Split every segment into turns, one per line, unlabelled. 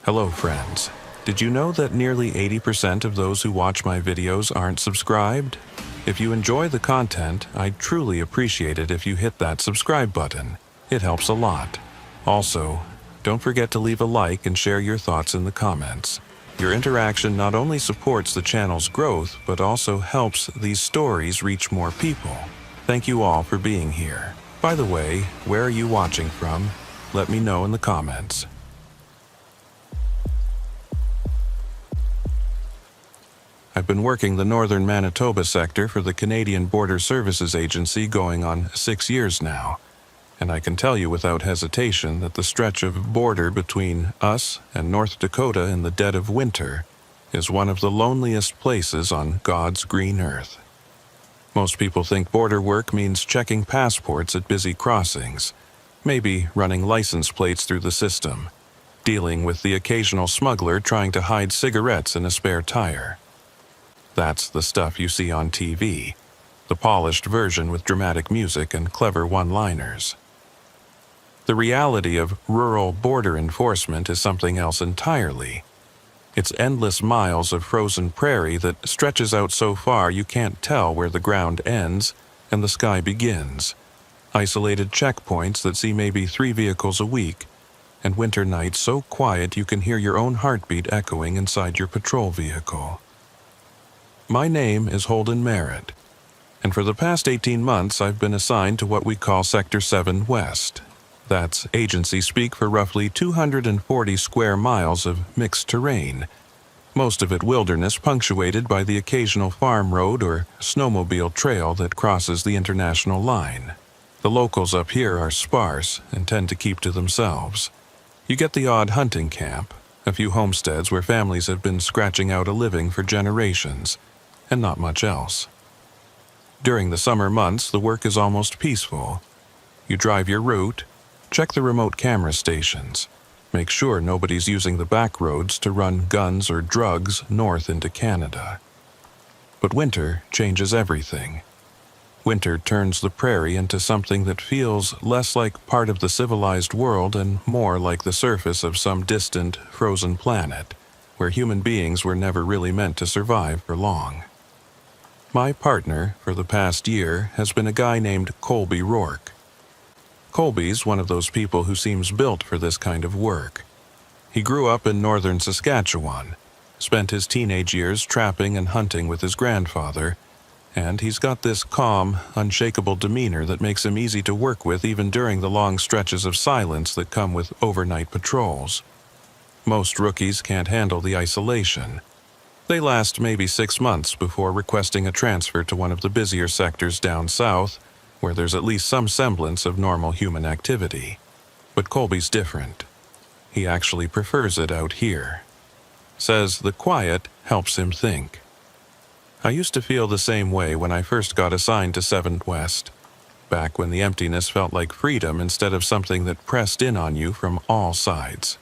Hello friends. Did you know that nearly 80% of those who watch my videos aren't subscribed? If you enjoy the content, I'd truly appreciate it if you hit that subscribe button. It helps a lot. Also, don't forget to leave a like and share your thoughts in the comments. Your interaction not only supports the channel's growth, but also helps these stories reach more people. Thank you all for being here. By the way, where are you watching from? Let me know in the comments. I've been working the northern Manitoba sector for the Canadian Border Services Agency going on 6 years now, and I can tell you without hesitation that the stretch of border between us and North Dakota in the dead of winter is one of the loneliest places on God's green earth. Most people think border work means checking passports at busy crossings, maybe running license plates through the system, dealing with the occasional smuggler trying to hide cigarettes in a spare tire. That's the stuff you see on TV, the polished version with dramatic music and clever one-liners. The reality of rural border enforcement is something else entirely. It's endless miles of frozen prairie that stretches out so far you can't tell where the ground ends and the sky begins. Isolated checkpoints that see maybe 3 vehicles a week, and winter nights so quiet you can hear your own heartbeat echoing inside your patrol vehicle. My name is Holden Merritt, and for the past 18 months I've been assigned to what we call Sector 7 West. That's agency speak for roughly 240 square miles of mixed terrain, most of it wilderness punctuated by the occasional farm road or snowmobile trail that crosses the international line. The locals up here are sparse and tend to keep to themselves. You get the odd hunting camp, a few homesteads where families have been scratching out a living for generations, and not much else. During the summer months, the work is almost peaceful. You drive your route, check the remote camera stations, make sure nobody's using the back roads to run guns or drugs north into Canada. But winter changes everything. Winter turns the prairie into something that feels less like part of the civilized world and more like the surface of some distant, frozen planet, where human beings were never really meant to survive for long. My partner for the past year has been a guy named Colby Rourke. Colby's one of those people who seems built for this kind of work. He grew up in northern Saskatchewan, spent his teenage years trapping and hunting with his grandfather, and he's got this calm, unshakable demeanor that makes him easy to work with even during the long stretches of silence that come with overnight patrols. Most rookies can't handle the isolation. They last maybe 6 months before requesting a transfer to one of the busier sectors down south, where there's at least some semblance of normal human activity. But Colby's different. He actually prefers it out here. Says the quiet helps him think. I used to feel the same way when I first got assigned to 7th West, back when the emptiness felt like freedom instead of something that pressed in on you from all sides.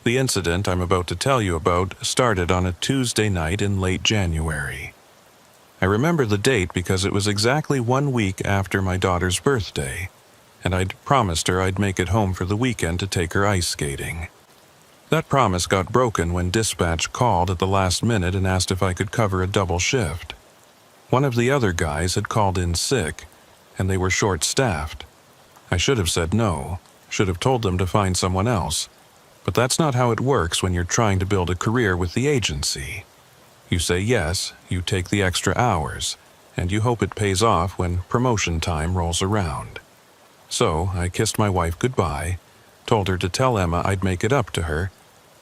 The incident I'm about to tell you about started on a Tuesday night in late January. I remember the date because it was exactly 1 week after my daughter's birthday, and I'd promised her I'd make it home for the weekend to take her ice skating. That promise got broken when dispatch called at the last minute and asked if I could cover a double shift. One of the other guys had called in sick, and they were short-staffed. I should have said no, should have told them to find someone else. But that's not how it works when you're trying to build a career with the agency. You say yes, you take the extra hours, and you hope it pays off when promotion time rolls around. So I kissed my wife goodbye, told her to tell Emma I'd make it up to her,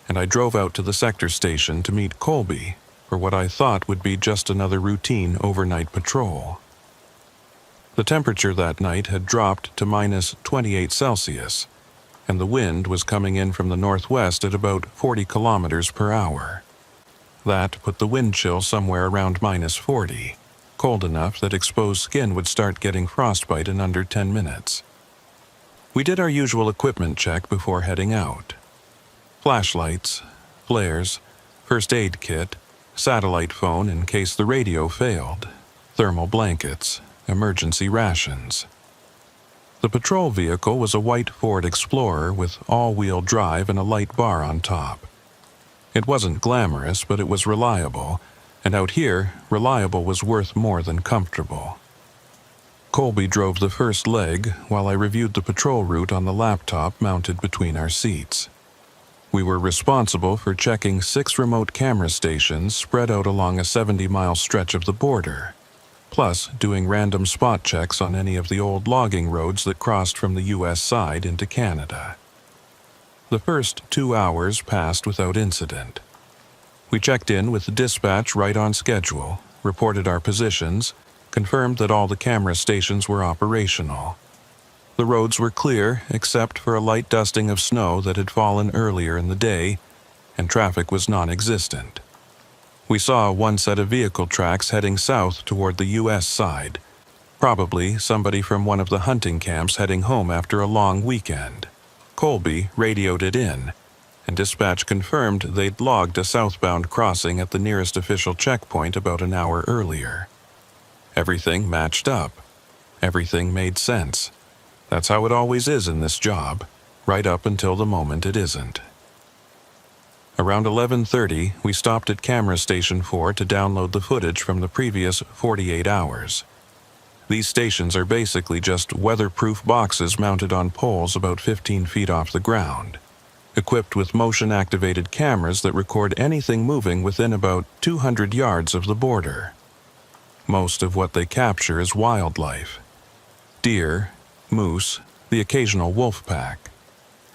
and I drove out to the sector station to meet Colby for what I thought would be just another routine overnight patrol. The temperature that night had dropped to minus 28 Celsius, and the wind was coming in from the northwest at about 40 kilometers per hour. That put the wind chill somewhere around minus 40, cold enough that exposed skin would start getting frostbite in under 10 minutes. We did our usual equipment check before heading out. Flashlights, flares, first aid kit, satellite phone in case the radio failed, thermal blankets, emergency rations. The patrol vehicle was a white Ford Explorer with all-wheel drive and a light bar on top. It wasn't glamorous, but it was reliable, and out here, reliable was worth more than comfortable. Colby drove the first leg while I reviewed the patrol route on the laptop mounted between our seats. We were responsible for checking 6 remote camera stations spread out along a 70-mile stretch of the border, plus doing random spot checks on any of the old logging roads that crossed from the U.S. side into Canada. The first 2 hours passed without incident. We checked in with the dispatch right on schedule, reported our positions, confirmed that all the camera stations were operational. The roads were clear except for a light dusting of snow that had fallen earlier in the day, and traffic was non-existent. We saw one set of vehicle tracks heading south toward the U.S. side, probably somebody from one of the hunting camps heading home after a long weekend. Colby radioed it in, and dispatch confirmed they'd logged a southbound crossing at the nearest official checkpoint about an hour earlier. Everything matched up. Everything made sense. That's how it always is in this job, right up until the moment it isn't. Around 11:30, we stopped at Camera Station 4 to download the footage from the previous 48 hours. These stations are basically just weatherproof boxes mounted on poles about 15 feet off the ground, equipped with motion-activated cameras that record anything moving within about 200 yards of the border. Most of what they capture is wildlife: deer, moose, the occasional wolf pack.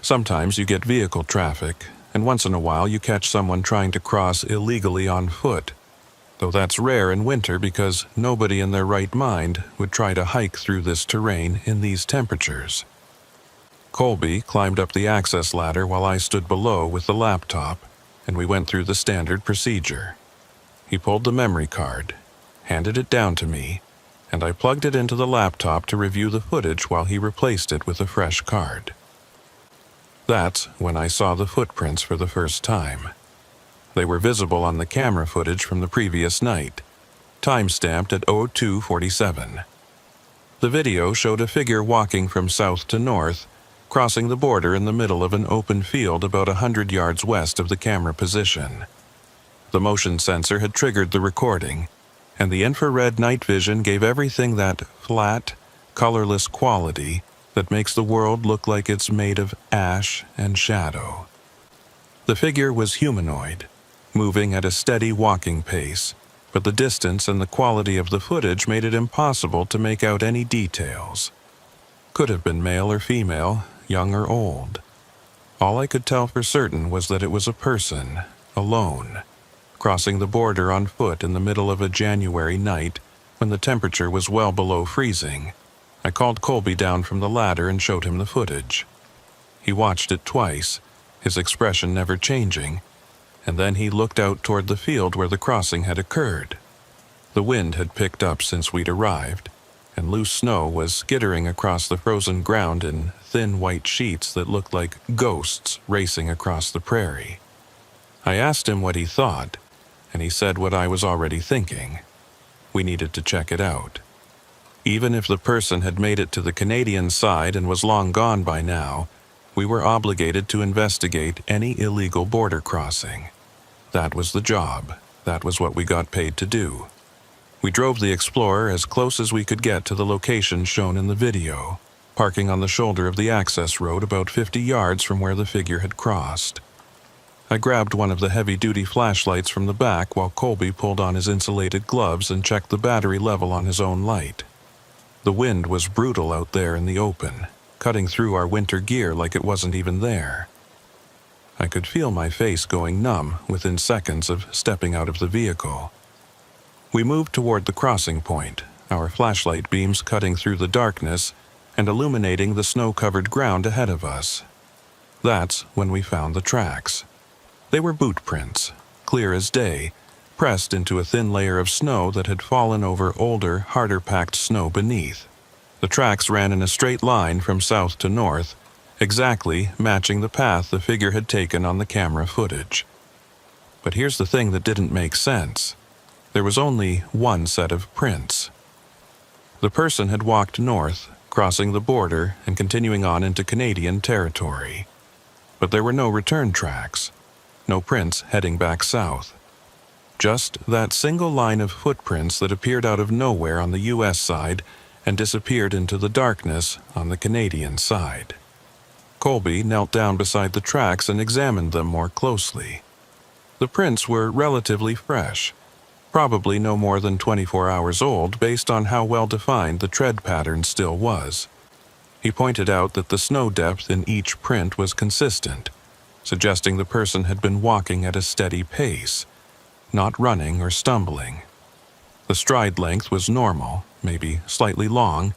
Sometimes you get vehicle traffic, and once in a while you catch someone trying to cross illegally on foot, though that's rare in winter because nobody in their right mind would try to hike through this terrain in these temperatures. Colby climbed up the access ladder while I stood below with the laptop, and we went through the standard procedure. He pulled the memory card, handed it down to me, and I plugged it into the laptop to review the footage while he replaced it with a fresh card. That's when I saw the footprints for the first time. They were visible on the camera footage from the previous night, time-stamped at 02:47. The video showed a figure walking from south to north, crossing the border in the middle of an open field about 100 yards west of the camera position. The motion sensor had triggered the recording, and the infrared night vision gave everything that flat, colorless quality that makes the world look like it's made of ash and shadow. The figure was humanoid, moving at a steady walking pace, but the distance and the quality of the footage made it impossible to make out any details. Could have been male or female, young or old. All I could tell for certain was that it was a person, alone, crossing the border on foot in the middle of a January night when the temperature was well below freezing. I called Colby down from the ladder and showed him the footage. He watched it twice, his expression never changing, and then he looked out toward the field where the crossing had occurred. The wind had picked up since we'd arrived, and loose snow was skittering across the frozen ground in thin white sheets that looked like ghosts racing across the prairie. I asked him what he thought, and he said what I was already thinking. We needed to check it out. Even if the person had made it to the Canadian side and was long gone by now, we were obligated to investigate any illegal border crossing. That was the job. That was what we got paid to do. We drove the Explorer as close as we could get to the location shown in the video, parking on the shoulder of the access road about 50 yards from where the figure had crossed. I grabbed one of the heavy-duty flashlights from the back while Colby pulled on his insulated gloves and checked the battery level on his own light. The wind was brutal out there in the open, cutting through our winter gear like it wasn't even there. I could feel my face going numb within seconds of stepping out of the vehicle. We moved toward the crossing point, our flashlight beams cutting through the darkness and illuminating the snow-covered ground ahead of us. That's when we found the tracks. They were boot prints, clear as day, pressed into a thin layer of snow that had fallen over older, harder-packed snow beneath. The tracks ran in a straight line from south to north, exactly matching the path the figure had taken on the camera footage. But here's the thing that didn't make sense. There was only one set of prints. The person had walked north, crossing the border and continuing on into Canadian territory. But there were no return tracks, no prints heading back south. Just that single line of footprints that appeared out of nowhere on the U.S. side and disappeared into the darkness on the Canadian side. Colby knelt down beside the tracks and examined them more closely. The prints were relatively fresh, probably no more than 24 hours old based on how well defined the tread pattern still was. He pointed out that the snow depth in each print was consistent, suggesting the person had been walking at a steady pace, not running or stumbling. The stride length was normal, maybe slightly long,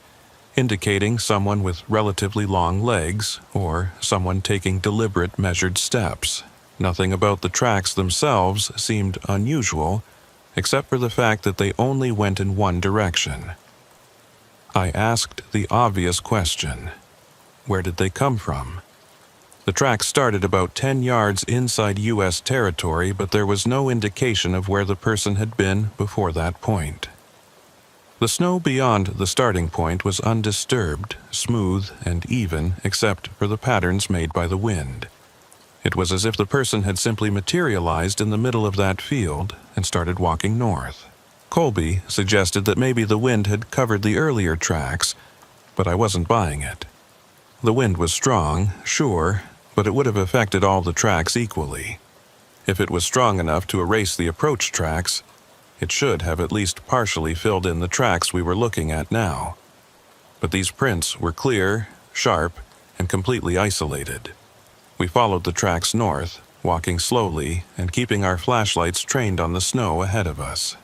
indicating someone with relatively long legs or someone taking deliberate measured steps. Nothing about the tracks themselves seemed unusual, except for the fact that they only went in one direction. I asked the obvious question: where did they come from? The tracks started about 10 yards inside U.S. territory, but there was no indication of where the person had been before that point. The snow beyond the starting point was undisturbed, smooth, and even except for the patterns made by the wind. It was as if the person had simply materialized in the middle of that field and started walking north. Colby suggested that maybe the wind had covered the earlier tracks, but I wasn't buying it. The wind was strong, sure, but it would have affected all the tracks equally. If it was strong enough to erase the approach tracks, it should have at least partially filled in the tracks we were looking at now. But these prints were clear, sharp, and completely isolated. We followed the tracks north, walking slowly and keeping our flashlights trained on the snow ahead of us.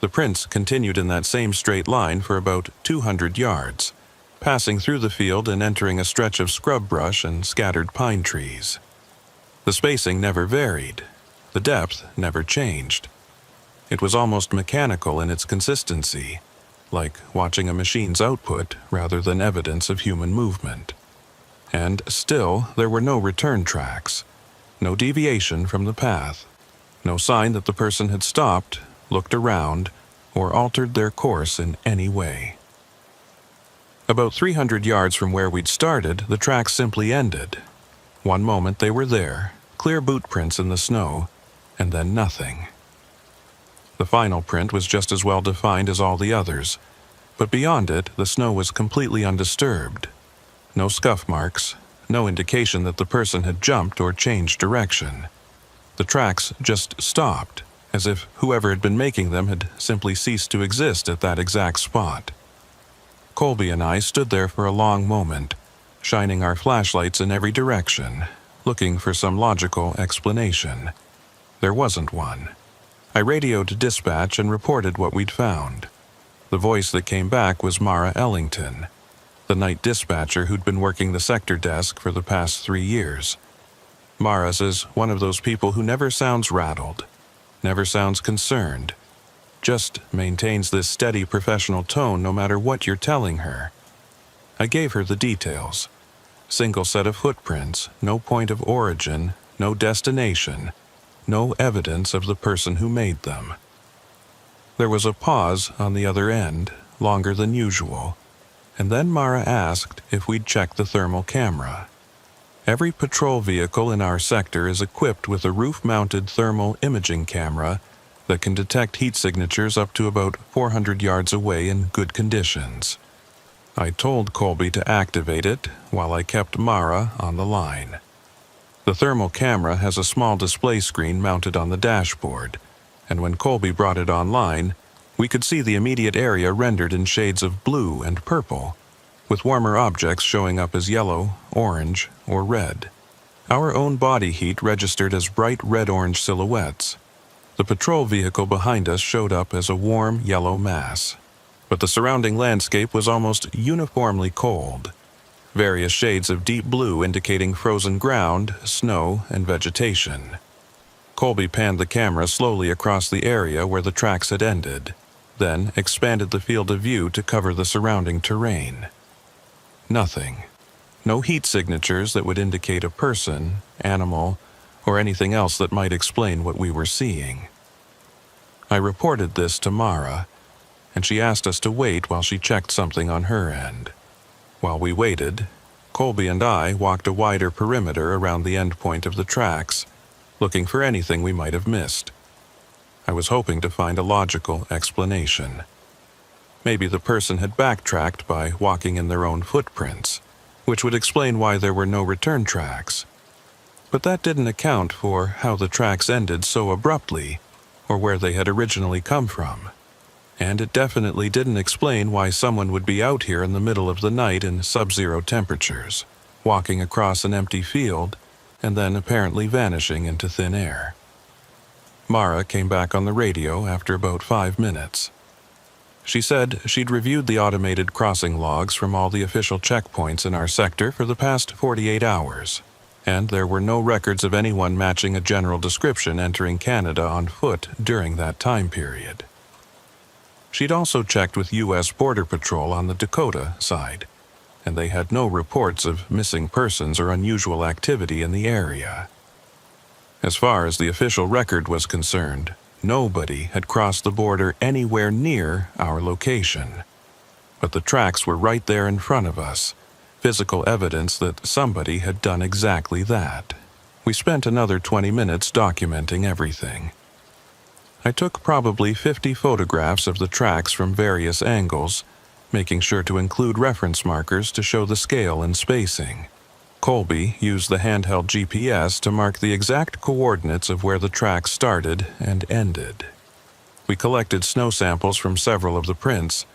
The prints continued in that same straight line for about 200 yards, passing through the field and entering a stretch of scrub brush and scattered pine trees. The spacing never varied. The depth never changed. It was almost mechanical in its consistency, like watching a machine's output rather than evidence of human movement. And still, there were no return tracks, no deviation from the path, no sign that the person had stopped, looked around, or altered their course in any way. About 300 yards from where we'd started, the tracks simply ended. One moment they were there, clear boot prints in the snow, and then nothing. The final print was just as well defined as all the others, but beyond it, the snow was completely undisturbed. No scuff marks, no indication that the person had jumped or changed direction. The tracks just stopped, as if whoever had been making them had simply ceased to exist at that exact spot. Colby and I stood there for a long moment, shining our flashlights in every direction, looking for some logical explanation. There wasn't one. I radioed dispatch and reported what we'd found. The voice that came back was Mara Ellington, the night dispatcher who'd been working the sector desk for the past 3 years. Mara's is one of those people who never sounds rattled, never sounds concerned, just maintains this steady professional tone no matter what you're telling her. I gave her the details. Single set of footprints, no point of origin, no destination, no evidence of the person who made them. There was a pause on the other end, longer than usual, and then Mara asked if we'd check the thermal camera. Every patrol vehicle in our sector is equipped with a roof-mounted thermal imaging camera that can detect heat signatures up to about 400 yards away in good conditions. I told Colby to activate it while I kept Mara on the line. The thermal camera has a small display screen mounted on the dashboard, and when Colby brought it online, we could see the immediate area rendered in shades of blue and purple, with warmer objects showing up as yellow, orange, or red. Our own body heat registered as bright red-orange silhouettes. The patrol vehicle behind us showed up as a warm yellow mass, but the surrounding landscape was almost uniformly cold, various shades of deep blue indicating frozen ground, snow, and vegetation. Colby panned the camera slowly across the area where the tracks had ended, then expanded the field of view to cover the surrounding terrain. Nothing. No heat signatures that would indicate a person, animal, or anything else that might explain what we were seeing. I reported this to Mara, and she asked us to wait while she checked something on her end. While we waited, Colby and I walked a wider perimeter around the endpoint of the tracks, looking for anything we might have missed. I was hoping to find a logical explanation. Maybe the person had backtracked by walking in their own footprints, which would explain why there were no return tracks. But that didn't account for how the tracks ended so abruptly, or where they had originally come from. And it definitely didn't explain why someone would be out here in the middle of the night in sub-zero temperatures, walking across an empty field, and then apparently vanishing into thin air. Mara came back on the radio after about 5 minutes. She said she'd reviewed the automated crossing logs from all the official checkpoints in our sector for the past 48 hours, and there were no records of anyone matching a general description entering Canada on foot during that time period. She'd also checked with U.S. Border Patrol on the Dakota side, and they had no reports of missing persons or unusual activity in the area. As far as the official record was concerned, nobody had crossed the border anywhere near our location. But the tracks were right there in front of us, physical evidence that somebody had done exactly that. We spent another 20 minutes documenting everything. I took probably 50 photographs of the tracks from various angles, making sure to include reference markers to show the scale and spacing. Colby used the handheld GPS to mark the exact coordinates of where the tracks started and ended. We collected snow samples from several of the prints,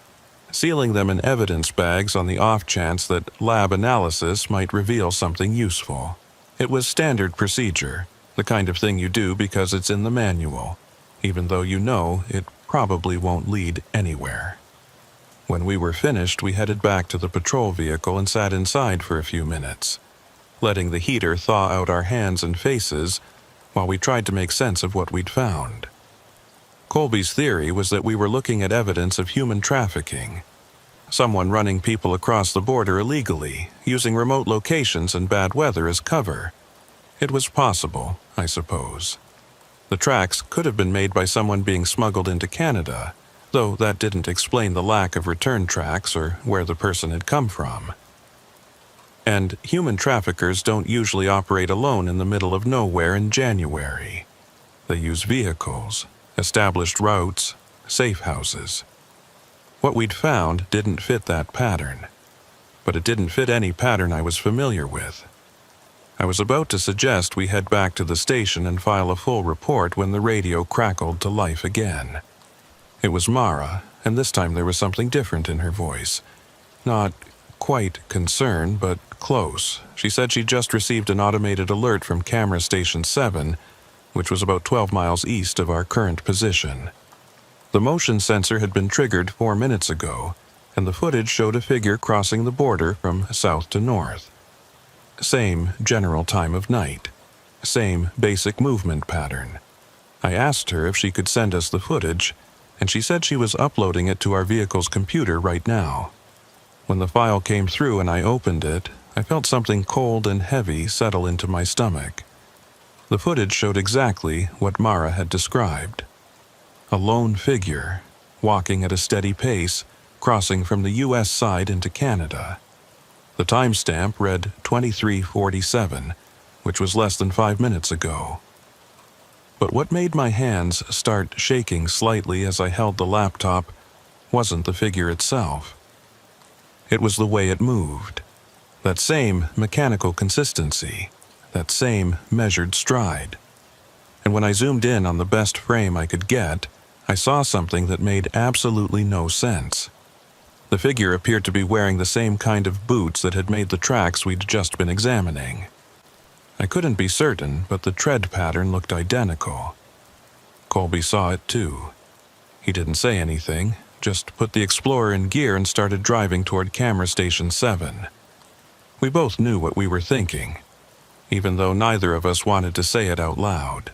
sealing them in evidence bags on the off chance that lab analysis might reveal something useful. It was standard procedure, the kind of thing you do because it's in the manual, even though you know it probably won't lead anywhere. When we were finished, we headed back to the patrol vehicle and sat inside for a few minutes, letting the heater thaw out our hands and faces while we tried to make sense of what we'd found. Colby's theory was that we were looking at evidence of human trafficking, someone running people across the border illegally, using remote locations and bad weather as cover. It was possible, I suppose. The tracks could have been made by someone being smuggled into Canada, though that didn't explain the lack of return tracks or where the person had come from. And human traffickers don't usually operate alone in the middle of nowhere in January. They use vehicles, established routes, safe houses. What we'd found didn't fit that pattern, but it didn't fit any pattern I was familiar with. I was about to suggest we head back to the station and file a full report when the radio crackled to life again. It was Mara, and this time there was something different in her voice. Not quite concern, but close. She said she'd just received an automated alert from camera station 7, which was about 12 miles east of our current position. The motion sensor had been triggered 4 minutes ago, and the footage showed a figure crossing the border from south to north. Same general time of night. Same basic movement pattern. I asked her if she could send us the footage, and she said she was uploading it to our vehicle's computer right now. When the file came through and I opened it, I felt something cold and heavy settle into my stomach. The footage showed exactly what Mara had described. A lone figure, walking at a steady pace, crossing from the U.S. side into Canada. The timestamp read 23:47, which was less than 5 minutes ago. But what made my hands start shaking slightly as I held the laptop wasn't the figure itself. It was the way it moved. That same mechanical consistency, that same measured stride. And when I zoomed in on the best frame I could get, I saw something that made absolutely no sense. The figure appeared to be wearing the same kind of boots that had made the tracks we'd just been examining. I couldn't be certain, but the tread pattern looked identical. Colby saw it too. He didn't say anything, just put the Explorer in gear and started driving toward camera station 7. We both knew what we were thinking, even though neither of us wanted to say it out loud.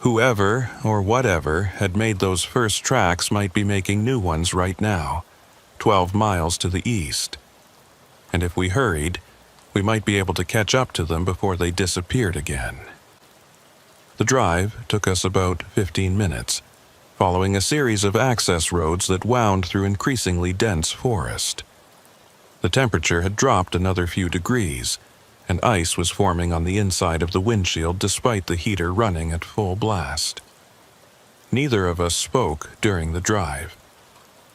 Whoever or whatever had made those first tracks might be making new ones right now, 12 miles to the east. And if we hurried, we might be able to catch up to them before they disappeared again. The drive took us about 15 minutes, following a series of access roads that wound through increasingly dense forest. The temperature had dropped another few degrees, and ice was forming on the inside of the windshield despite the heater running at full blast. Neither of us spoke during the drive.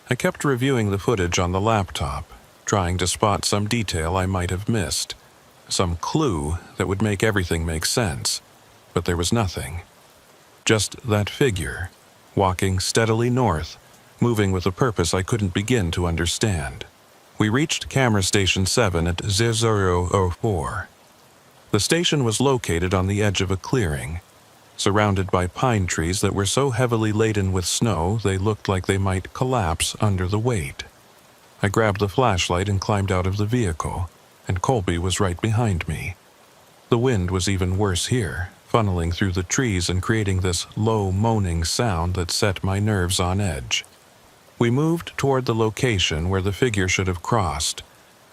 I kept reviewing the footage on the laptop, trying to spot some detail I might have missed, some clue that would make everything make sense, but there was nothing. Just that figure, walking steadily north, moving with a purpose I couldn't begin to understand. We reached Camera Station 7 at 0004. The station was located on the edge of a clearing, surrounded by pine trees that were so heavily laden with snow they looked like they might collapse under the weight. I grabbed the flashlight and climbed out of the vehicle, and Colby was right behind me. The wind was even worse here, funneling through the trees and creating this low moaning sound that set my nerves on edge. We moved toward the location where the figure should have crossed,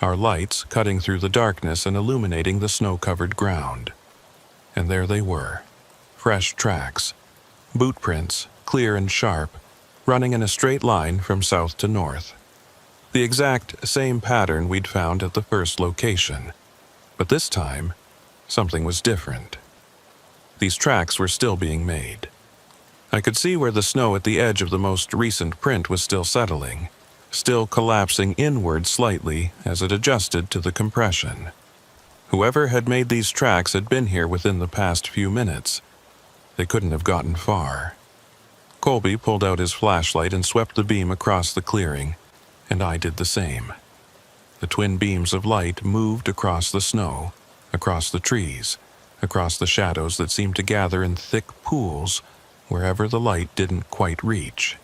our lights cutting through the darkness and illuminating the snow-covered ground. And there they were, fresh tracks, boot prints, clear and sharp, running in a straight line from south to north. The exact same pattern we'd found at the first location, but this time, something was different. These tracks were still being made. I could see where the snow at the edge of the most recent print was still settling, still collapsing inward slightly as it adjusted to the compression. Whoever had made these tracks had been here within the past few minutes. They couldn't have gotten far. Colby pulled out his flashlight and swept the beam across the clearing, and I did the same. The twin beams of light moved across the snow, across the trees, across the shadows that seemed to gather in thick pools wherever the light didn't quite reach.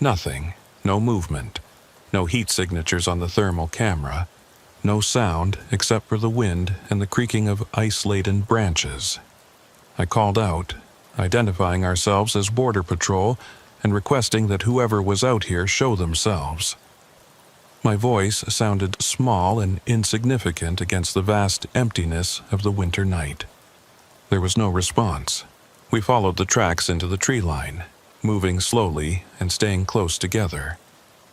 Nothing, no movement, no heat signatures on the thermal camera, no sound except for the wind and the creaking of ice-laden branches. I called out, identifying ourselves as Border Patrol and requesting that whoever was out here show themselves. My voice sounded small and insignificant against the vast emptiness of the winter night. There was no response. We followed the tracks into the tree line, moving slowly and staying close together.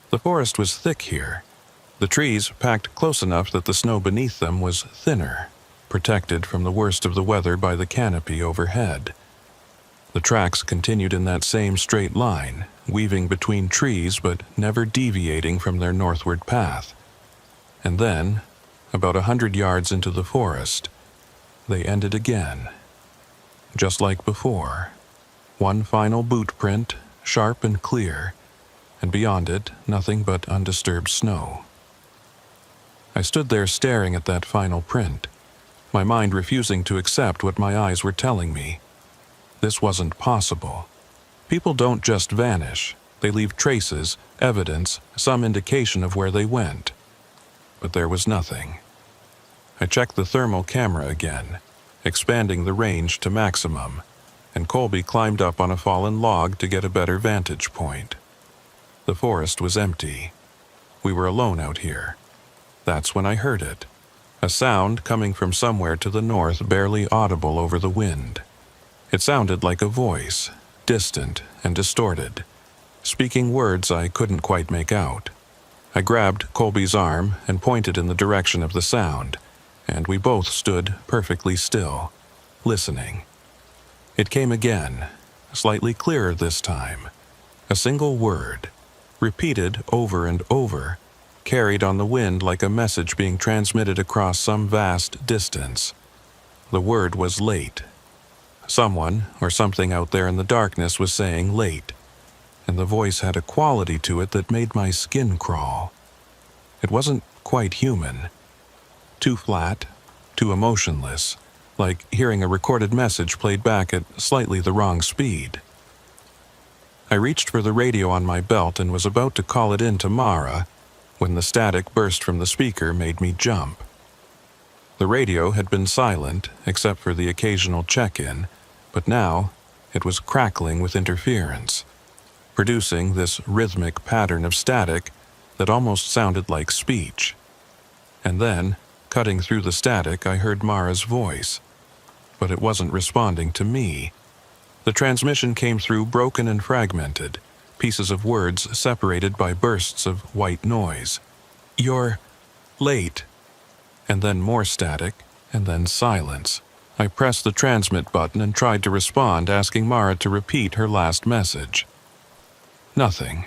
The forest was thick here. The trees packed close enough that the snow beneath them was thinner, protected from the worst of the weather by the canopy overhead. The tracks continued in that same straight line, weaving between trees but never deviating from their northward path. And then, about 100 yards into the forest, they ended again. Just like before, one final boot print, sharp and clear, and beyond it, nothing but undisturbed snow. I stood there staring at that final print, my mind refusing to accept what my eyes were telling me. This wasn't possible. People don't just vanish. They leave traces, evidence, some indication of where they went. But there was nothing. I checked the thermal camera again, expanding the range to maximum, and Colby climbed up on a fallen log to get a better vantage point. The forest was empty. We were alone out here. That's when I heard it. A sound coming from somewhere to the north, barely audible over the wind. It sounded like a voice, distant and distorted, speaking words I couldn't quite make out. I grabbed Colby's arm and pointed in the direction of the sound, and we both stood perfectly still, listening. It came again, slightly clearer this time. A single word, repeated over and over, carried on the wind like a message being transmitted across some vast distance. The word was late. Someone or something out there in the darkness was saying late, and the voice had a quality to it that made my skin crawl. It wasn't quite human. Too flat, too emotionless, like hearing a recorded message played back at slightly the wrong speed. I reached for the radio on my belt and was about to call it in to Mara when the static burst from the speaker made me jump. The radio had been silent except for the occasional check-in, but now it was crackling with interference, producing this rhythmic pattern of static that almost sounded like speech. And then, cutting through the static, I heard Mara's voice, but it wasn't responding to me. The transmission came through broken and fragmented, pieces of words separated by bursts of white noise. You're late, and then more static, and then silence. I pressed the transmit button and tried to respond, asking Mara to repeat her last message. Nothing.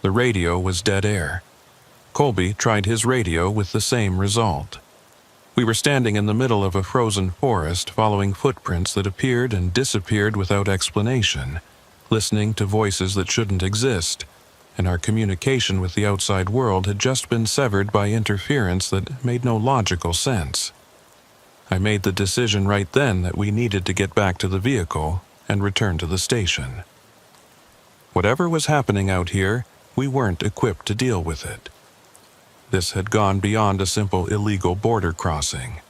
The radio was dead air. Colby tried his radio with the same result. We were standing in the middle of a frozen forest, following footprints that appeared and disappeared without explanation, listening to voices that shouldn't exist, and our communication with the outside world had just been severed by interference that made no logical sense. I made the decision right then that we needed to get back to the vehicle and return to the station. Whatever was happening out here, we weren't equipped to deal with it. This had gone beyond a simple illegal border crossing.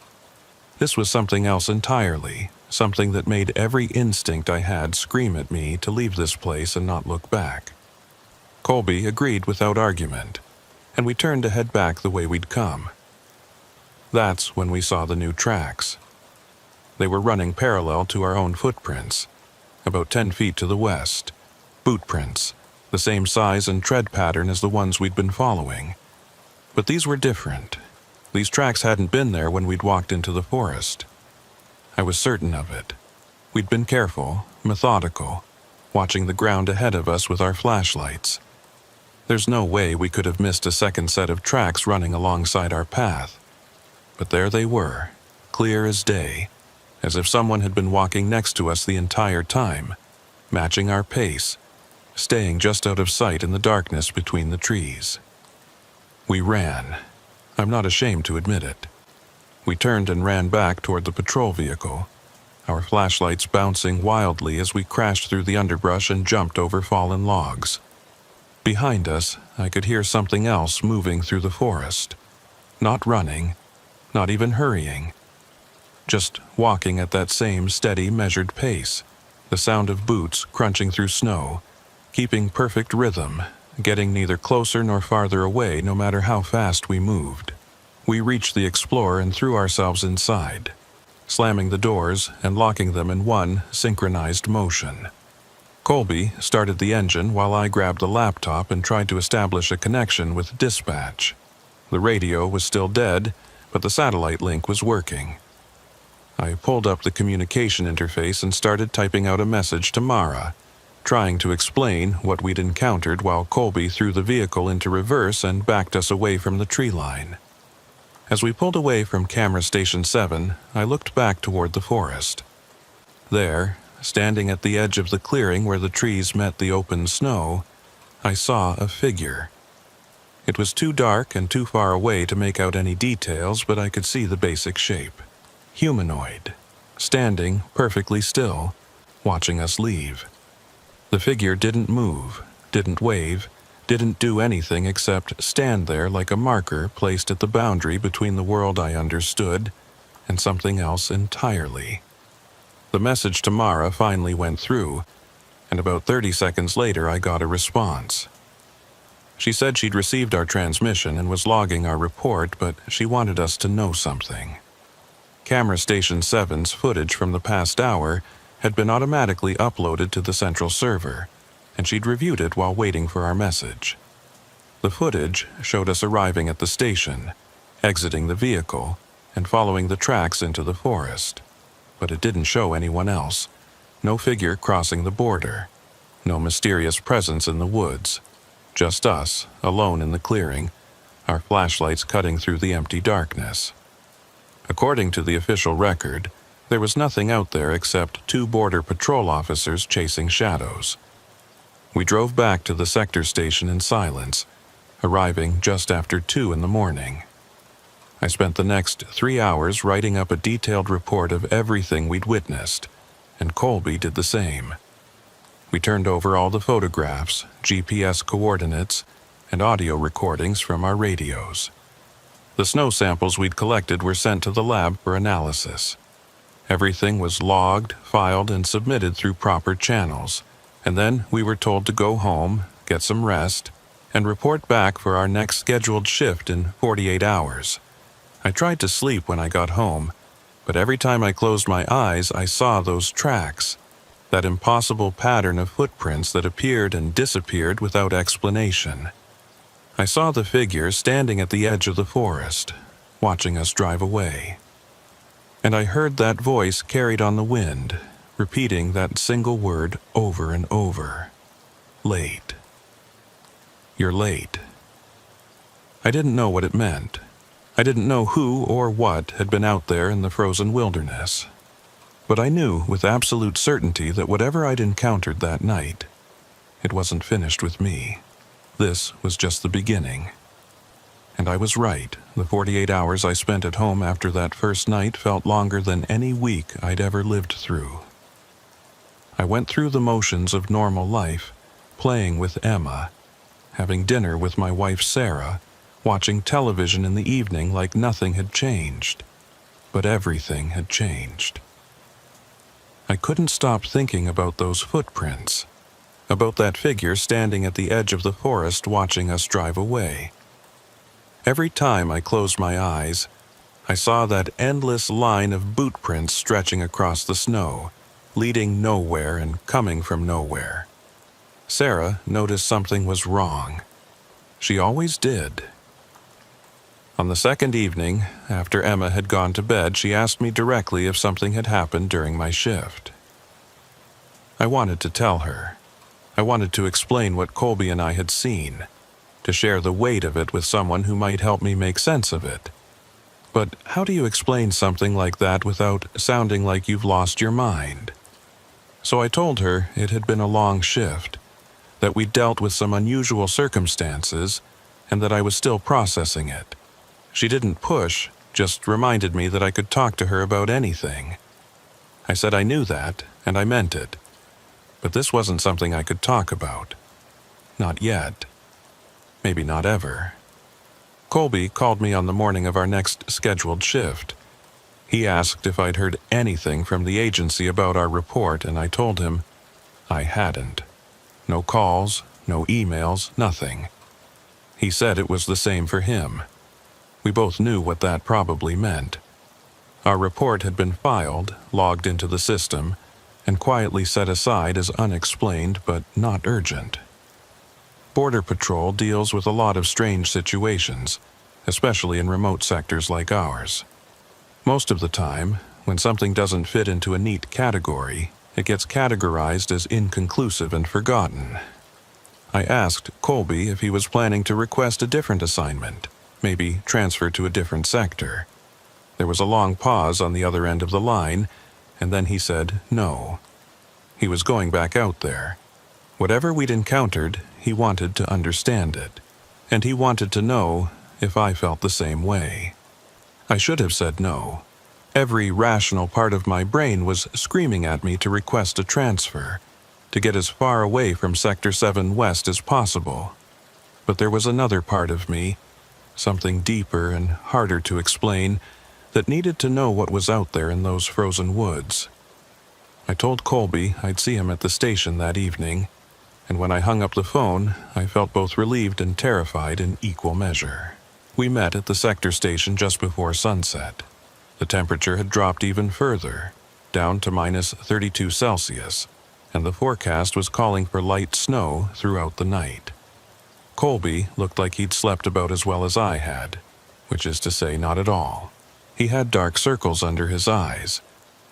This was something else entirely, something that made every instinct I had scream at me to leave this place and not look back. Colby agreed without argument, and we turned to head back the way we'd come. That's when we saw the new tracks. They were running parallel to our own footprints, about 10 feet to the west. Boot prints, the same size and tread pattern as the ones we'd been following. But these were different. These tracks hadn't been there when we'd walked into the forest. I was certain of it. We'd been careful, methodical, watching the ground ahead of us with our flashlights. There's no way we could have missed a second set of tracks running alongside our path. But there they were, clear as day, as if someone had been walking next to us the entire time, matching our pace, staying just out of sight in the darkness between the trees. We ran. I'm not ashamed to admit it. We turned and ran back toward the patrol vehicle, our flashlights bouncing wildly as we crashed through the underbrush and jumped over fallen logs. Behind us, I could hear something else moving through the forest. Not running, not even hurrying. Just walking at that same steady, measured pace, the sound of boots crunching through snow, keeping perfect rhythm, getting neither closer nor farther away no matter how fast we moved. We reached the Explorer and threw ourselves inside, slamming the doors and locking them in one synchronized motion. Colby started the engine while I grabbed the laptop and tried to establish a connection with dispatch. The radio was still dead, but the satellite link was working. I pulled up the communication interface and started typing out a message to Mara, trying to explain what we'd encountered while Colby threw the vehicle into reverse and backed us away from the tree line. As we pulled away from Camera Station 7, I looked back toward the forest. There, standing at the edge of the clearing where the trees met the open snow, I saw a figure. It was too dark and too far away to make out any details, but I could see the basic shape. Humanoid, standing perfectly still, watching us leave. The figure didn't move, didn't wave, didn't do anything except stand there like a marker placed at the boundary between the world I understood and something else entirely. The message to Mara finally went through, and about 30 seconds later I got a response. She said she'd received our transmission and was logging our report, but she wanted us to know something. Camera Station 7's footage from the past hour had been automatically uploaded to the central server, and she'd reviewed it while waiting for our message. The footage showed us arriving at the station, exiting the vehicle, and following the tracks into the forest. But it didn't show anyone else. No figure crossing the border. No mysterious presence in the woods. Just us, alone in the clearing, our flashlights cutting through the empty darkness. According to the official record, there was nothing out there except 2 border patrol officers chasing shadows. We drove back to the sector station in silence, arriving just after 2 in the morning. I spent the next 3 hours writing up a detailed report of everything we'd witnessed, and Colby did the same. We turned over all the photographs, GPS coordinates, and audio recordings from our radios. The snow samples we'd collected were sent to the lab for analysis. Everything was logged, filed, and submitted through proper channels, and then we were told to go home, get some rest, and report back for our next scheduled shift in 48 hours. I tried to sleep when I got home, but every time I closed my eyes, I saw those tracks, that impossible pattern of footprints that appeared and disappeared without explanation. I saw the figure standing at the edge of the forest, watching us drive away. And I heard that voice carried on the wind, repeating that single word over and over. Late. You're late. I didn't know what it meant. I didn't know who or what had been out there in the frozen wilderness. But I knew with absolute certainty that whatever I'd encountered that night, it wasn't finished with me. This was just the beginning. And I was right. The 48 hours I spent at home after that first night felt longer than any week I'd ever lived through. I went through the motions of normal life, playing with Emma, having dinner with my wife Sarah, watching television in the evening like nothing had changed. But everything had changed. I couldn't stop thinking about those footprints, about that figure standing at the edge of the forest watching us drive away. Every time I closed my eyes, I saw that endless line of boot prints stretching across the snow, leading nowhere and coming from nowhere. Sarah noticed something was wrong. She always did. On the second evening, after Emma had gone to bed, she asked me directly if something had happened during my shift. I wanted to tell her. I wanted to explain what Colby and I had seen, to share the weight of it with someone who might help me make sense of it. But how do you explain something like that without sounding like you've lost your mind? So I told her it had been a long shift, that we'd dealt with some unusual circumstances, and that I was still processing it. She didn't push, just reminded me that I could talk to her about anything. I said I knew that, and I meant it. But this wasn't something I could talk about. Not yet. Maybe not ever. Colby called me on the morning of our next scheduled shift. He asked if I'd heard anything from the agency about our report, and I told him I hadn't. No calls, no emails, nothing. He said it was the same for him. We both knew what that probably meant. Our report had been filed, logged into the system, and quietly set aside as unexplained but not urgent. Border Patrol deals with a lot of strange situations, especially in remote sectors like ours. Most of the time, when something doesn't fit into a neat category, it gets categorized as inconclusive and forgotten. I asked Colby if he was planning to request a different assignment, maybe transfer to a different sector. There was a long pause on the other end of the line, and then he said no. He was going back out there. Whatever we'd encountered, he wanted to understand it, and he wanted to know if I felt the same way. I should have said no. Every rational part of my brain was screaming at me to request a transfer, to get as far away from Sector 7 West as possible. But there was another part of me, something deeper and harder to explain, that needed to know what was out there in those frozen woods. I told Colby I'd see him at the station that evening, and when I hung up the phone, I felt both relieved and terrified in equal measure. We met at the sector station just before sunset. The temperature had dropped even further, down to minus 32 Celsius, and the forecast was calling for light snow throughout the night. Colby looked like he'd slept about as well as I had, which is to say not at all. He had dark circles under his eyes,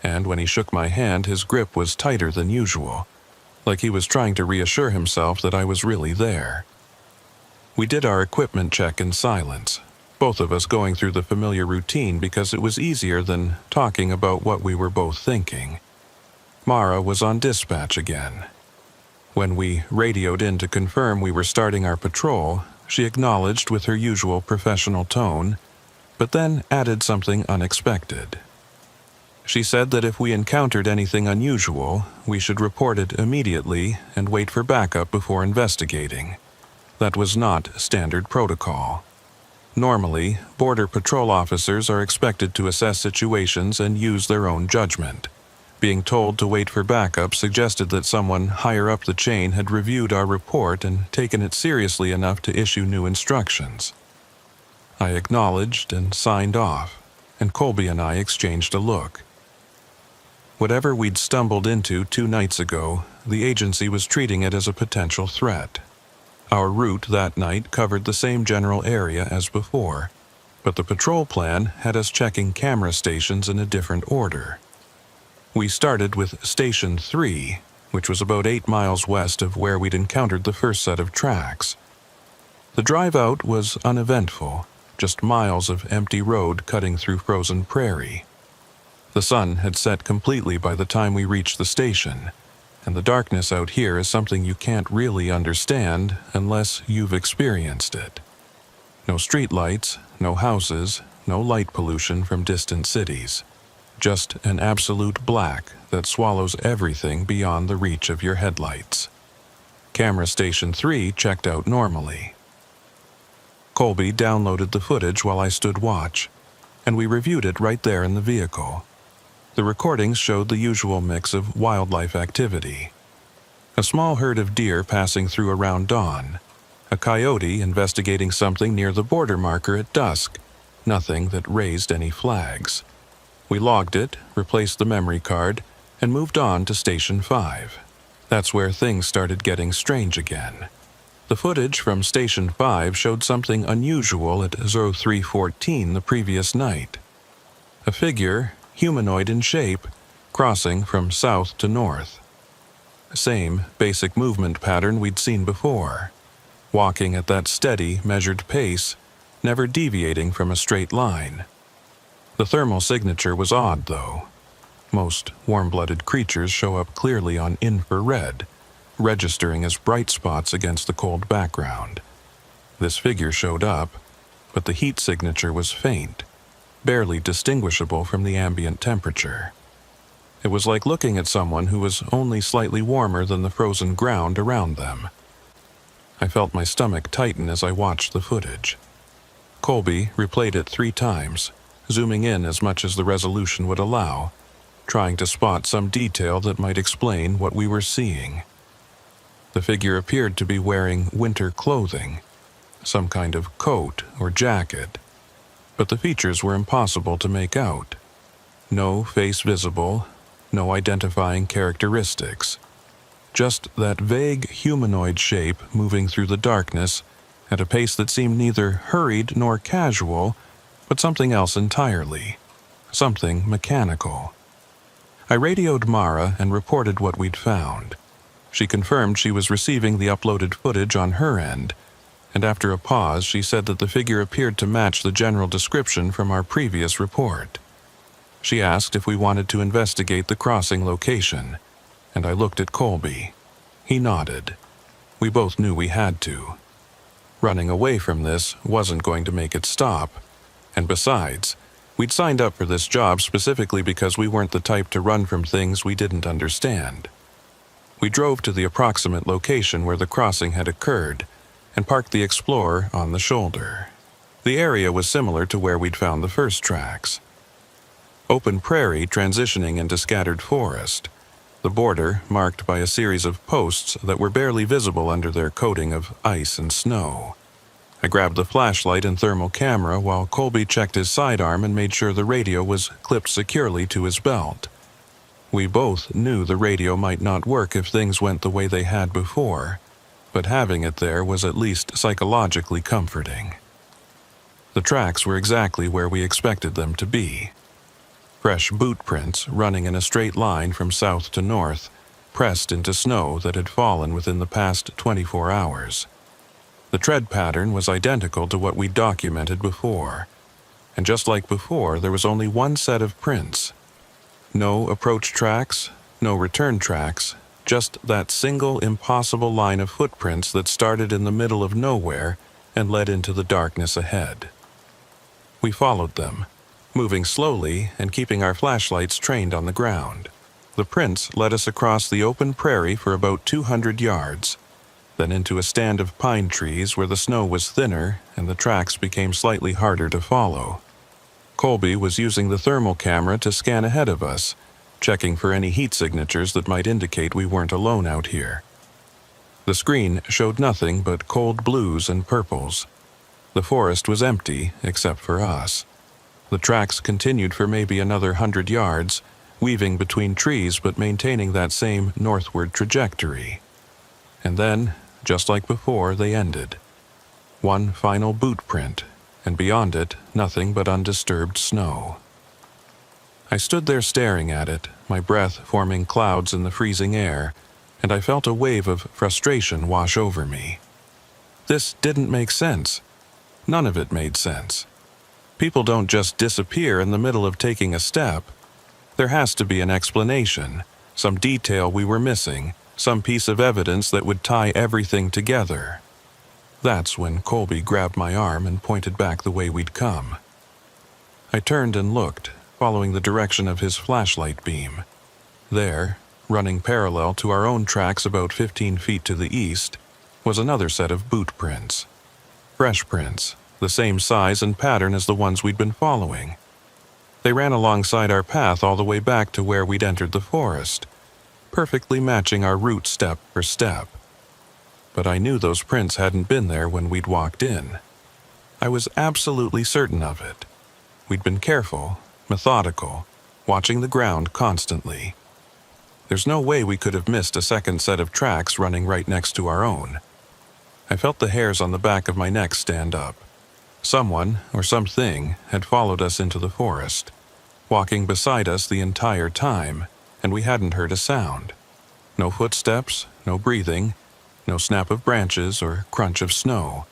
and when he shook my hand, his grip was tighter than usual, like he was trying to reassure himself that I was really there. We did our equipment check in silence, both of us going through the familiar routine because it was easier than talking about what we were both thinking. Mara was on dispatch again. When we radioed in to confirm we were starting our patrol, she acknowledged with her usual professional tone, but then added something unexpected. She said that if we encountered anything unusual, we should report it immediately and wait for backup before investigating. That was not standard protocol. Normally, Border Patrol officers are expected to assess situations and use their own judgment. Being told to wait for backup suggested that someone higher up the chain had reviewed our report and taken it seriously enough to issue new instructions. I acknowledged and signed off, and Colby and I exchanged a look. Whatever we'd stumbled into 2 nights ago, the agency was treating it as a potential threat. Our route that night covered the same general area as before, but the patrol plan had us checking camera stations in a different order. We started with Station 3, which was about 8 miles west of where we'd encountered the first set of tracks. The drive out was uneventful, just miles of empty road cutting through frozen prairie. The sun had set completely by the time we reached the station, and the darkness out here is something you can't really understand unless you've experienced it. No streetlights, no houses, no light pollution from distant cities. Just an absolute black that swallows everything beyond the reach of your headlights. Camera Station 3 checked out normally. Colby downloaded the footage while I stood watch, and we reviewed it right there in the vehicle. The recordings showed the usual mix of wildlife activity. A small herd of deer passing through around dawn, a coyote investigating something near the border marker at dusk, nothing that raised any flags. We logged it, replaced the memory card, and moved on to Station 5. That's where things started getting strange again. The footage from Station 5 showed something unusual at 03:14 the previous night. A figure, humanoid in shape, crossing from south to north. Same basic movement pattern we'd seen before, walking at that steady, measured pace, never deviating from a straight line. The thermal signature was odd, though. Most warm-blooded creatures show up clearly on infrared, registering as bright spots against the cold background. This figure showed up, but the heat signature was faint, barely distinguishable from the ambient temperature. It was like looking at someone who was only slightly warmer than the frozen ground around them. I felt my stomach tighten as I watched the footage. Colby replayed it 3 times, zooming in as much as the resolution would allow, trying to spot some detail that might explain what we were seeing. The figure appeared to be wearing winter clothing, some kind of coat or jacket, but the features were impossible to make out. No face visible, no identifying characteristics. Just that vague humanoid shape moving through the darkness at a pace that seemed neither hurried nor casual, but something else entirely. Something mechanical. I radioed Mara and reported what we'd found. She confirmed she was receiving the uploaded footage on her end, and after a pause she said that the figure appeared to match the general description from our previous report. She asked if we wanted to investigate the crossing location, and I looked at Colby. He nodded. We both knew we had to. Running away from this wasn't going to make it stop, and besides, we'd signed up for this job specifically because we weren't the type to run from things we didn't understand. We drove to the approximate location where the crossing had occurred and parked the Explorer on the shoulder. The area was similar to where we'd found the first tracks. Open prairie transitioning into scattered forest, the border marked by a series of posts that were barely visible under their coating of ice and snow. I grabbed the flashlight and thermal camera while Colby checked his sidearm and made sure the radio was clipped securely to his belt. We both knew the radio might not work if things went the way they had before, but having it there was at least psychologically comforting. The tracks were exactly where we expected them to be. Fresh boot prints running in a straight line from south to north, pressed into snow that had fallen within the past 24 hours. The tread pattern was identical to what we documented before, and just like before, there was only one set of prints. No approach tracks, no return tracks, just that single impossible line of footprints that started in the middle of nowhere and led into the darkness ahead. We followed them, moving slowly and keeping our flashlights trained on the ground. The prints led us across the open prairie for about 200 yards, then into a stand of pine trees where the snow was thinner and the tracks became slightly harder to follow. Colby was using the thermal camera to scan ahead of us, checking for any heat signatures that might indicate we weren't alone out here. The screen showed nothing but cold blues and purples. The forest was empty except for us. The tracks continued for maybe another 100 yards, weaving between trees but maintaining that same northward trajectory. And then Just like before, they ended. One final boot print, and beyond it, nothing but undisturbed snow. I stood there staring at it, my breath forming clouds in the freezing air, and I felt a wave of frustration wash over me. This didn't make sense. None of it made sense. People don't just disappear in the middle of taking a step. There has to be an explanation, some detail we were missing, some piece of evidence that would tie everything together. That's when Colby grabbed my arm and pointed back the way we'd come. I turned and looked, following the direction of his flashlight beam. There, running parallel to our own tracks about 15 feet to the east, was another set of boot prints. Fresh prints, the same size and pattern as the ones we'd been following. They ran alongside our path all the way back to where we'd entered the forest, perfectly matching our route step for step. But I knew those prints hadn't been there when we'd walked in. I was absolutely certain of it. We'd been careful, methodical, watching the ground constantly. There's no way we could have missed a second set of tracks running right next to our own. I felt the hairs on the back of my neck stand up. Someone, or something, had followed us into the forest, walking beside us the entire time, and we hadn't heard a sound. No footsteps, no breathing, no snap of branches or crunch of snow.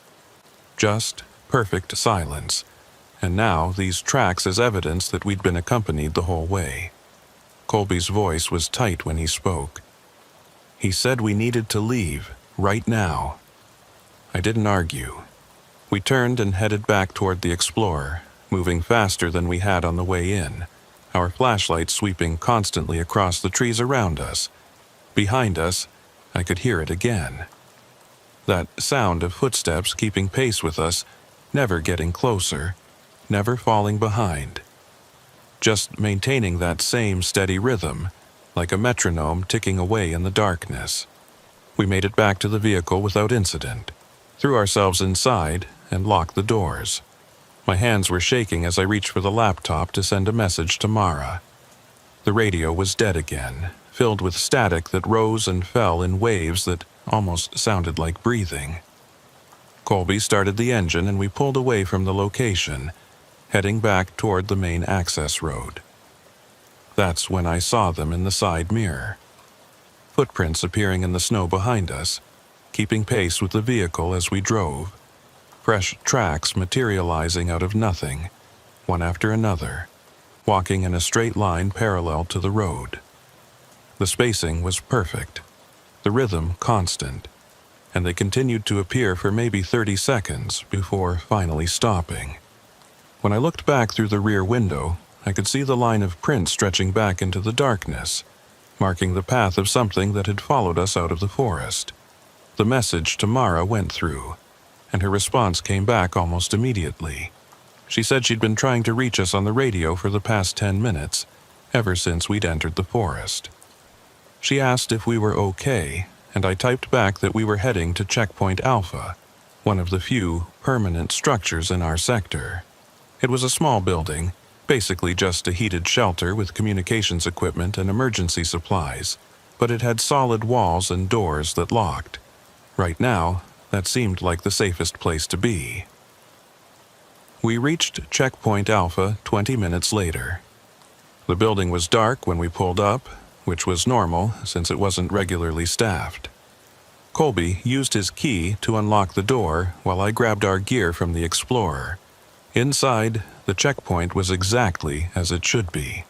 Just perfect silence, and now these tracks as evidence that we'd been accompanied the whole way. Colby's voice was tight when he spoke. He said we needed to leave, right now. I didn't argue. We turned and headed back toward the Explorer, moving faster than we had on the way in, our flashlights sweeping constantly across the trees around us. Behind us, I could hear it again. That sound of footsteps keeping pace with us, never getting closer, never falling behind. Just maintaining that same steady rhythm, like a metronome ticking away in the darkness. We made it back to the vehicle without incident, threw ourselves inside, and locked the doors. My hands were shaking as I reached for the laptop to send a message to Mara. The radio was dead again, filled with static that rose and fell in waves that almost sounded like breathing. Colby started the engine and we pulled away from the location, heading back toward the main access road. That's when I saw them in the side mirror. Footprints appearing in the snow behind us, keeping pace with the vehicle as we drove. Fresh tracks materializing out of nothing, one after another, walking in a straight line parallel to the road. The spacing was perfect, the rhythm constant, and they continued to appear for maybe 30 seconds before finally stopping. When I looked back through the rear window, I could see the line of prints stretching back into the darkness, marking the path of something that had followed us out of the forest. The message to Mara went through, and her response came back almost immediately. She said she'd been trying to reach us on the radio for the past 10 minutes, ever since we'd entered the forest. She asked if we were okay, and I typed back that we were heading to Checkpoint Alpha, one of the few permanent structures in our sector. It was a small building, basically just a heated shelter with communications equipment and emergency supplies, but it had solid walls and doors that locked. Right now, that seemed like the safest place to be. We reached Checkpoint Alpha 20 minutes later. The building was dark when we pulled up, which was normal since it wasn't regularly staffed. Colby used his key to unlock the door while I grabbed our gear from the Explorer. Inside, the checkpoint was exactly as it should be.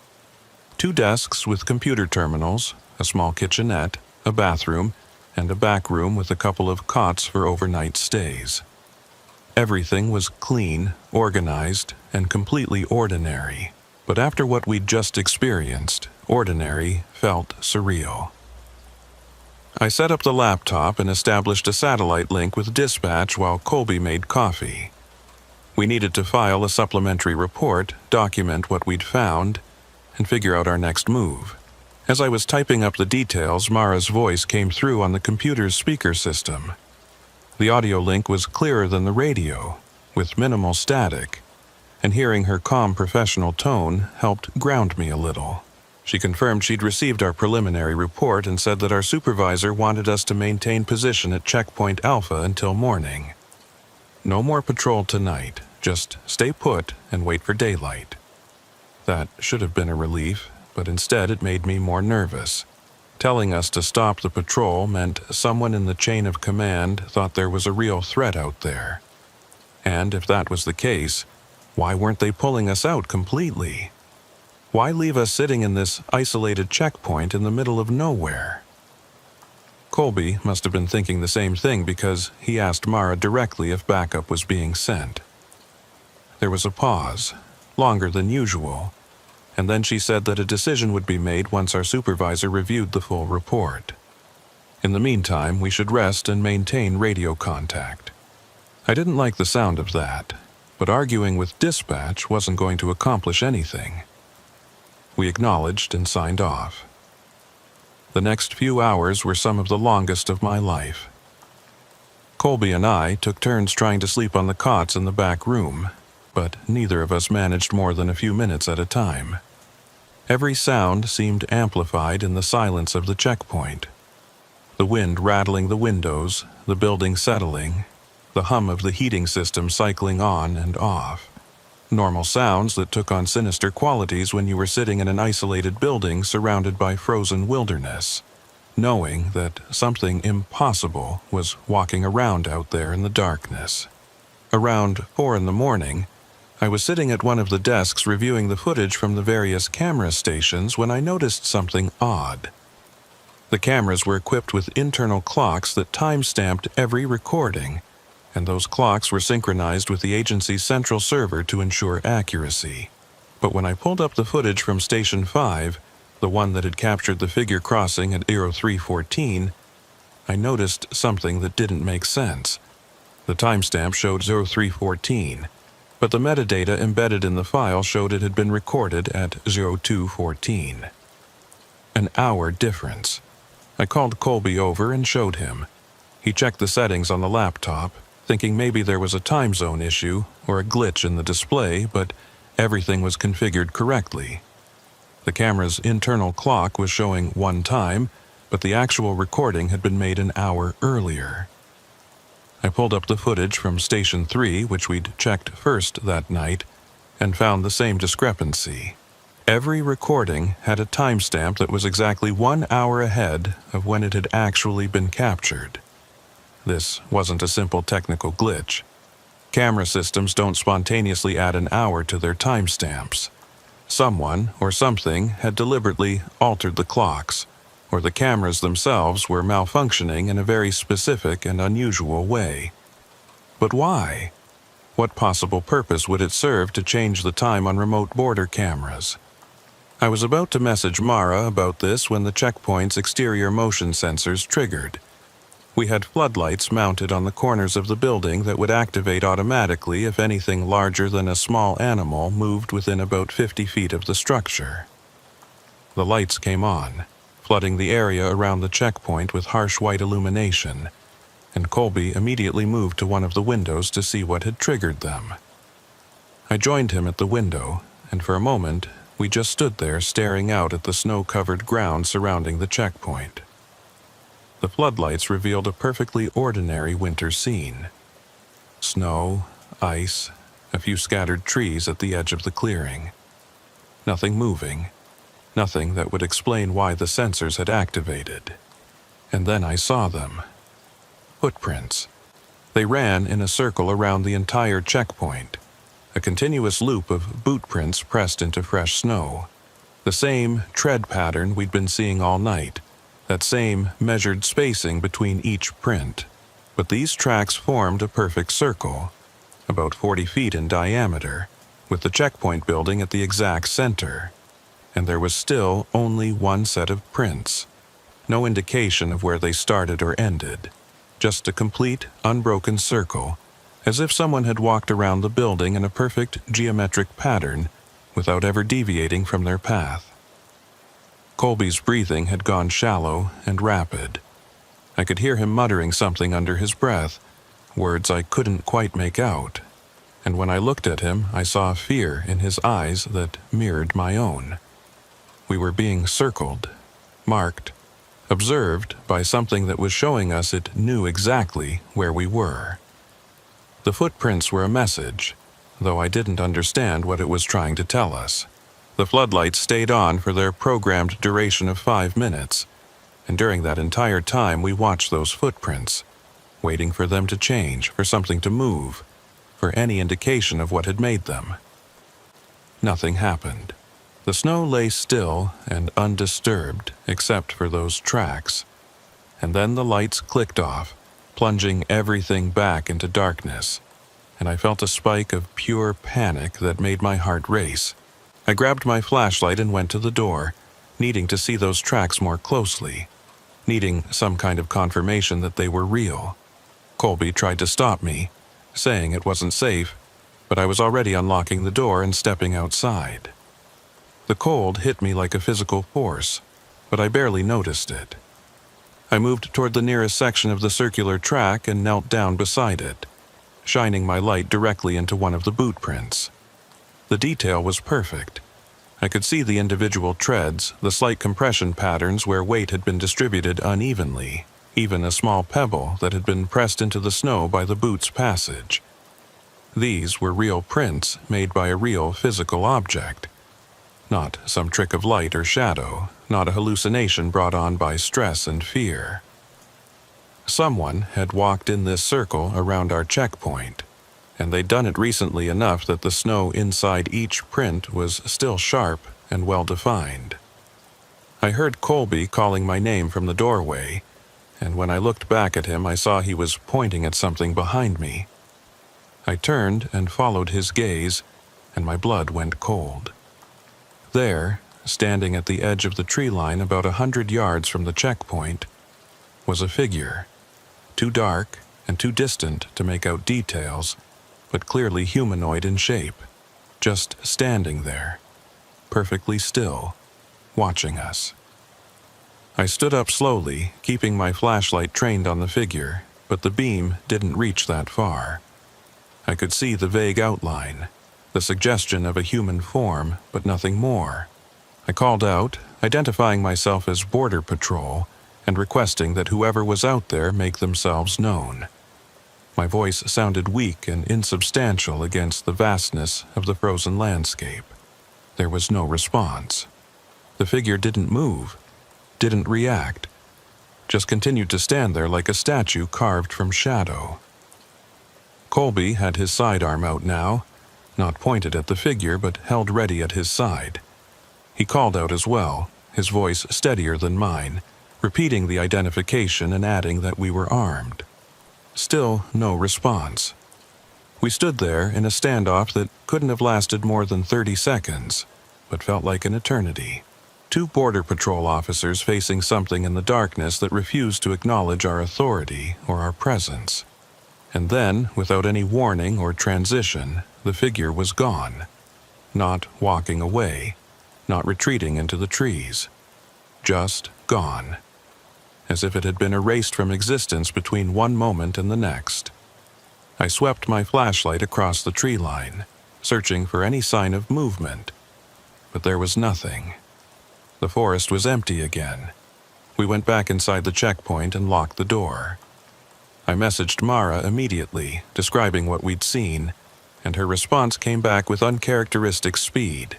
2 desks with computer terminals, a small kitchenette, a bathroom, and a back room with a couple of cots for overnight stays. Everything was clean, organized, and completely ordinary, but after what we'd just experienced, ordinary felt surreal. I set up the laptop and established a satellite link with dispatch while Colby made coffee. We needed to file a supplementary report, document what we'd found, and figure out our next move. As I was typing up the details, Mara's voice came through on the computer's speaker system. The audio link was clearer than the radio, with minimal static, and hearing her calm professional tone helped ground me a little. She confirmed she'd received our preliminary report and said that our supervisor wanted us to maintain position at Checkpoint Alpha until morning. No more patrol tonight, just stay put and wait for daylight. That should have been a relief, but instead it made me more nervous. Telling us to stop the patrol meant someone in the chain of command thought there was a real threat out there. And if that was the case, why weren't they pulling us out completely? Why leave us sitting in this isolated checkpoint in the middle of nowhere? Colby must have been thinking the same thing because he asked Mara directly if backup was being sent. There was a pause, longer than usual, and then she said that a decision would be made once our supervisor reviewed the full report. In the meantime, we should rest and maintain radio contact. I didn't like the sound of that, but arguing with dispatch wasn't going to accomplish anything. We acknowledged and signed off. The next few hours were some of the longest of my life. Colby and I took turns trying to sleep on the cots in the back room, but neither of us managed more than a few minutes at a time. Every sound seemed amplified in the silence of the checkpoint. The wind rattling the windows, the building settling, the hum of the heating system cycling on and off. Normal sounds that took on sinister qualities when you were sitting in an isolated building surrounded by frozen wilderness, knowing that something impossible was walking around out there in the darkness. Around 4 a.m, I was sitting at one of the desks reviewing the footage from the various camera stations when I noticed something odd. The cameras were equipped with internal clocks that time-stamped every recording, and those clocks were synchronized with the agency's central server to ensure accuracy. But when I pulled up the footage from Station 5, the one that had captured the figure crossing at 0314, I noticed something that didn't make sense. The timestamp showed 0314, but the metadata embedded in the file showed it had been recorded at 0214. An hour difference. I called Colby over and showed him. He checked the settings on the laptop, thinking maybe there was a time zone issue or a glitch in the display, but everything was configured correctly. The camera's internal clock was showing one time, but the actual recording had been made an hour earlier. I pulled up the footage from Station 3, which we'd checked first that night, and found the same discrepancy. Every recording had a timestamp that was exactly 1 hour ahead of when it had actually been captured. This wasn't a simple technical glitch. Camera systems don't spontaneously add an hour to their timestamps. Someone or something had deliberately altered the clocks, or the cameras themselves were malfunctioning in a very specific and unusual way. But why? What possible purpose would it serve to change the time on remote border cameras? I was about to message Mara about this when the checkpoint's exterior motion sensors triggered. We had floodlights mounted on the corners of the building that would activate automatically if anything larger than a small animal moved within about 50 feet of the structure. The lights came on, flooding the area around the checkpoint with harsh white illumination, and Colby immediately moved to one of the windows to see what had triggered them. I joined him at the window, and for a moment we just stood there staring out at the snow-covered ground surrounding the checkpoint. The floodlights revealed a perfectly ordinary winter scene. Snow, ice, a few scattered trees at the edge of the clearing. Nothing moving, nothing that would explain why the sensors had activated. And then I saw them. Footprints. They ran in a circle around the entire checkpoint, a continuous loop of boot prints pressed into fresh snow. The same tread pattern we'd been seeing all night, that same measured spacing between each print. But these tracks formed a perfect circle, about 40 feet in diameter, with the checkpoint building at the exact center. And there was still only one set of prints. No indication of where they started or ended. Just a complete, unbroken circle, as if someone had walked around the building in a perfect geometric pattern without ever deviating from their path. Colby's breathing had gone shallow and rapid. I could hear him muttering something under his breath, words I couldn't quite make out. And when I looked at him, I saw fear in his eyes that mirrored my own. We were being circled, marked, observed by something that was showing us it knew exactly where we were. The footprints were a message, though I didn't understand what it was trying to tell us. The floodlights stayed on for their programmed duration of 5 minutes, and during that entire time we watched those footprints, waiting for them to change, for something to move, for any indication of what had made them. Nothing happened. The snow lay still and undisturbed except for those tracks, and then the lights clicked off, plunging everything back into darkness, and I felt a spike of pure panic that made my heart race. I grabbed my flashlight and went to the door, needing to see those tracks more closely, needing some kind of confirmation that they were real. Colby tried to stop me, saying it wasn't safe, but I was already unlocking the door and stepping outside. The cold hit me like a physical force, but I barely noticed it. I moved toward the nearest section of the circular track and knelt down beside it, shining my light directly into one of the boot prints. The detail was perfect. I could see the individual treads, the slight compression patterns where weight had been distributed unevenly, even a small pebble that had been pressed into the snow by the boot's passage. These were real prints made by a real physical object. Not some trick of light or shadow, not a hallucination brought on by stress and fear. Someone had walked in this circle around our checkpoint, and they'd done it recently enough that the snow inside each print was still sharp and well-defined. I heard Colby calling my name from the doorway, and when I looked back at him I saw he was pointing at something behind me. I turned and followed his gaze, and my blood went cold. There, standing at the edge of the tree line about 100 yards from the checkpoint, was a figure, too dark and too distant to make out details, but clearly humanoid in shape, just standing there, perfectly still, watching us. I stood up slowly, keeping my flashlight trained on the figure, but the beam didn't reach that far. I could see the vague outline, the suggestion of a human form, but nothing more. I called out, identifying myself as Border Patrol, and requesting that whoever was out there make themselves known. My voice sounded weak and insubstantial against the vastness of the frozen landscape. There was no response. The figure didn't move, didn't react, just continued to stand there like a statue carved from shadow. Colby had his sidearm out now, not pointed at the figure but held ready at his side. He called out as well, his voice steadier than mine, repeating the identification and adding that we were armed. Still no response. We stood there in a standoff that couldn't have lasted more than 30 seconds, but felt like an eternity. 2 Border Patrol officers facing something in the darkness that refused to acknowledge our authority or our presence. And then, without any warning or transition, the figure was gone. Not walking away, not retreating into the trees. Just gone. As if it had been erased from existence between one moment and the next. I swept my flashlight across the tree line, searching for any sign of movement. But there was nothing. The forest was empty again. We went back inside the checkpoint and locked the door. I messaged Mara immediately, describing what we'd seen, and her response came back with uncharacteristic speed.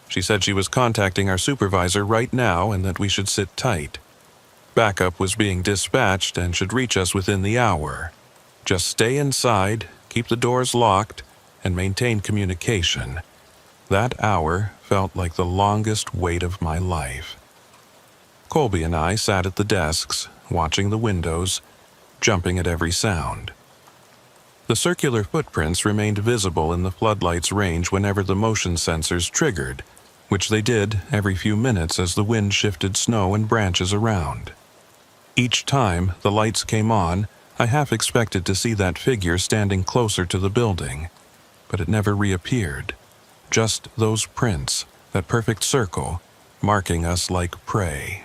She said she was contacting our supervisor right now and that we should sit tight. Backup was being dispatched and should reach us within the hour. Just stay inside, keep the doors locked, and maintain communication. That hour felt like the longest wait of my life. Colby and I sat at the desks, watching the windows, jumping at every sound. The circular footprints remained visible in the floodlight's range whenever the motion sensors triggered, which they did every few minutes as the wind shifted snow and branches around. Each time the lights came on, I half expected to see that figure standing closer to the building, but it never reappeared. Just those prints, that perfect circle, marking us like prey.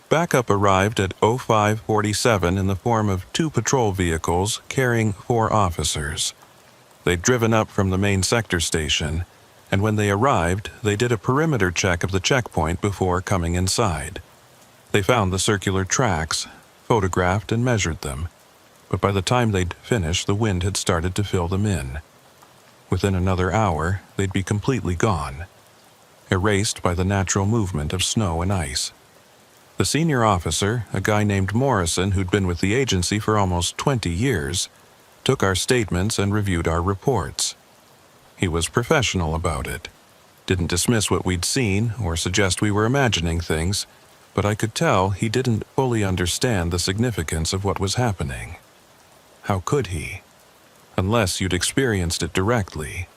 Backup arrived at 0547 in the form of 2 patrol vehicles carrying 4 officers. They'd driven up from the main sector station, and when they arrived, they did a perimeter check of the checkpoint before coming inside. They found the circular tracks, photographed and measured them, but by the time they'd finished, the wind had started to fill them in. Within another hour, they'd be completely gone, erased by the natural movement of snow and ice. The senior officer, a guy named Morrison who'd been with the agency for almost 20 years, took our statements and reviewed our reports. He was professional about it, didn't dismiss what we'd seen or suggest we were imagining things, but I could tell he didn't fully understand the significance of what was happening. How could he? Unless you'd experienced it directly,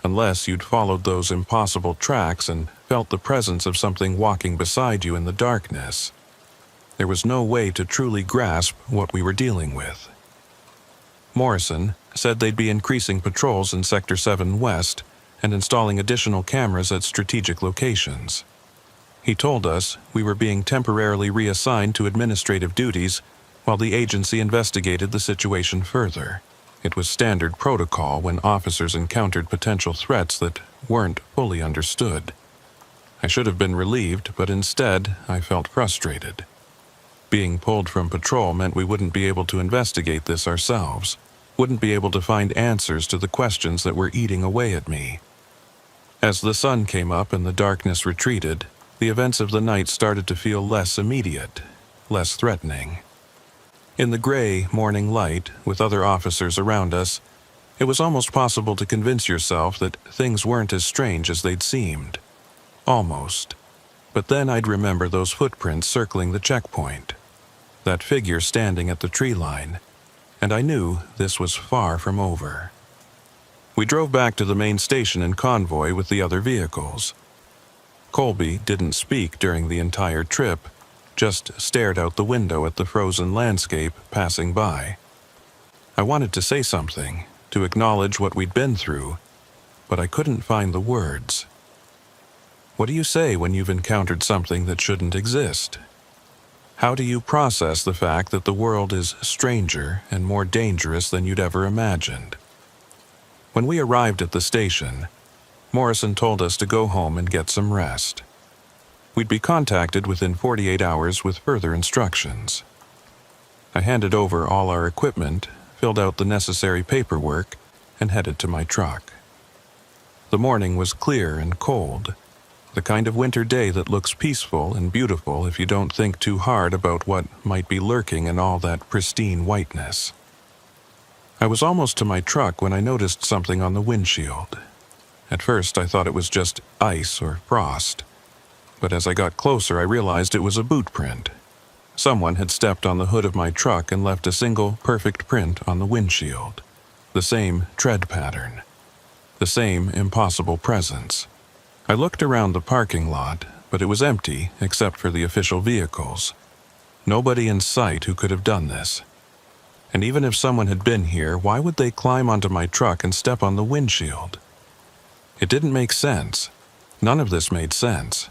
unless you'd followed those impossible tracks and felt the presence of something walking beside you in the darkness. There was no way to truly grasp what we were dealing with. Morrison said they'd be increasing patrols in Sector 7 West and installing additional cameras at strategic locations. He told us we were being temporarily reassigned to administrative duties while the agency investigated the situation further. It was standard protocol when officers encountered potential threats that weren't fully understood. I should have been relieved, but instead I felt frustrated. Being pulled from patrol meant we wouldn't be able to investigate this ourselves, wouldn't be able to find answers to the questions that were eating away at me. As the sun came up and the darkness retreated, the events of the night started to feel less immediate, less threatening. In the gray morning light, with other officers around us, it was almost possible to convince yourself that things weren't as strange as they'd seemed. Almost. But then I'd remember those footprints circling the checkpoint, that figure standing at the tree line, and I knew this was far from over. We drove back to the main station in convoy with the other vehicles. Colby didn't speak during the entire trip, just stared out the window at the frozen landscape passing by. I wanted to say something, to acknowledge what we'd been through, but I couldn't find the words. What do you say when you've encountered something that shouldn't exist? How do you process the fact that the world is stranger and more dangerous than you'd ever imagined? When we arrived at the station, Morrison told us to go home and get some rest. We'd be contacted within 48 hours with further instructions. I handed over all our equipment, filled out the necessary paperwork, and headed to my truck. The morning was clear and cold, the kind of winter day that looks peaceful and beautiful if you don't think too hard about what might be lurking in all that pristine whiteness. I was almost to my truck when I noticed something on the windshield. At first, I thought it was just ice or frost, but as I got closer, I realized it was a boot print. Someone had stepped on the hood of my truck and left a single, perfect print on the windshield. The same tread pattern. The same impossible presence. I looked around the parking lot, but it was empty except for the official vehicles. Nobody in sight who could have done this. And even if someone had been here, why would they climb onto my truck and step on the windshield? It didn't make sense. None of this made sense.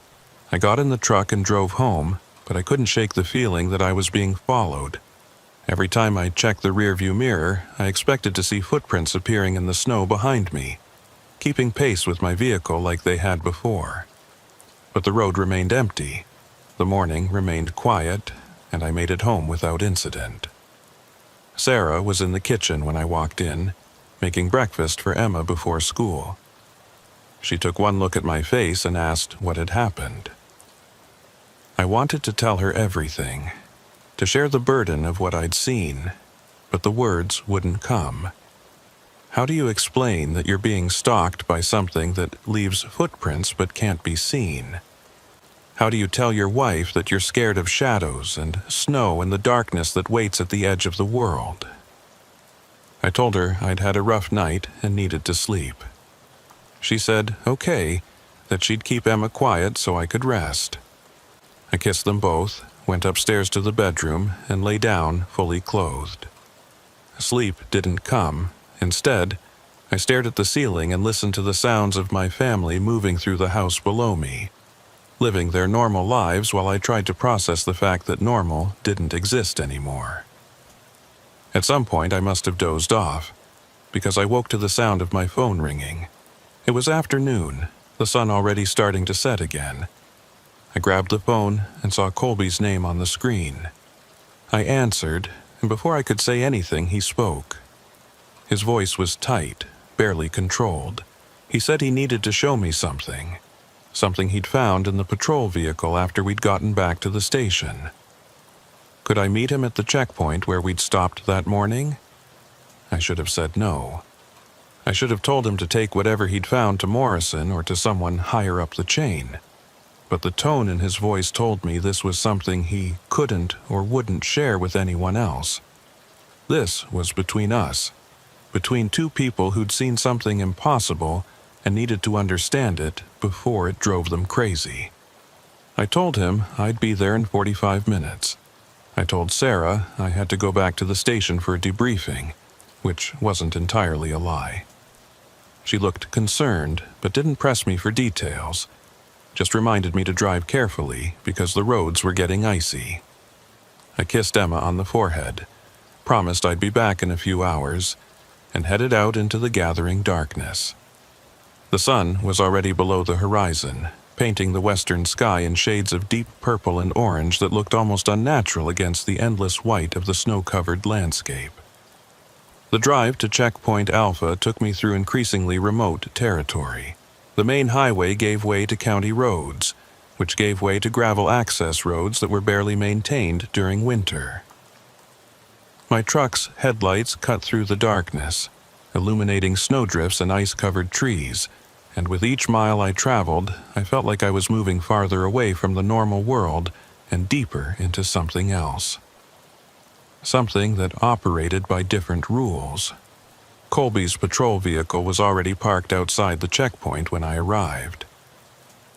I got in the truck and drove home, but I couldn't shake the feeling that I was being followed. Every time I checked the rearview mirror, I expected to see footprints appearing in the snow behind me, keeping pace with my vehicle like they had before. But the road remained empty. The morning remained quiet, and I made it home without incident. Sarah was in the kitchen when I walked in, making breakfast for Emma before school. She took one look at my face and asked what had happened. I wanted to tell her everything, to share the burden of what I'd seen, but the words wouldn't come. How do you explain that you're being stalked by something that leaves footprints but can't be seen? How do you tell your wife that you're scared of shadows and snow and the darkness that waits at the edge of the world? I told her I'd had a rough night and needed to sleep. She said, okay, that she'd keep Emma quiet so I could rest. I kissed them both, went upstairs to the bedroom, and lay down fully clothed. Sleep didn't come. Instead, I stared at the ceiling and listened to the sounds of my family moving through the house below me, living their normal lives while I tried to process the fact that normal didn't exist anymore. At some point, I must have dozed off, because I woke to the sound of my phone ringing. It was afternoon, the sun already starting to set again. I grabbed the phone and saw Colby's name on the screen. I answered, and before I could say anything, he spoke. His voice was tight, barely controlled. He said he needed to show me something he'd found in the patrol vehicle after we'd gotten back to the station. Could I meet him at the checkpoint where we'd stopped that morning? I should have said no. I should have told him to take whatever he'd found to Morrison or to someone higher up the chain. But the tone in his voice told me this was something he couldn't or wouldn't share with anyone else. This was between us, between two people who'd seen something impossible and needed to understand it before it drove them crazy. I told him I'd be there in 45 minutes. I told Sarah I had to go back to the station for a debriefing, which wasn't entirely a lie. She looked concerned, but didn't press me for details. Just reminded me to drive carefully because the roads were getting icy. I kissed Emma on the forehead, promised I'd be back in a few hours, and headed out into the gathering darkness. The sun was already below the horizon, painting the western sky in shades of deep purple and orange that looked almost unnatural against the endless white of the snow-covered landscape. The drive to Checkpoint Alpha took me through increasingly remote territory. The main highway gave way to county roads, which gave way to gravel access roads that were barely maintained during winter. My truck's headlights cut through the darkness, illuminating snowdrifts and ice-covered trees, and with each mile I traveled, I felt like I was moving farther away from the normal world and deeper into something else. Something that operated by different rules. Colby's patrol vehicle was already parked outside the checkpoint when I arrived.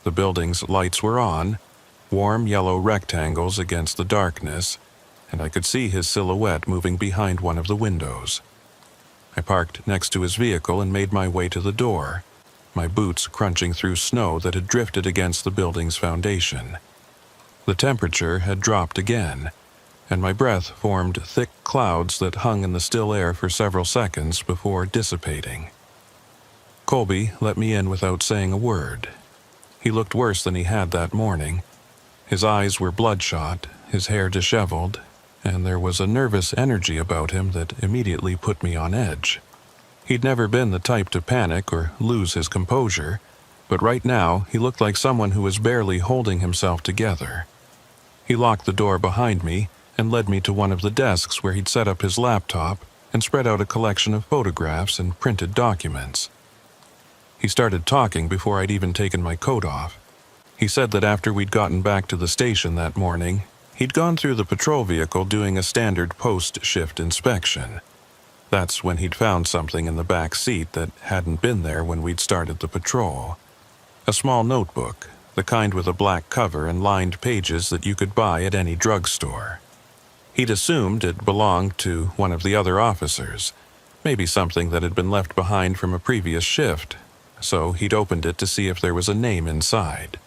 The building's lights were on, warm yellow rectangles against the darkness, and I could see his silhouette moving behind one of the windows. I parked next to his vehicle and made my way to the door, my boots crunching through snow that had drifted against the building's foundation. The temperature had dropped again, and my breath formed thick clouds that hung in the still air for several seconds before dissipating. Colby let me in without saying a word. He looked worse than he had that morning. His eyes were bloodshot, his hair disheveled, and there was a nervous energy about him that immediately put me on edge. He'd never been the type to panic or lose his composure, but right now he looked like someone who was barely holding himself together. He locked the door behind me and led me to one of the desks where he'd set up his laptop and spread out a collection of photographs and printed documents. He started talking before I'd even taken my coat off. He said that after we'd gotten back to the station that morning, he'd gone through the patrol vehicle doing a standard post-shift inspection. That's when he'd found something in the back seat that hadn't been there when we'd started the patrol. A small notebook, the kind with a black cover and lined pages that you could buy at any drugstore. He'd assumed it belonged to one of the other officers, maybe something that had been left behind from a previous shift, so he'd opened it to see if there was a name inside.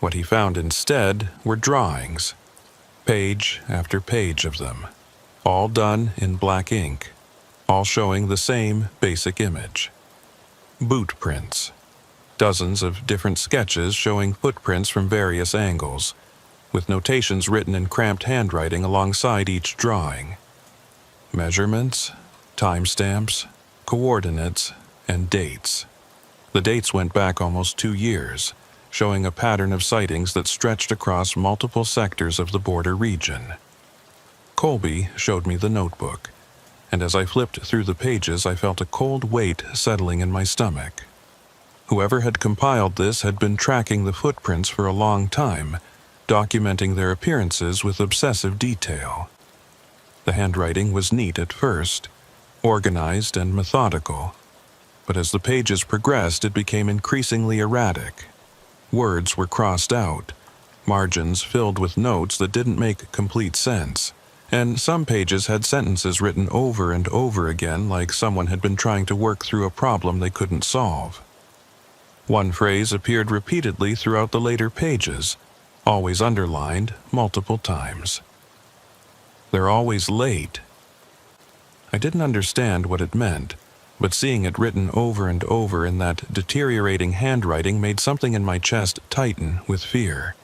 What he found instead were drawings, page after page of them, all done in black ink, all showing the same basic image. Boot prints. Dozens of different sketches showing footprints from various angles, with notations written in cramped handwriting alongside each drawing. Measurements, timestamps, coordinates, and dates. The dates went back almost 2 years, showing a pattern of sightings that stretched across multiple sectors of the border region. Colby showed me the notebook, and as I flipped through the pages, I felt a cold weight settling in my stomach. Whoever had compiled this had been tracking the footprints for a long time, documenting their appearances with obsessive detail. The handwriting was neat at first, organized and methodical, but as the pages progressed, it became increasingly erratic. Words were crossed out, margins filled with notes that didn't make complete sense, and some pages had sentences written over and over again like someone had been trying to work through a problem they couldn't solve. One phrase appeared repeatedly throughout the later pages, always underlined multiple times. "They're always late." I didn't understand what it meant, but seeing it written over and over in that deteriorating handwriting made something in my chest tighten with fear.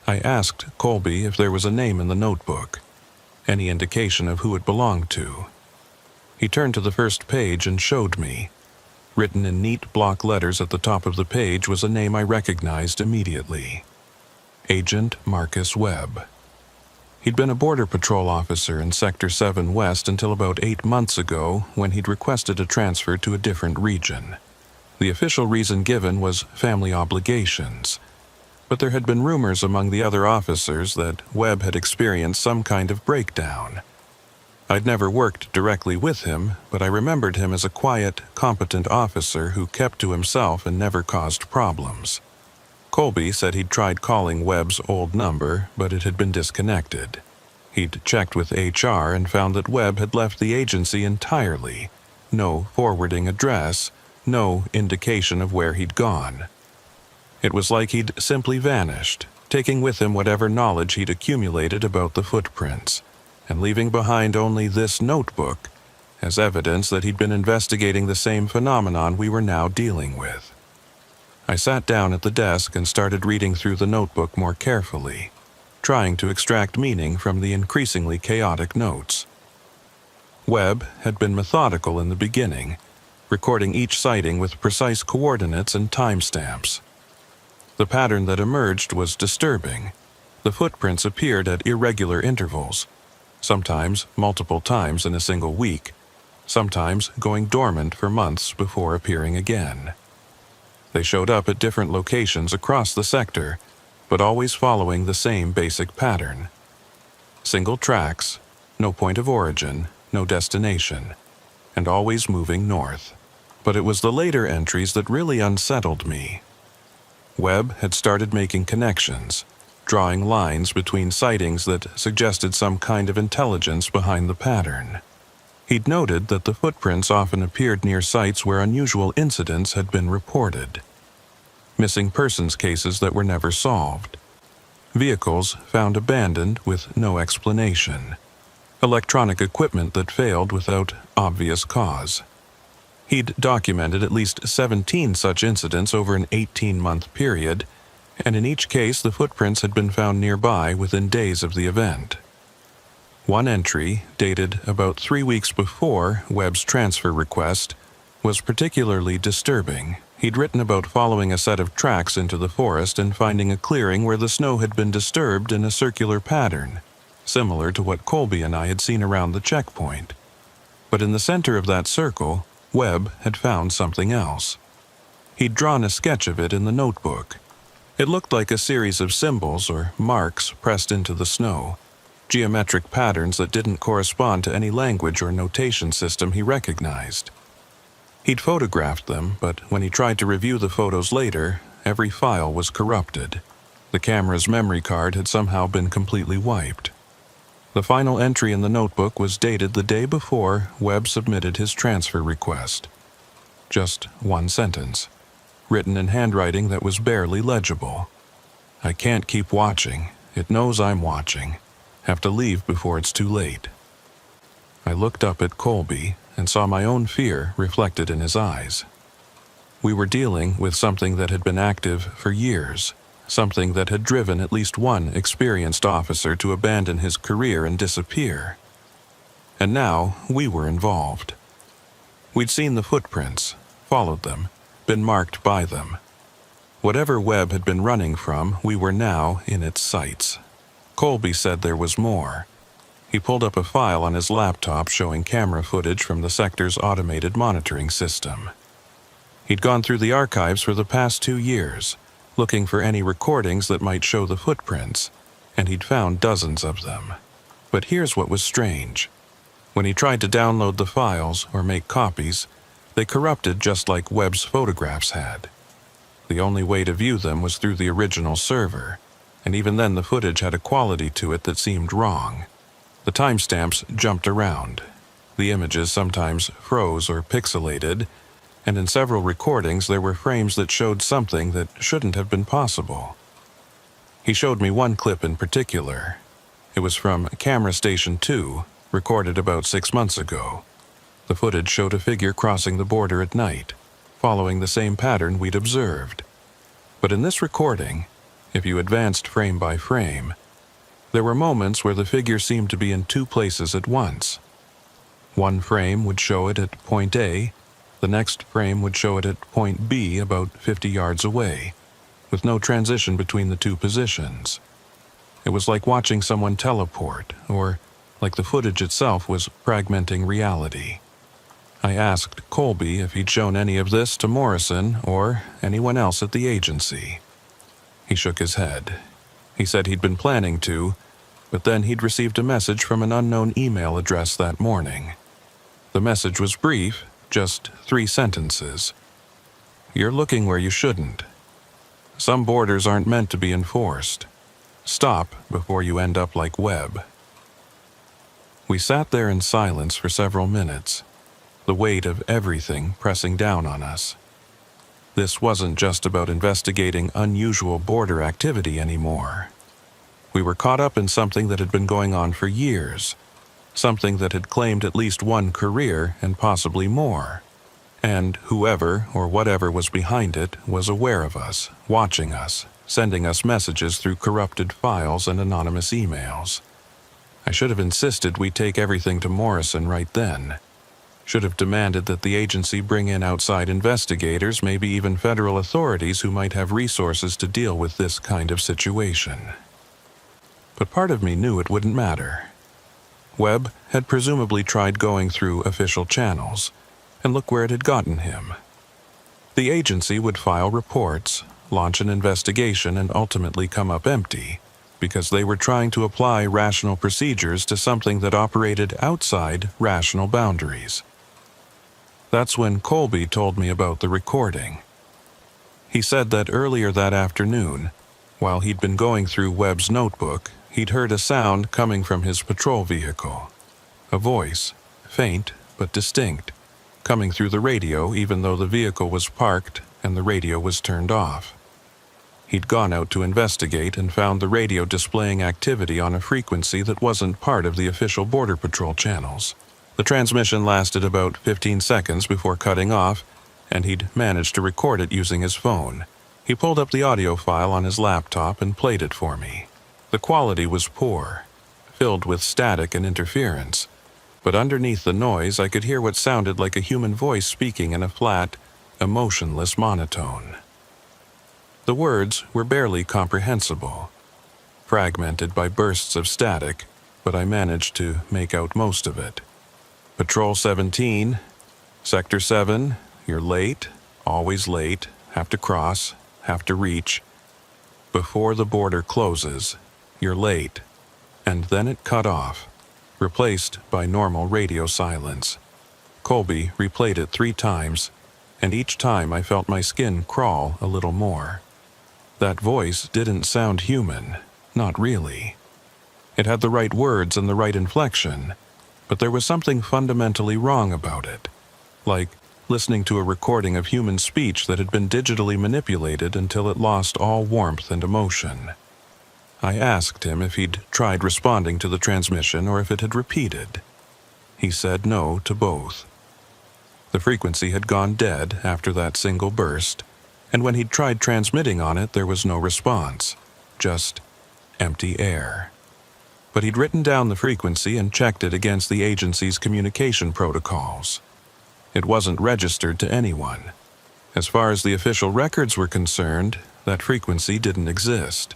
I asked Colby if there was a name in the notebook, any indication of who it belonged to. He turned to the first page and showed me. Written in neat block letters at the top of the page was a name I recognized immediately. Agent Marcus Webb. He'd been a Border Patrol officer in Sector 7 West until about 8 months ago when he'd requested a transfer to a different region. The official reason given was family obligations, but there had been rumors among the other officers that Webb had experienced some kind of breakdown. I'd never worked directly with him, but I remembered him as a quiet, competent officer who kept to himself and never caused problems. Colby said he'd tried calling Webb's old number, but it had been disconnected. He'd checked with HR and found that Webb had left the agency entirely. No forwarding address, no indication of where he'd gone. It was like he'd simply vanished, taking with him whatever knowledge he'd accumulated about the footprints, and leaving behind only this notebook as evidence that he'd been investigating the same phenomenon we were now dealing with. I sat down at the desk and started reading through the notebook more carefully, trying to extract meaning from the increasingly chaotic notes. Webb had been methodical in the beginning, recording each sighting with precise coordinates and timestamps. The pattern that emerged was disturbing. The footprints appeared at irregular intervals, sometimes multiple times in a single week, sometimes going dormant for months before appearing again. They showed up at different locations across the sector, but always following the same basic pattern. Single tracks, no point of origin, no destination, and always moving north. But it was the later entries that really unsettled me. Webb had started making connections, drawing lines between sightings that suggested some kind of intelligence behind the pattern. He'd noted that the footprints often appeared near sites where unusual incidents had been reported. Missing persons cases that were never solved. Vehicles found abandoned with no explanation. Electronic equipment that failed without obvious cause. He'd documented at least 17 such incidents over an 18-month period, and in each case the footprints had been found nearby within days of the event. One entry, dated about 3 weeks before Webb's transfer request, was particularly disturbing. He'd written about following a set of tracks into the forest and finding a clearing where the snow had been disturbed in a circular pattern, similar to what Colby and I had seen around the checkpoint. But in the center of that circle, Webb had found something else. He'd drawn a sketch of it in the notebook. It looked like a series of symbols or marks pressed into the snow, geometric patterns that didn't correspond to any language or notation system he recognized. He'd photographed them, but when he tried to review the photos later, every file was corrupted. The camera's memory card had somehow been completely wiped. The final entry in the notebook was dated the day before Webb submitted his transfer request. Just one sentence, written in handwriting that was barely legible. I can't keep watching. It knows I'm watching. Have to leave before it's too late. I looked up at Colby and saw my own fear reflected in his eyes. We were dealing with something that had been active for years. Something that had driven at least one experienced officer to abandon his career and disappear. And now we were involved. We'd seen the footprints, followed them, been marked by them. Whatever Webb had been running from, we were now in its sights. Colby said there was more. He pulled up a file on his laptop showing camera footage from the sector's automated monitoring system. He'd gone through the archives for the past 2 years, looking for any recordings that might show the footprints, and he'd found dozens of them. But here's what was strange. When he tried to download the files or make copies, they corrupted just like Webb's photographs had. The only way to view them was through the original server, and even then the footage had a quality to it that seemed wrong. The timestamps jumped around. The images sometimes froze or pixelated, and in several recordings there were frames that showed something that shouldn't have been possible. He showed me one clip in particular. It was from Camera Station 2, recorded about 6 months ago. The footage showed a figure crossing the border at night, following the same pattern we'd observed. But in this recording, if you advanced frame by frame, there were moments where the figure seemed to be in two places at once. One frame would show it at point A, the next frame would show it at point B about 50 yards away, with no transition between the two positions. It was like watching someone teleport, or like the footage itself was fragmenting reality. I asked Colby if he'd shown any of this to Morrison or anyone else at the agency. He shook his head. He said he'd been planning to, but then he'd received a message from an unknown email address that morning. The message was brief, just 3 sentences. "You're looking where you shouldn't. Some borders aren't meant to be enforced. Stop before you end up like Webb." We sat there in silence for several minutes, the weight of everything pressing down on us. This wasn't just about investigating unusual border activity anymore. We were caught up in something that had been going on for years, something that had claimed at least one career and possibly more. And whoever or whatever was behind it was aware of us, watching us, sending us messages through corrupted files and anonymous emails. I should have insisted we take everything to Morrison right then. Should have demanded that the agency bring in outside investigators, maybe even federal authorities who might have resources to deal with this kind of situation. But part of me knew it wouldn't matter. Webb had presumably tried going through official channels, and look where it had gotten him. The agency would file reports, launch an investigation, and ultimately come up empty, because they were trying to apply rational procedures to something that operated outside rational boundaries. That's when Colby told me about the recording. He said that earlier that afternoon, while he'd been going through Webb's notebook, he'd heard a sound coming from his patrol vehicle. A voice, faint but distinct, coming through the radio even though the vehicle was parked and the radio was turned off. He'd gone out to investigate and found the radio displaying activity on a frequency that wasn't part of the official Border Patrol channels. The transmission lasted about 15 seconds before cutting off, and he'd managed to record it using his phone. He pulled up the audio file on his laptop and played it for me. The quality was poor, filled with static and interference, but underneath the noise I could hear what sounded like a human voice speaking in a flat, emotionless monotone. The words were barely comprehensible, fragmented by bursts of static, but I managed to make out most of it. Patrol 17, Sector 7, you're late, always late, have to cross, have to reach. Before the border closes, you're late. And then it cut off, replaced by normal radio silence. Colby replayed it 3 times, and each time I felt my skin crawl a little more. That voice didn't sound human, not really. It had the right words and the right inflection, but there was something fundamentally wrong about it, like listening to a recording of human speech that had been digitally manipulated until it lost all warmth and emotion. I asked him if he'd tried responding to the transmission or if it had repeated. He said no to both. The frequency had gone dead after that single burst, and when he'd tried transmitting on it, there was no response, just empty air. But he'd written down the frequency and checked it against the agency's communication protocols. It wasn't registered to anyone. As far as the official records were concerned, that frequency didn't exist.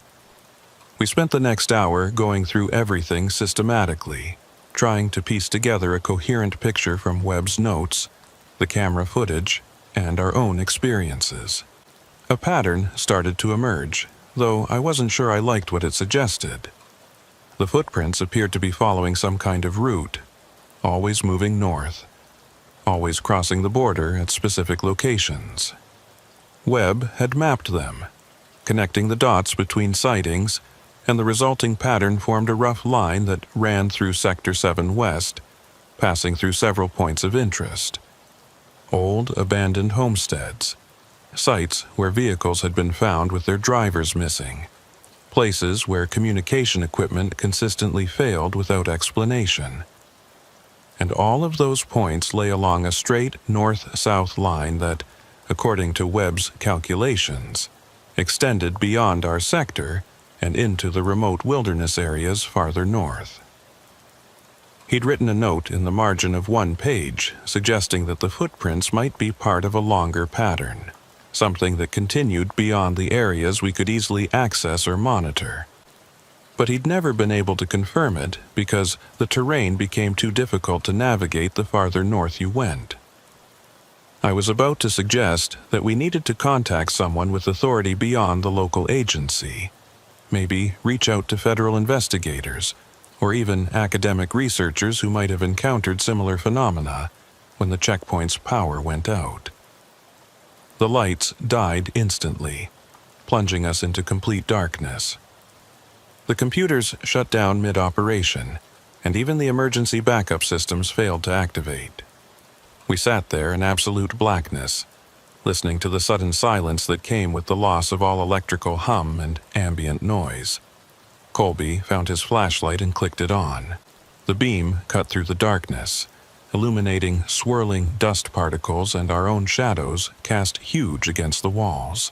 We spent the next hour going through everything systematically, trying to piece together a coherent picture from Webb's notes, the camera footage, and our own experiences. A pattern started to emerge, though I wasn't sure I liked what it suggested. The footprints appeared to be following some kind of route, always moving north, always crossing the border at specific locations. Webb had mapped them, connecting the dots between sightings, and the resulting pattern formed a rough line that ran through Sector 7 West, passing through several points of interest. Old, abandoned homesteads, sites where vehicles had been found with their drivers missing, places where communication equipment consistently failed without explanation. and all of those points lay along a straight north-south line that, according to Webb's calculations, extended beyond our sector and into the remote wilderness areas farther north. He'd written a note in the margin of one page suggesting that the footprints might be part of a longer pattern, something that continued beyond the areas we could easily access or monitor. But he'd never been able to confirm it because the terrain became too difficult to navigate the farther north you went. I was about to suggest that we needed to contact someone with authority beyond the local agency, maybe reach out to federal investigators, or even academic researchers who might have encountered similar phenomena when the checkpoint's power went out. The lights died instantly, plunging us into complete darkness. The computers shut down mid-operation, and even the emergency backup systems failed to activate. We sat there in absolute blackness, listening to the sudden silence that came with the loss of all electrical hum and ambient noise. Colby found his flashlight and clicked it on. The beam cut through the darkness, illuminating swirling dust particles and our own shadows cast huge against the walls.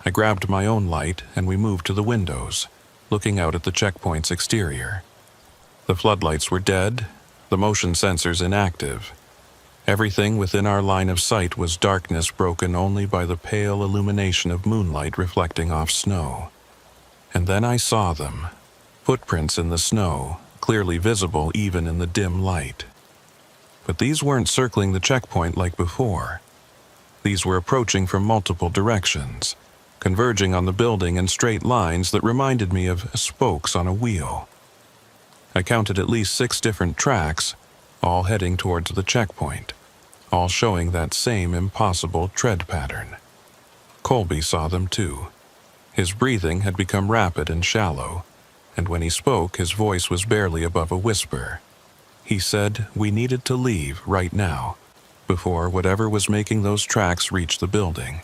I grabbed my own light and we moved to the windows, looking out at the checkpoint's exterior. The floodlights were dead, the motion sensors inactive. Everything within our line of sight was darkness broken only by the pale illumination of moonlight reflecting off snow. And then I saw them, footprints in the snow, clearly visible even in the dim light. But these weren't circling the checkpoint like before. These were approaching from multiple directions, converging on the building in straight lines that reminded me of spokes on a wheel. I counted at least 6 different tracks, all heading towards the checkpoint, all showing that same impossible tread pattern. Colby saw them too. His breathing had become rapid and shallow, and when he spoke, his voice was barely above a whisper. He said we needed to leave right now, before whatever was making those tracks reached the building.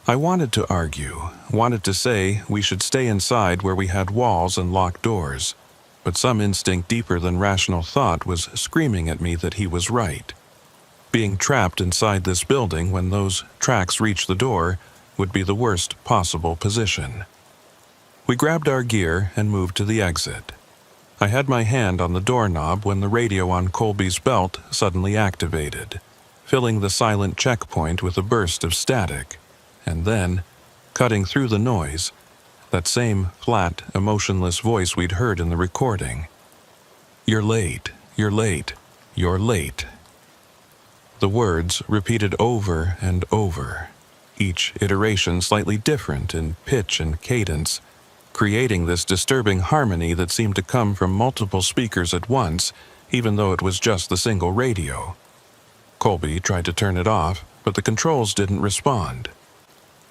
I wanted to argue, wanted to say we should stay inside where we had walls and locked doors, but some instinct deeper than rational thought was screaming at me that he was right. Being trapped inside this building when those tracks reached the door would be the worst possible position. We grabbed our gear and moved to the exit. I had my hand on the doorknob when the radio on Colby's belt suddenly activated, filling the silent checkpoint with a burst of static. And then, cutting through the noise, that same flat, emotionless voice we'd heard in the recording. "You're late, you're late, you're late." The words repeated over and over, each iteration slightly different in pitch and cadence, creating this disturbing harmony that seemed to come from multiple speakers at once, even though it was just the single radio. Colby tried to turn it off, but the controls didn't respond.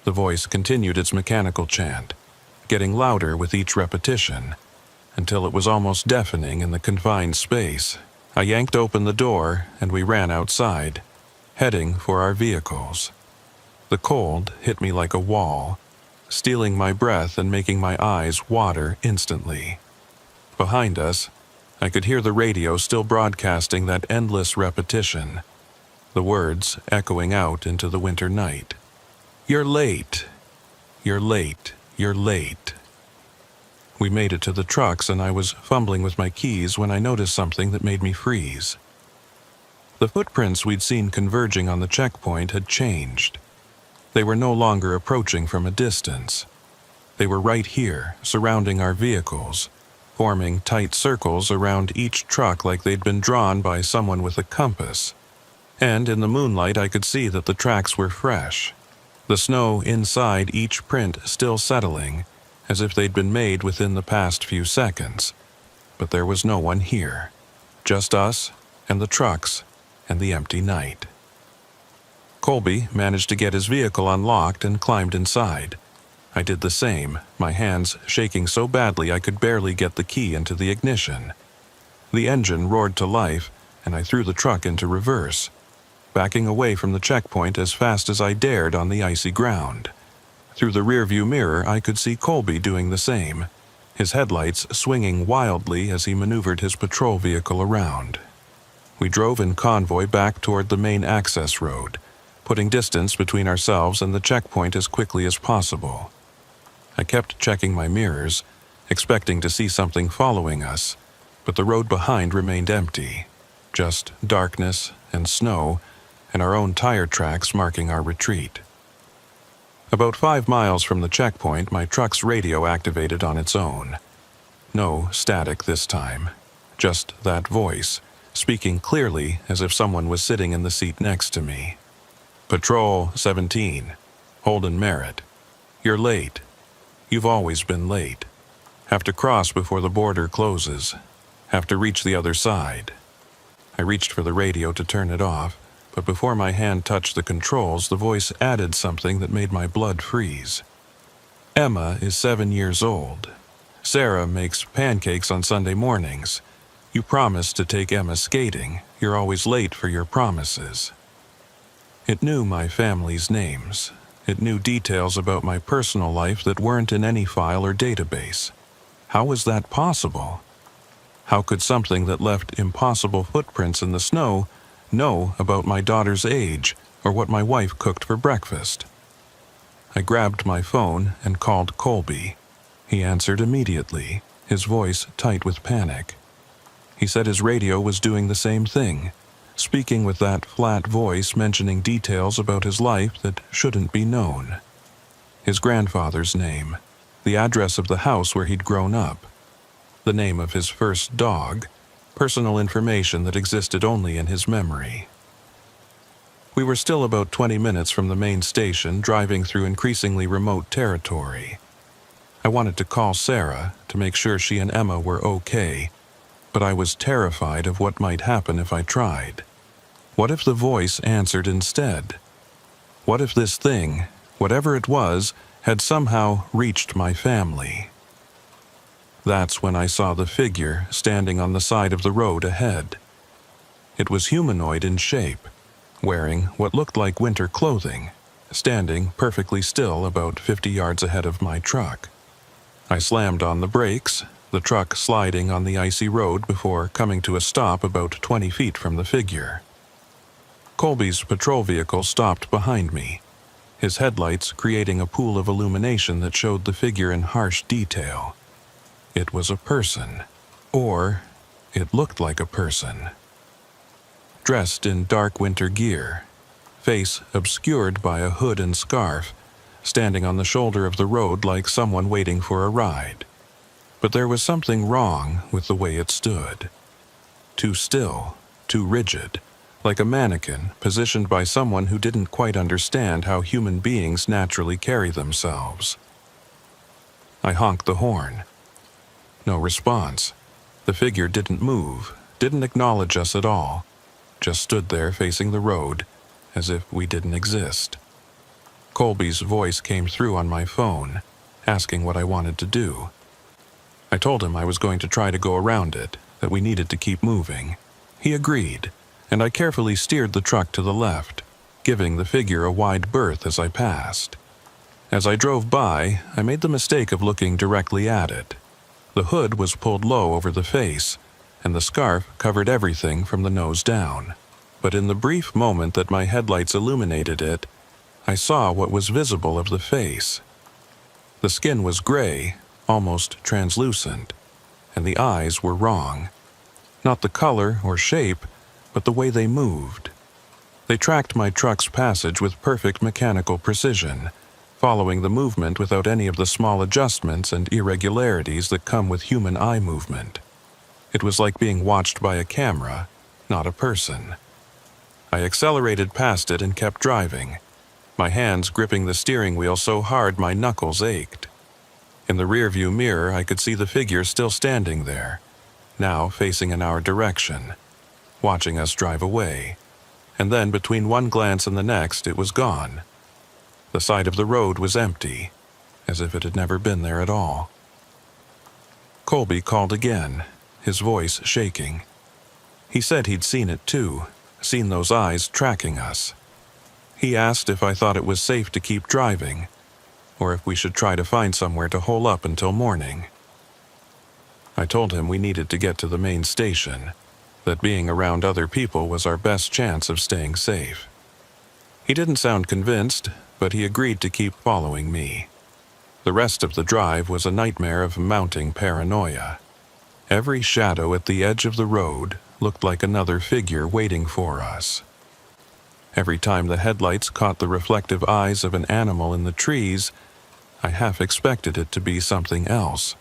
The voice continued its mechanical chant, getting louder with each repetition, until it was almost deafening in the confined space. I yanked open the door and we ran outside, heading for our vehicles. The cold hit me like a wall, stealing my breath and making my eyes water instantly. Behind us, I could hear the radio still broadcasting that endless repetition, the words echoing out into the winter night. "You're late. You're late. You're late." We made it to the trucks and I was fumbling with my keys when I noticed something that made me freeze. The footprints we'd seen converging on the checkpoint had changed. They were no longer approaching from a distance. They were right here, surrounding our vehicles, forming tight circles around each truck like they'd been drawn by someone with a compass. And in the moonlight I could see that the tracks were fresh, the snow inside each print still settling, as if they'd been made within the past few seconds. But there was no one here, just us and the trucks and the empty night. Colby managed to get his vehicle unlocked and climbed inside. I did the same, my hands shaking so badly I could barely get the key into the ignition. The engine roared to life, and I threw the truck into reverse, backing away from the checkpoint as fast as I dared on the icy ground. Through the rearview mirror I could see Colby doing the same, his headlights swinging wildly as he maneuvered his patrol vehicle around. We drove in convoy back toward the main access road, putting distance between ourselves and the checkpoint as quickly as possible. I kept checking my mirrors, expecting to see something following us, but the road behind remained empty, just darkness and snow, and our own tire tracks marking our retreat. About 5 miles from the checkpoint, my truck's radio activated on its own. No static this time, just that voice, speaking clearly as if someone was sitting in the seat next to me. Patrol 17, Holden Merritt. You're late. You've always been late. Have to cross before the border closes. Have to reach the other side. I reached for the radio to turn it off, but before my hand touched the controls, the voice added something that made my blood freeze. Emma is 7 years old. Sarah makes pancakes on Sunday mornings. You promised to take Emma skating. You're always late for your promises. It knew my family's names. It knew details about my personal life that weren't in any file or database. How was that possible? How could something that left impossible footprints in the snow know about my daughter's age or what my wife cooked for breakfast? I grabbed my phone and called Colby. He answered immediately, his voice tight with panic. He said his radio was doing the same thing, speaking with that flat voice mentioning details about his life that shouldn't be known. His grandfather's name, the address of the house where he'd grown up, the name of his first dog, personal information that existed only in his memory. We were still about 20 minutes from the main station, driving through increasingly remote territory. I wanted to call Sarah to make sure she and Emma were okay, but I was terrified of what might happen if I tried. What if the voice answered instead? What if this thing, whatever it was, had somehow reached my family? That's when I saw the figure standing on the side of the road ahead. It was humanoid in shape, wearing what looked like winter clothing, standing perfectly still about 50 yards ahead of my truck. I slammed on the brakes, the truck sliding on the icy road before coming to a stop about 20 feet from the figure. Colby's patrol vehicle stopped behind me, his headlights creating a pool of illumination that showed the figure in harsh detail. It was a person, or it looked like a person. Dressed in dark winter gear, face obscured by a hood and scarf, standing on the shoulder of the road like someone waiting for a ride. But there was something wrong with the way it stood. Too still, too rigid, like a mannequin positioned by someone who didn't quite understand how human beings naturally carry themselves. I honked the horn. No response. The figure didn't move, didn't acknowledge us at all, just stood there facing the road, as if we didn't exist. Colby's voice came through on my phone, asking what I wanted to do. I told him I was going to try to go around it, that we needed to keep moving. He agreed, and I carefully steered the truck to the left, giving the figure a wide berth as I passed. As I drove by, I made the mistake of looking directly at it. The hood was pulled low over the face, and the scarf covered everything from the nose down. But in the brief moment that my headlights illuminated it, I saw what was visible of the face. The skin was gray, almost translucent, and the eyes were wrong. Not the color or shape, but the way they moved. They tracked my truck's passage with perfect mechanical precision, following the movement without any of the small adjustments and irregularities that come with human eye movement. It was like being watched by a camera, not a person. I accelerated past it and kept driving, my hands gripping the steering wheel so hard my knuckles ached. In the rearview mirror, I could see the figure still standing there, now facing in our direction, watching us drive away, and then between one glance and the next, it was gone. The side of the road was empty, as if it had never been there at all. Colby called again, his voice shaking. He said he'd seen it too, seen those eyes tracking us. He asked if I thought it was safe to keep driving, or if we should try to find somewhere to hole up until morning. I told him we needed to get to the main station, that being around other people was our best chance of staying safe. He didn't sound convinced, but he agreed to keep following me. The rest of the drive was a nightmare of mounting paranoia. Every shadow at the edge of the road looked like another figure waiting for us. Every time the headlights caught the reflective eyes of an animal in the trees, I half expected it to be something else,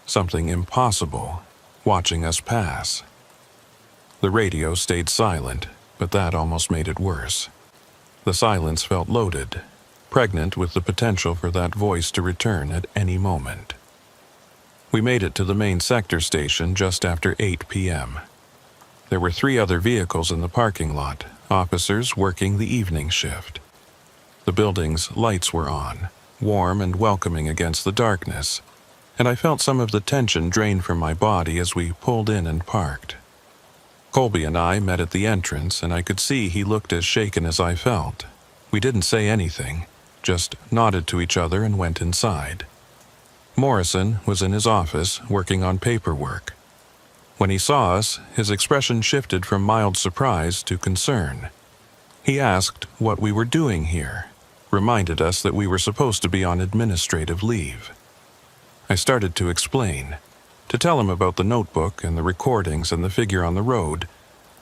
something impossible, watching us pass. The radio stayed silent, but that almost made it worse. The silence felt loaded, pregnant with the potential for that voice to return at any moment. We made it to the main sector station just after 8 p.m. There were 3 other vehicles in the parking lot, officers working the evening shift. The building's lights were on, warm and welcoming against the darkness, and I felt some of the tension drain from my body as we pulled in and parked. Colby and I met at the entrance, and I could see he looked as shaken as I felt. We didn't say anything, just nodded to each other and went inside. Morrison was in his office working on paperwork. When he saw us, his expression shifted from mild surprise to concern. He asked what we were doing here, reminded us that we were supposed to be on administrative leave. I started to explain, to tell him about the notebook and the recordings and the figure on the road,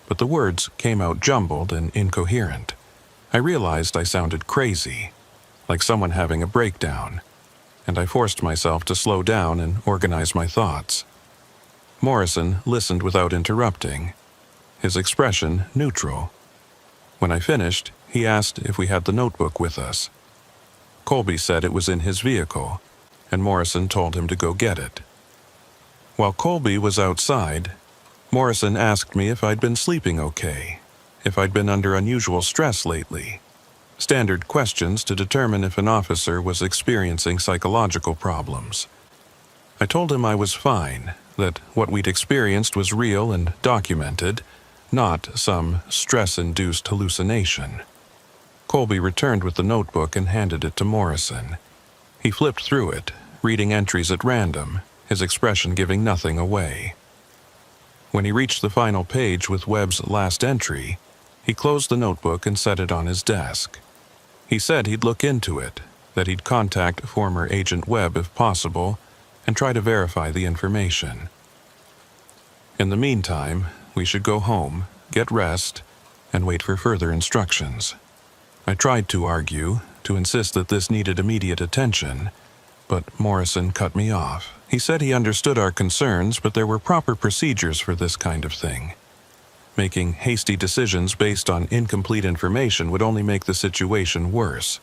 but the words came out jumbled and incoherent. I realized I sounded crazy, like someone having a breakdown, and I forced myself to slow down and organize my thoughts. Morrison listened without interrupting, his expression neutral. When I finished, he asked if we had the notebook with us. Colby said it was in his vehicle, and Morrison told him to go get it. While Colby was outside, Morrison asked me if I'd been sleeping okay, if I'd been under unusual stress lately. Standard questions to determine if an officer was experiencing psychological problems. I told him I was fine, that what we'd experienced was real and documented, not some stress-induced hallucination. Colby returned with the notebook and handed it to Morrison. He flipped through it, reading entries at random, his expression giving nothing away. When he reached the final page with Webb's last entry, he closed the notebook and set it on his desk. He said he'd look into it, that he'd contact former Agent Webb if possible, and try to verify the information. In the meantime, we should go home, get rest, and wait for further instructions. I tried to argue, to insist that this needed immediate attention, but Morrison cut me off. He said he understood our concerns, but there were proper procedures for this kind of thing. Making hasty decisions based on incomplete information would only make the situation worse.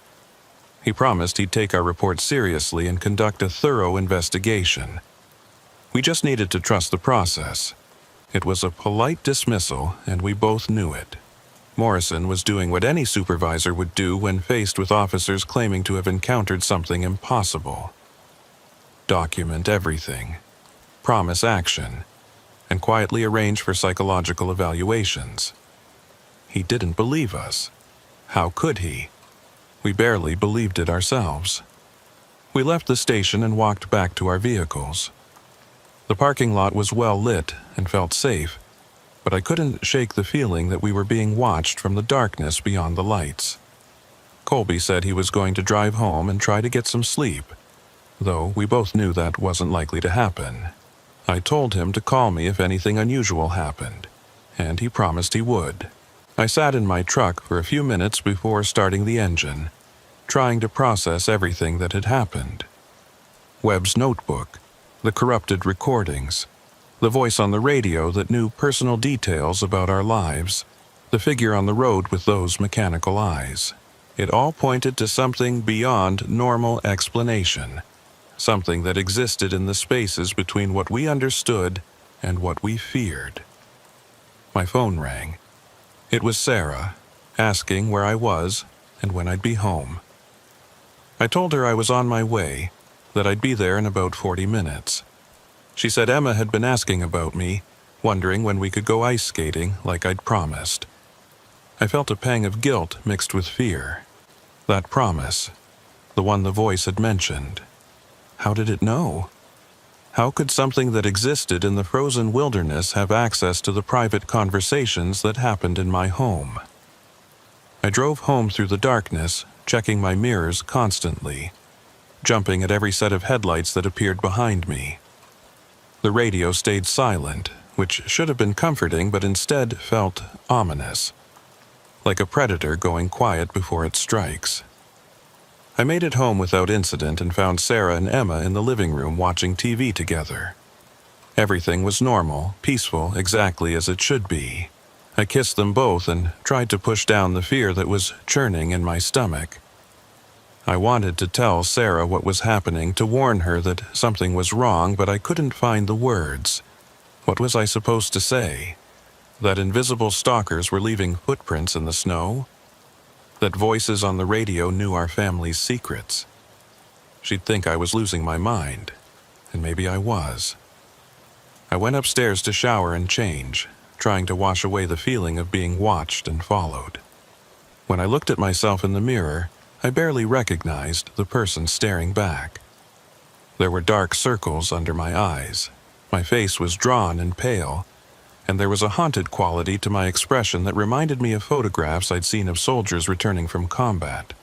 He promised he'd take our report seriously and conduct a thorough investigation. We just needed to trust the process. It was a polite dismissal, and we both knew it. Morrison was doing what any supervisor would do when faced with officers claiming to have encountered something impossible. Document everything, promise action, and quietly arrange for psychological evaluations. He didn't believe us. How could he? We barely believed it ourselves. We left the station and walked back to our vehicles. The parking lot was well lit and felt safe, but I couldn't shake the feeling that we were being watched from the darkness beyond the lights. Colby said he was going to drive home and try to get some sleep, though we both knew that wasn't likely to happen. I told him to call me if anything unusual happened, and he promised he would. I sat in my truck for a few minutes before starting the engine, trying to process everything that had happened. Webb's notebook, the corrupted recordings, the voice on the radio that knew personal details about our lives, the figure on the road with those mechanical eyes. It all pointed to something beyond normal explanation, something that existed in the spaces between what we understood and what we feared. My phone rang. It was Sarah, asking where I was and when I'd be home. I told her I was on my way, that I'd be there in about 40 minutes. She said Emma had been asking about me, wondering when we could go ice skating like I'd promised. I felt a pang of guilt mixed with fear. That promise, the one the voice had mentioned. How did it know? How could something that existed in the frozen wilderness have access to the private conversations that happened in my home? I drove home through the darkness, checking my mirrors constantly, jumping at every set of headlights that appeared behind me. The radio stayed silent, which should have been comforting but instead felt ominous, like a predator going quiet before it strikes. I made it home without incident and found Sarah and Emma in the living room watching TV together. Everything was normal, peaceful, exactly as it should be. I kissed them both and tried to push down the fear that was churning in my stomach. I wanted to tell Sarah what was happening, to warn her that something was wrong, but I couldn't find the words. What was I supposed to say? That invisible stalkers were leaving footprints in the snow? That voices on the radio knew our family's secrets? She'd think I was losing my mind, and maybe I was. I went upstairs to shower and change, trying to wash away the feeling of being watched and followed. When I looked at myself in the mirror, I barely recognized the person staring back. There were dark circles under my eyes. My face was drawn and pale, and there was a haunted quality to my expression that reminded me of photographs I'd seen of soldiers returning from combat.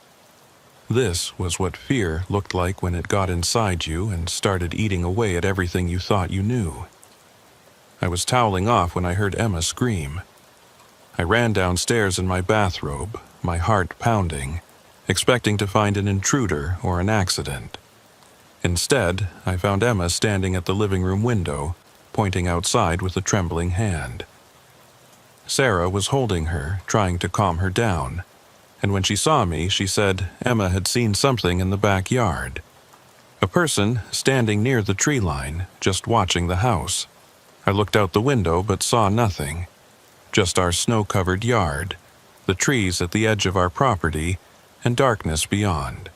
This was what fear looked like when it got inside you and started eating away at everything you thought you knew. I was toweling off when I heard Emma scream. I ran downstairs in my bathrobe, my heart pounding, expecting to find an intruder or an accident. Instead, I found Emma standing at the living room window, pointing outside with a trembling hand. Sarah was holding her, trying to calm her down, and when she saw me, she said Emma had seen something in the backyard. A person standing near the tree line, just watching the house. I looked out the window but saw nothing. Just our snow-covered yard, the trees at the edge of our property, and darkness beyond.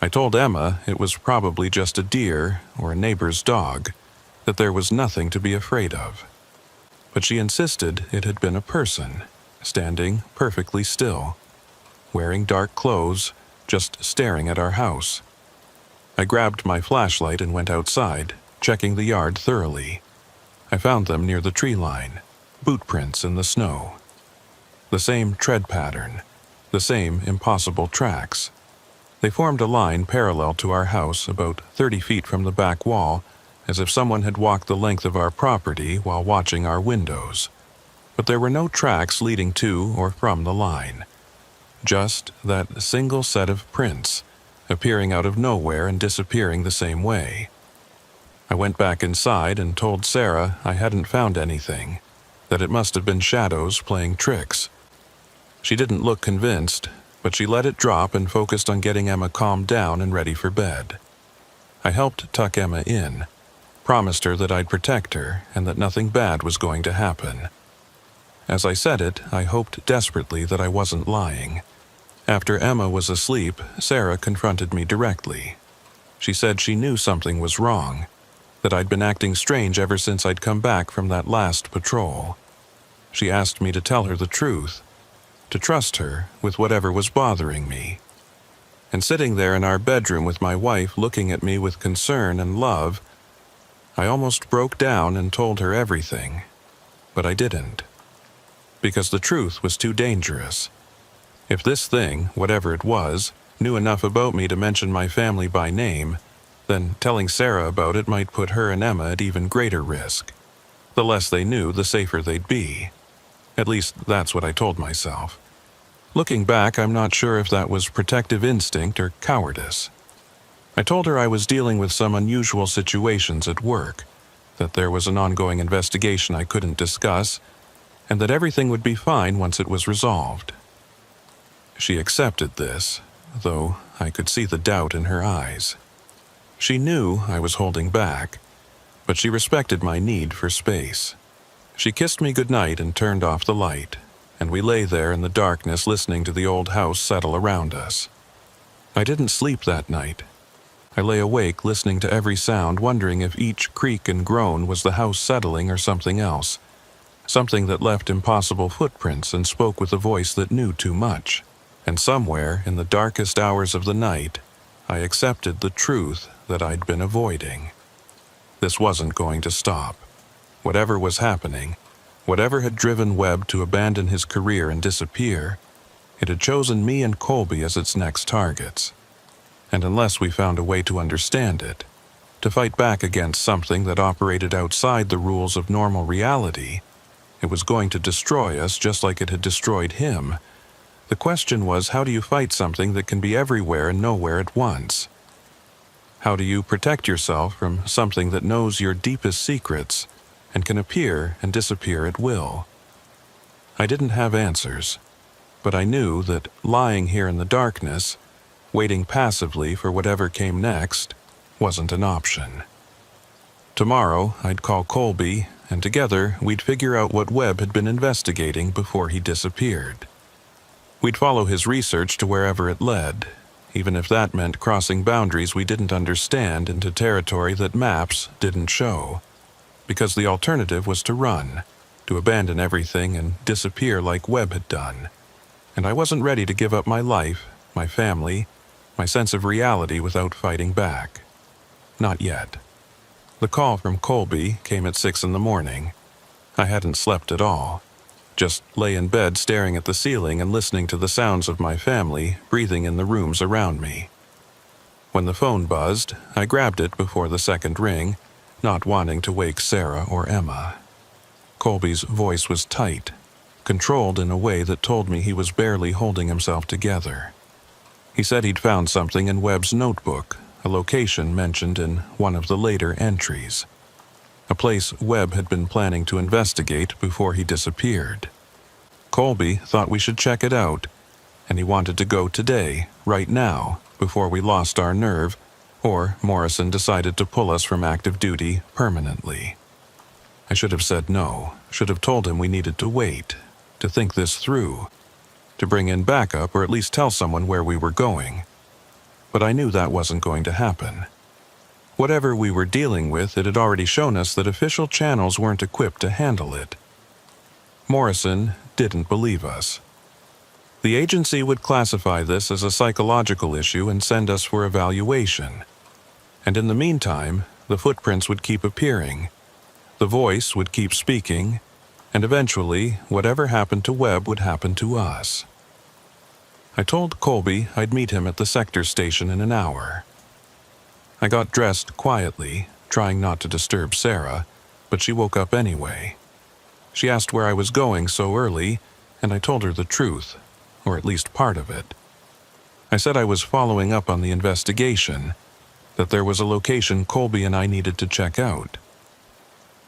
I told Emma it was probably just a deer or a neighbor's dog, that there was nothing to be afraid of. But she insisted it had been a person, standing perfectly still, wearing dark clothes, just staring at our house. I grabbed my flashlight and went outside, checking the yard thoroughly. I found them near the tree line, boot prints in the snow. The same tread pattern, the same impossible tracks. They formed a line parallel to our house, about 30 feet from the back wall, as if someone had walked the length of our property while watching our windows. But there were no tracks leading to or from the line. Just that single set of prints, appearing out of nowhere and disappearing the same way. I went back inside and told Sarah I hadn't found anything, that it must have been shadows playing tricks. She didn't look convinced, but she let it drop and focused on getting Emma calmed down and ready for bed. I helped tuck Emma in, promised her that I'd protect her and that nothing bad was going to happen. As I said it, I hoped desperately that I wasn't lying. After Emma was asleep, Sarah confronted me directly. She said she knew something was wrong, that I'd been acting strange ever since I'd come back from that last patrol. She asked me to tell her the truth, to trust her with whatever was bothering me. And sitting there in our bedroom with my wife looking at me with concern and love, I almost broke down and told her everything, but I didn't. Because the truth was too dangerous. If this thing, whatever it was, knew enough about me to mention my family by name, then telling Sarah about it might put her and Emma at even greater risk. The less they knew, the safer they'd be. At least that's what I told myself. Looking back, I'm not sure if that was protective instinct or cowardice. I told her I was dealing with some unusual situations at work, that there was an ongoing investigation I couldn't discuss, and that everything would be fine once it was resolved. She accepted this, though I could see the doubt in her eyes. She knew I was holding back, but she respected my need for space. She kissed me goodnight and turned off the light, and we lay there in the darkness listening to the old house settle around us. I didn't sleep that night. I lay awake listening to every sound, wondering if each creak and groan was the house settling or something else, something that left impossible footprints and spoke with a voice that knew too much. And somewhere in the darkest hours of the night, I accepted the truth that I'd been avoiding. This wasn't going to stop. Whatever was happening, whatever had driven Webb to abandon his career and disappear, it had chosen me and Colby as its next targets. And unless we found a way to understand it, to fight back against something that operated outside the rules of normal reality, it was going to destroy us just like it had destroyed him. The question was, how do you fight something that can be everywhere and nowhere at once? How do you protect yourself from something that knows your deepest secrets and can appear and disappear at will? I didn't have answers, but I knew that lying here in the darkness, waiting passively for whatever came next, wasn't an option. Tomorrow, I'd call Colby, and together we'd figure out what Webb had been investigating before he disappeared. We'd follow his research to wherever it led, even if that meant crossing boundaries we didn't understand into territory that maps didn't show, because the alternative was to run, to abandon everything and disappear like Webb had done. And I wasn't ready to give up my life, my family, my sense of reality without fighting back. Not yet. The call from Colby came at 6 a.m. I hadn't slept at all. Just lay in bed staring at the ceiling and listening to the sounds of my family breathing in the rooms around me. When the phone buzzed, I grabbed it before the second ring, not wanting to wake Sarah or Emma. Colby's voice was tight, controlled in a way that told me he was barely holding himself together. He said he'd found something in Webb's notebook, a location mentioned in one of the later entries. A place Webb had been planning to investigate before he disappeared. Colby thought we should check it out, and he wanted to go today, right now, before we lost our nerve, or Morrison decided to pull us from active duty permanently. I should have said no, should have told him we needed to wait, to think this through, to bring in backup or at least tell someone where we were going. But I knew that wasn't going to happen. Whatever we were dealing with, it had already shown us that official channels weren't equipped to handle it. Morrison didn't believe us. The agency would classify this as a psychological issue and send us for evaluation. And in the meantime, the footprints would keep appearing, the voice would keep speaking, and eventually, whatever happened to Webb would happen to us. I told Colby I'd meet him at the sector station in an hour. I got dressed quietly, trying not to disturb Sarah, but she woke up anyway. She asked where I was going so early, and I told her the truth, or at least part of it. I said I was following up on the investigation, that there was a location Colby and I needed to check out.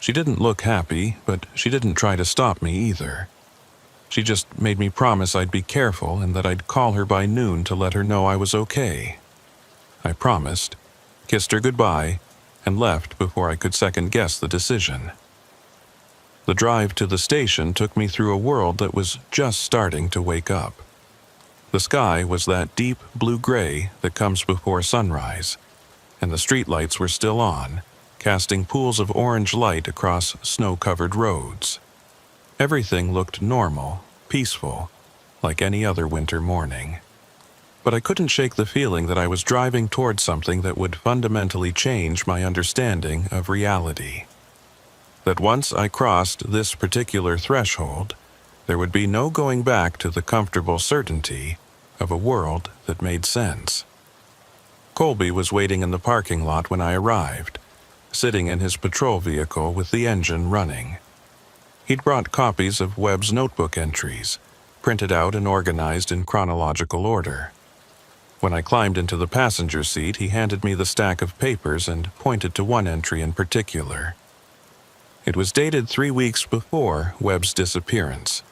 She didn't look happy, but she didn't try to stop me either. She just made me promise I'd be careful and that I'd call her by noon to let her know I was okay. I promised, kissed her goodbye, and left before I could second-guess the decision. The drive to the station took me through a world that was just starting to wake up. The sky was that deep blue-gray that comes before sunrise, and the streetlights were still on, casting pools of orange light across snow-covered roads. Everything looked normal, peaceful, like any other winter morning. But I couldn't shake the feeling that I was driving towards something that would fundamentally change my understanding of reality. That once I crossed this particular threshold, there would be no going back to the comfortable certainty of a world that made sense. Colby was waiting in the parking lot when I arrived, sitting in his patrol vehicle with the engine running. He'd brought copies of Webb's notebook entries, printed out and organized in chronological order. When I climbed into the passenger seat, he handed me the stack of papers and pointed to one entry in particular. It was dated 3 weeks before Webb's disappearance,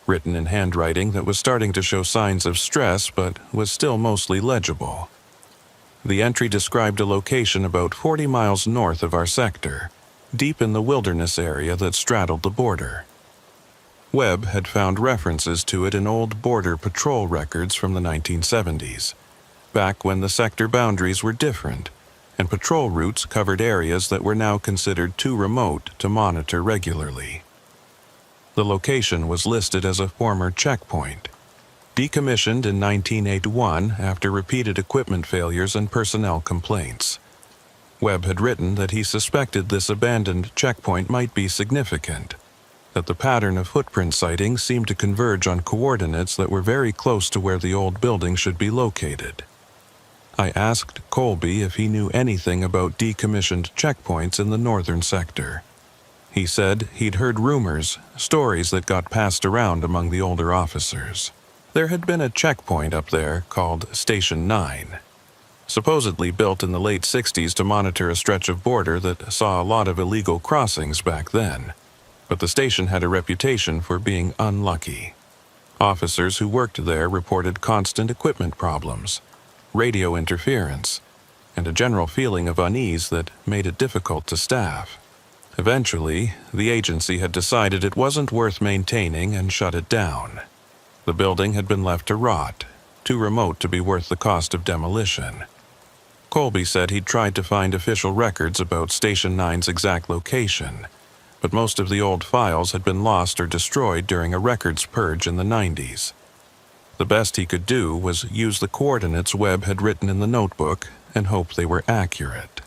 written in handwriting that was starting to show signs of stress but was still mostly legible. The entry described a location about 40 miles north of our sector, deep in the wilderness area that straddled the border. Webb had found references to it in old border patrol records from the 1970s, back when the sector boundaries were different, and patrol routes covered areas that were now considered too remote to monitor regularly. The location was listed as a former checkpoint, decommissioned in 1981 after repeated equipment failures and personnel complaints. Webb had written that he suspected this abandoned checkpoint might be significant, that the pattern of footprint sightings seemed to converge on coordinates that were very close to where the old building should be located. I asked Colby if he knew anything about decommissioned checkpoints in the northern sector. He said he'd heard rumors, stories that got passed around among the older officers. There had been a checkpoint up there called Station 9, supposedly built in the late 60s to monitor a stretch of border that saw a lot of illegal crossings back then, but the station had a reputation for being unlucky. Officers who worked there reported constant equipment problems, radio interference, and a general feeling of unease that made it difficult to staff. Eventually, the agency had decided it wasn't worth maintaining and shut it down. The building had been left to rot, too remote to be worth the cost of demolition. Colby said he'd tried to find official records about Station 9's exact location, but most of the old files had been lost or destroyed during a records purge in the 90s. The best he could do was use the coordinates Webb had written in the notebook and hope they were accurate.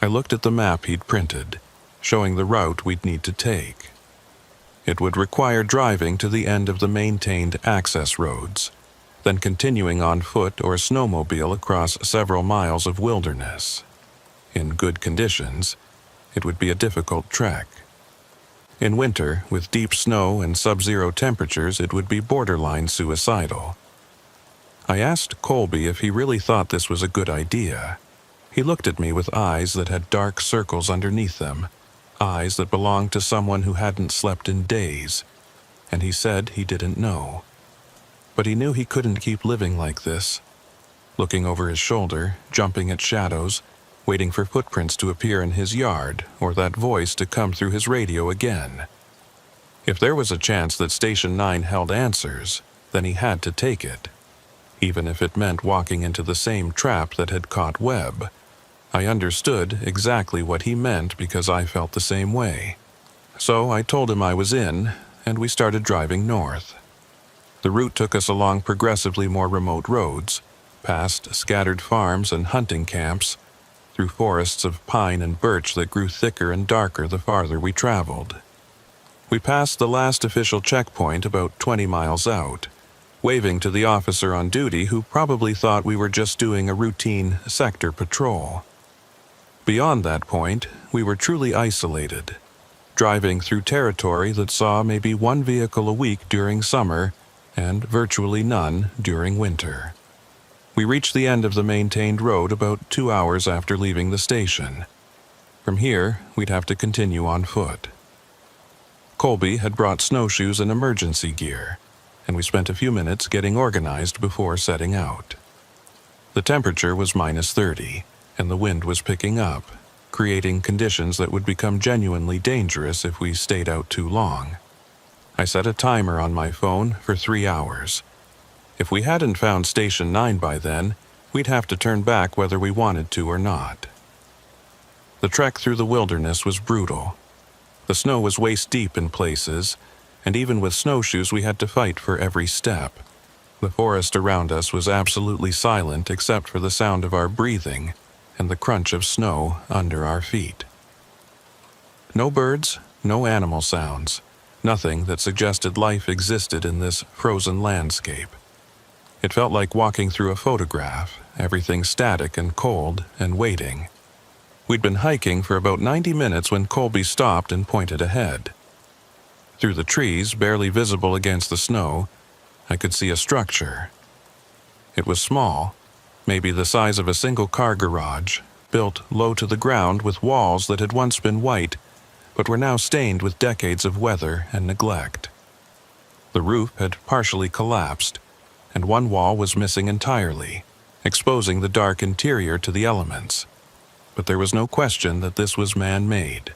I looked at the map he'd printed, showing the route we'd need to take. It would require driving to the end of the maintained access roads, then continuing on foot or snowmobile across several miles of wilderness. In good conditions, it would be a difficult trek. In winter, with deep snow and sub-zero temperatures, it would be borderline suicidal. I asked Colby if he really thought this was a good idea. He looked at me with eyes that had dark circles underneath them, eyes that belonged to someone who hadn't slept in days, and he said he didn't know. But he knew he couldn't keep living like this, looking over his shoulder, jumping at shadows, waiting for footprints to appear in his yard or that voice to come through his radio again. If there was a chance that Station 9 held answers, then he had to take it, even if it meant walking into the same trap that had caught Webb. I understood exactly what he meant because I felt the same way. So I told him I was in, and we started driving north. The route took us along progressively more remote roads, past scattered farms and hunting camps, through forests of pine and birch that grew thicker and darker the farther we traveled. We passed the last official checkpoint about 20 miles out, waving to the officer on duty who probably thought we were just doing a routine sector patrol. Beyond that point, we were truly isolated, driving through territory that saw maybe one vehicle a week during summer and virtually none during winter. We reached the end of the maintained road about 2 hours after leaving the station. From here, we'd have to continue on foot. Colby had brought snowshoes and emergency gear, and we spent a few minutes getting organized before setting out. The temperature was -30, and the wind was picking up, creating conditions that would become genuinely dangerous if we stayed out too long. I set a timer on my phone for 3 hours. If we hadn't found Station 9 by then, we'd have to turn back whether we wanted to or not. The trek through the wilderness was brutal. The snow was waist-deep in places, and even with snowshoes we had to fight for every step. The forest around us was absolutely silent except for the sound of our breathing and the crunch of snow under our feet. No birds, no animal sounds, nothing that suggested life existed in this frozen landscape. It felt like walking through a photograph, everything static and cold and waiting. We'd been hiking for about 90 minutes when Colby stopped and pointed ahead. Through the trees, barely visible against the snow, I could see a structure. It was small, maybe the size of a single car garage, built low to the ground with walls that had once been white, but were now stained with decades of weather and neglect. The roof had partially collapsed, and one wall was missing entirely, exposing the dark interior to the elements. But there was no question that this was man-made.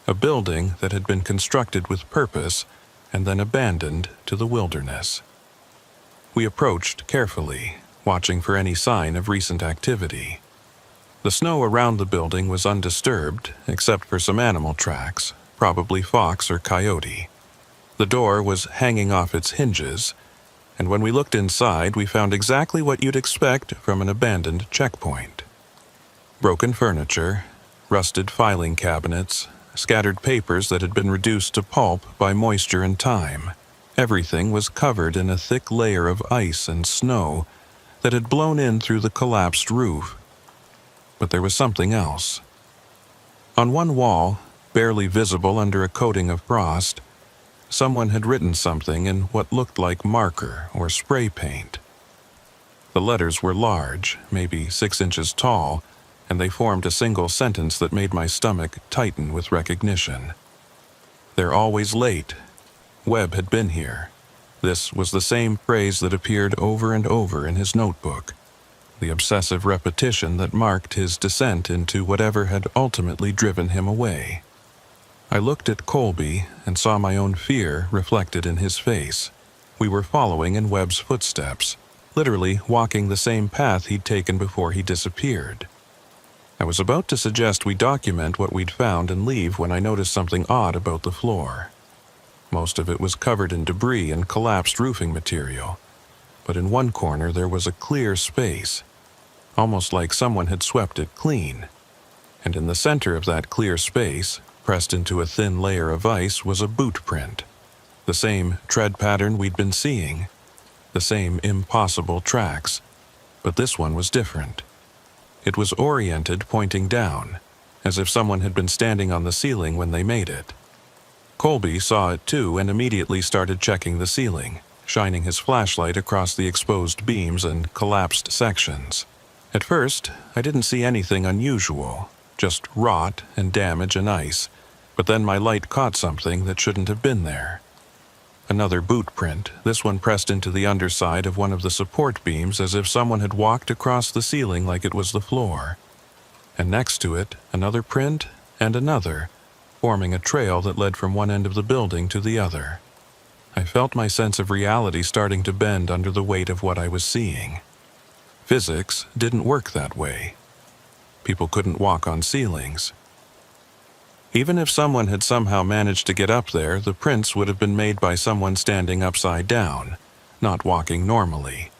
A building that had been constructed with purpose and then abandoned to the wilderness. We approached carefully, watching for any sign of recent activity. The snow around the building was undisturbed, except for some animal tracks, probably fox or coyote. The door was hanging off its hinges, and when we looked inside, we found exactly what you'd expect from an abandoned checkpoint. Broken furniture, rusted filing cabinets, scattered papers that had been reduced to pulp by moisture and time. Everything was covered in a thick layer of ice and snow that had blown in through the collapsed roof. But there was something else. On one wall, barely visible under a coating of frost, someone had written something in what looked like marker or spray paint. The letters were large, maybe 6 inches tall, and they formed a single sentence that made my stomach tighten with recognition. "They're always late. Webb had been here." This was the same phrase that appeared over and over in his notebook, the obsessive repetition that marked his descent into whatever had ultimately driven him away. I looked at Colby and saw my own fear reflected in his face. We were following in Webb's footsteps, literally walking the same path he'd taken before he disappeared. I was about to suggest we document what we'd found and leave when I noticed something odd about the floor. Most of it was covered in debris and collapsed roofing material, but in one corner there was a clear space, almost like someone had swept it clean. And in the center of that clear space, pressed into a thin layer of ice, was a boot print. The same tread pattern we'd been seeing, the same impossible tracks, but this one was different. It was oriented pointing down, as if someone had been standing on the ceiling when they made it. Colby saw it too and immediately started checking the ceiling, shining his flashlight across the exposed beams and collapsed sections. At first, I didn't see anything unusual, just rot and damage and ice, but then my light caught something that shouldn't have been there. Another boot print, this one pressed into the underside of one of the support beams as if someone had walked across the ceiling like it was the floor. And next to it, another print and another, forming a trail that led from one end of the building to the other. I felt my sense of reality starting to bend under the weight of what I was seeing. Physics didn't work that way. People couldn't walk on ceilings. Even if someone had somehow managed to get up there, the prints would have been made by someone standing upside down, not walking normally.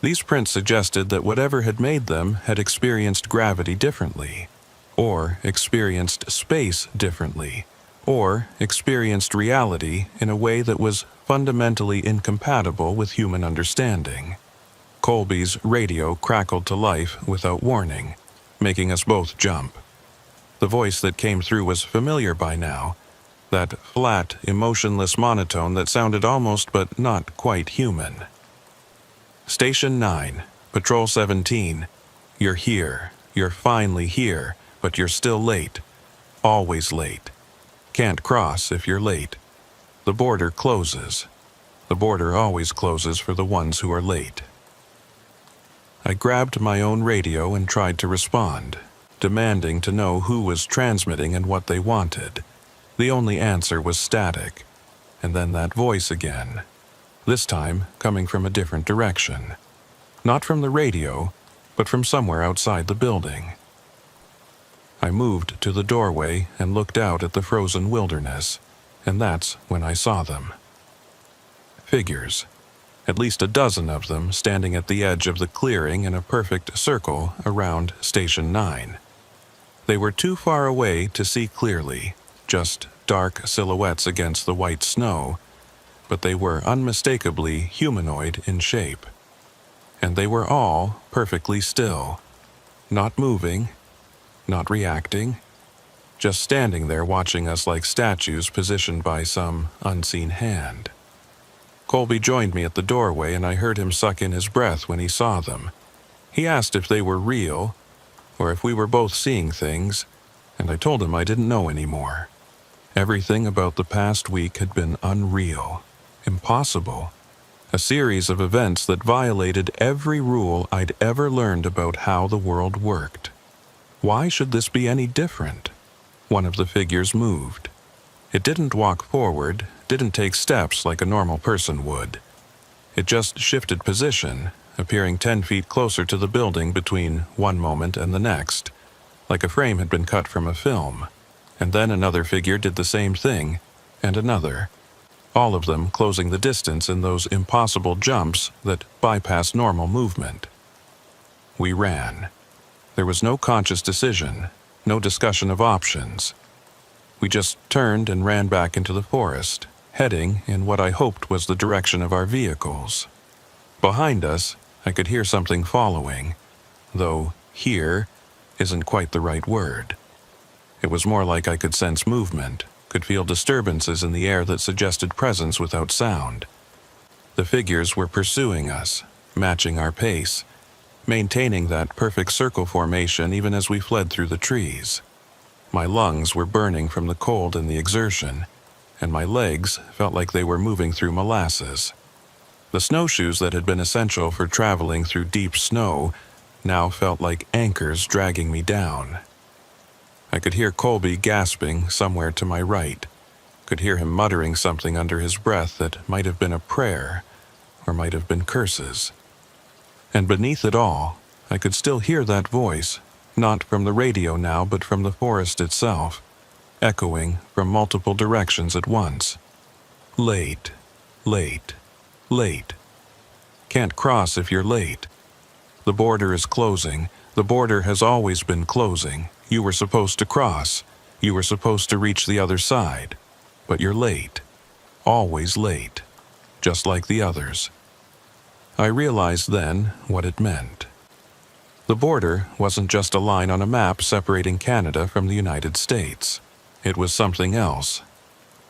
These prints suggested that whatever had made them had experienced gravity differently, or experienced space differently, or experienced reality in a way that was fundamentally incompatible with human understanding. Colby's radio crackled to life without warning, making us both jump. The voice that came through was familiar by now, that flat, emotionless monotone that sounded almost but not quite human. "Station 9, Patrol 17, you're here, you're finally here, but you're still late. Always late. Can't cross if you're late. The border closes. The border always closes for the ones who are late." I grabbed my own radio and tried to respond, demanding to know who was transmitting and what they wanted. The only answer was static, and then that voice again, this time coming from a different direction. Not from the radio, but from somewhere outside the building. I moved to the doorway and looked out at the frozen wilderness, and that's when I saw them. Figures. At least a dozen of them standing at the edge of the clearing in a perfect circle around Station 9. They were too far away to see clearly, just dark silhouettes against the white snow, but they were unmistakably humanoid in shape. And they were all perfectly still, not moving, not reacting, just standing there watching us like statues positioned by some unseen hand. Colby joined me at the doorway and I heard him suck in his breath when he saw them. He asked if they were real, or if we were both seeing things, and I told him I didn't know anymore. Everything about the past week had been unreal, impossible, a series of events that violated every rule I'd ever learned about how the world worked. Why should this be any different? One of the figures moved. It didn't walk forward, didn't take steps like a normal person would. It just shifted position, appearing 10 feet closer to the building between one moment and the next, like a frame had been cut from a film. And then another figure did the same thing, and another, all of them closing the distance in those impossible jumps that bypass normal movement. We ran. There was no conscious decision, no discussion of options. We just turned and ran back into the forest, heading in what I hoped was the direction of our vehicles. Behind us, I could hear something following, though "hear" isn't quite the right word. It was more like I could sense movement, could feel disturbances in the air that suggested presence without sound. The figures were pursuing us, matching our pace, maintaining that perfect circle formation even as we fled through the trees. My lungs were burning from the cold and the exertion, and my legs felt like they were moving through molasses. The snowshoes that had been essential for traveling through deep snow now felt like anchors dragging me down. I could hear Colby gasping somewhere to my right, could hear him muttering something under his breath that might have been a prayer, or might have been curses. And beneath it all, I could still hear that voice, not from the radio now but from the forest itself, echoing from multiple directions at once. Late, late, late. Can't cross if you're late. The border is closing. The border has always been closing. You were supposed to cross. You were supposed to reach the other side. But you're late. Always late. Just like the others. I realized then what it meant. The border wasn't just a line on a map separating Canada from the United States. It was something else.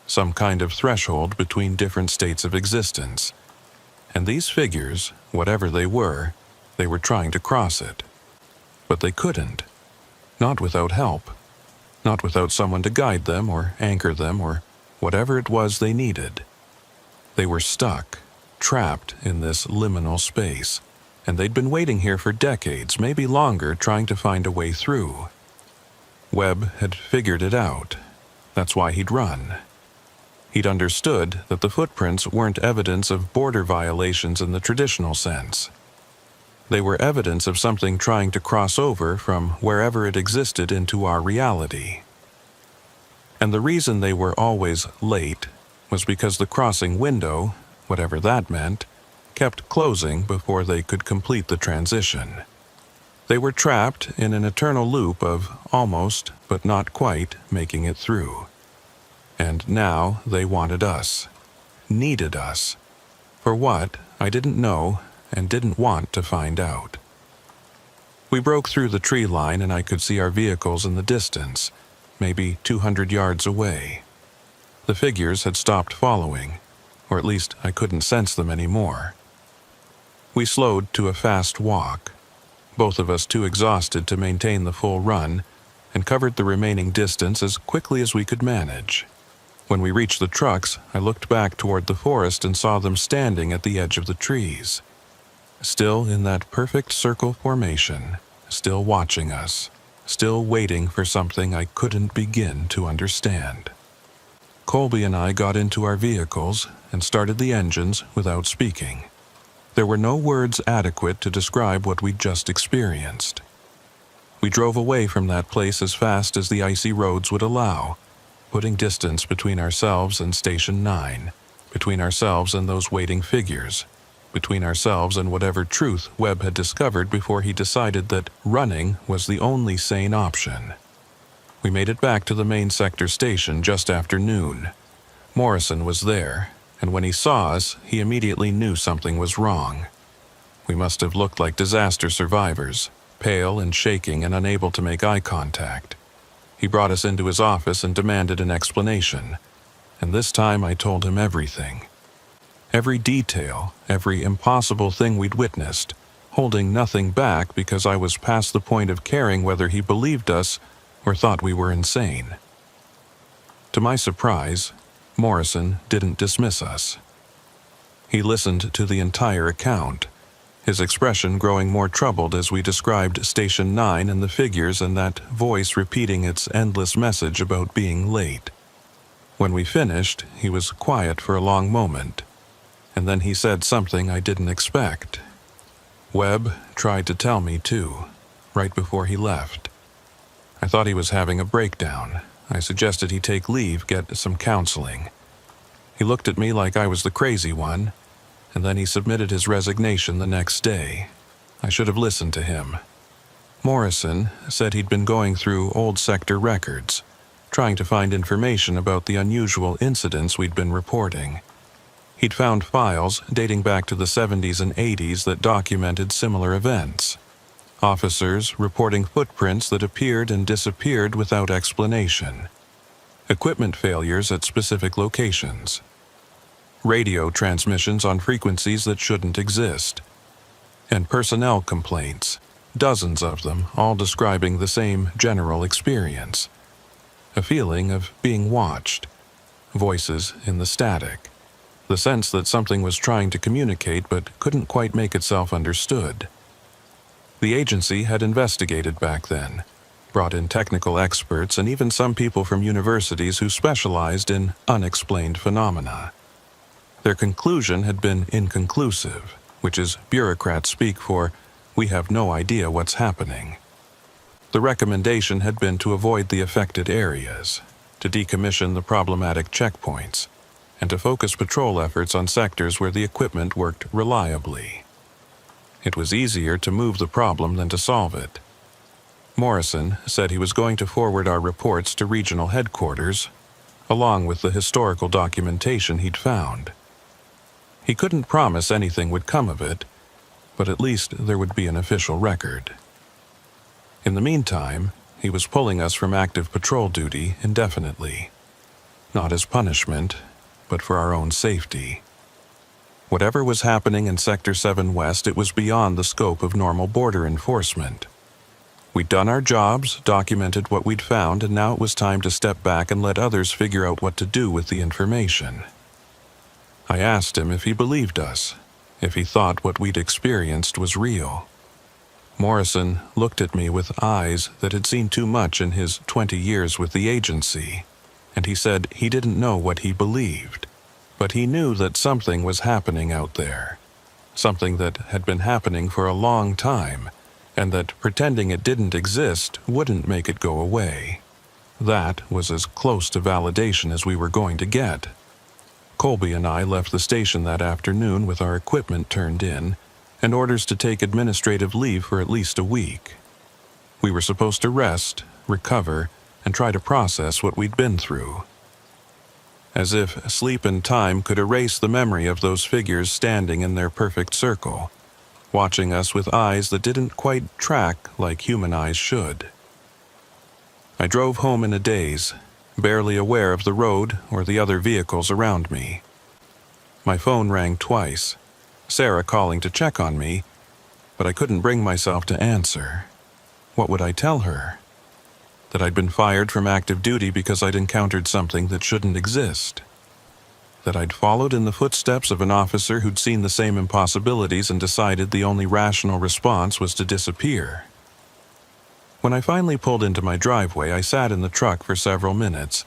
Some kind of threshold between different states of existence. And these figures, whatever they were trying to cross it. But they couldn't. Not without help. Not without someone to guide them or anchor them or whatever it was they needed. They were stuck, trapped in this liminal space, and they'd been waiting here for decades, maybe longer, trying to find a way through. Webb had figured it out. That's why he'd run. He'd understood that the footprints weren't evidence of border violations in the traditional sense. They were evidence of something trying to cross over from wherever it existed into our reality. And the reason they were always late was because the crossing window, whatever that meant, kept closing before they could complete the transition. They were trapped in an eternal loop of almost, but not quite, making it through. And now they wanted us, needed us. For what, I didn't know and didn't want to find out. We broke through the tree line and I could see our vehicles in the distance, maybe 200 yards away. The figures had stopped following, or at least I couldn't sense them anymore. We slowed to a fast walk, both of us too exhausted to maintain the full run, and covered the remaining distance as quickly as we could manage. When we reached the trucks, I looked back toward the forest and saw them standing at the edge of the trees. Still in that perfect circle formation, still watching us, still waiting for something I couldn't begin to understand. Colby and I got into our vehicles and started the engines without speaking. There were no words adequate to describe what we'd just experienced. We drove away from that place as fast as the icy roads would allow, putting distance between ourselves and Station 9, between ourselves and those waiting figures, between ourselves and whatever truth Webb had discovered before he decided that running was the only sane option. We made it back to the main sector station just after noon. Morrison was there, and when he saw us, he immediately knew something was wrong. We must have looked like disaster survivors, pale and shaking and unable to make eye contact. He brought us into his office and demanded an explanation, and this time I told him everything. Every detail, every impossible thing we'd witnessed, holding nothing back because I was past the point of caring whether he believed us or thought we were insane. To my surprise, Morrison didn't dismiss us. He listened to the entire account, his expression growing more troubled as we described Station 9 and the figures and that voice repeating its endless message about being late. When we finished, he was quiet for a long moment, and then he said something I didn't expect. Webb tried to tell me too, right before he left. I thought he was having a breakdown. I suggested he take leave, get some counseling. He looked at me like I was the crazy one, and then he submitted his resignation the next day. I should have listened to him. Morrison said he'd been going through old sector records, trying to find information about the unusual incidents we'd been reporting. He'd found files dating back to the 70s and 80s that documented similar events. Officers reporting footprints that appeared and disappeared without explanation. Equipment failures at specific locations. Radio transmissions on frequencies that shouldn't exist. And personnel complaints, dozens of them, all describing the same general experience. A feeling of being watched. Voices in the static. The sense that something was trying to communicate but couldn't quite make itself understood. The agency had investigated back then, brought in technical experts and even some people from universities who specialized in unexplained phenomena. Their conclusion had been inconclusive, which is bureaucrats speak for, we have no idea what's happening. The recommendation had been to avoid the affected areas, to decommission the problematic checkpoints, and to focus patrol efforts on sectors where the equipment worked reliably. It was easier to move the problem than to solve it. Morrison said he was going to forward our reports to regional headquarters, along with the historical documentation he'd found. He couldn't promise anything would come of it, but at least there would be an official record. In the meantime, he was pulling us from active patrol duty indefinitely. Not as punishment, but for our own safety. Whatever was happening in Sector 7 West, it was beyond the scope of normal border enforcement. We'd done our jobs, documented what we'd found, and now it was time to step back and let others figure out what to do with the information. I asked him if he believed us, if he thought what we'd experienced was real. Morrison looked at me with eyes that had seen too much in his 20 years with the agency, and he said he didn't know what he believed. But he knew that something was happening out there, something that had been happening for a long time, and that pretending it didn't exist wouldn't make it go away. That was as close to validation as we were going to get. Colby and I left the station that afternoon with our equipment turned in, and orders to take administrative leave for at least a week. We were supposed to rest, recover, and try to process what we'd been through. As if sleep and time could erase the memory of those figures standing in their perfect circle, watching us with eyes that didn't quite track like human eyes should. I drove home in a daze, barely aware of the road or the other vehicles around me. My phone rang twice, Sarah calling to check on me, but I couldn't bring myself to answer. What would I tell her? That I'd been fired from active duty because I'd encountered something that shouldn't exist. That I'd followed in the footsteps of an officer who'd seen the same impossibilities and decided the only rational response was to disappear. When I finally pulled into my driveway, I sat in the truck for several minutes,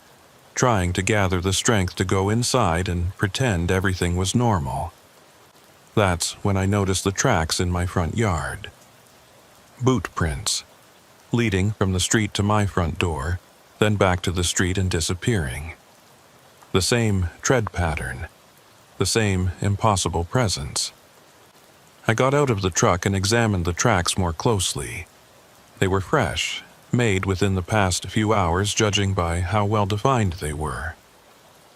trying to gather the strength to go inside and pretend everything was normal. That's when I noticed the tracks in my front yard. Boot prints, leading from the street to my front door, then back to the street and disappearing. The same tread pattern, the same impossible presence. I got out of the truck and examined the tracks more closely. They were fresh, made within the past few hours judging by how well defined they were.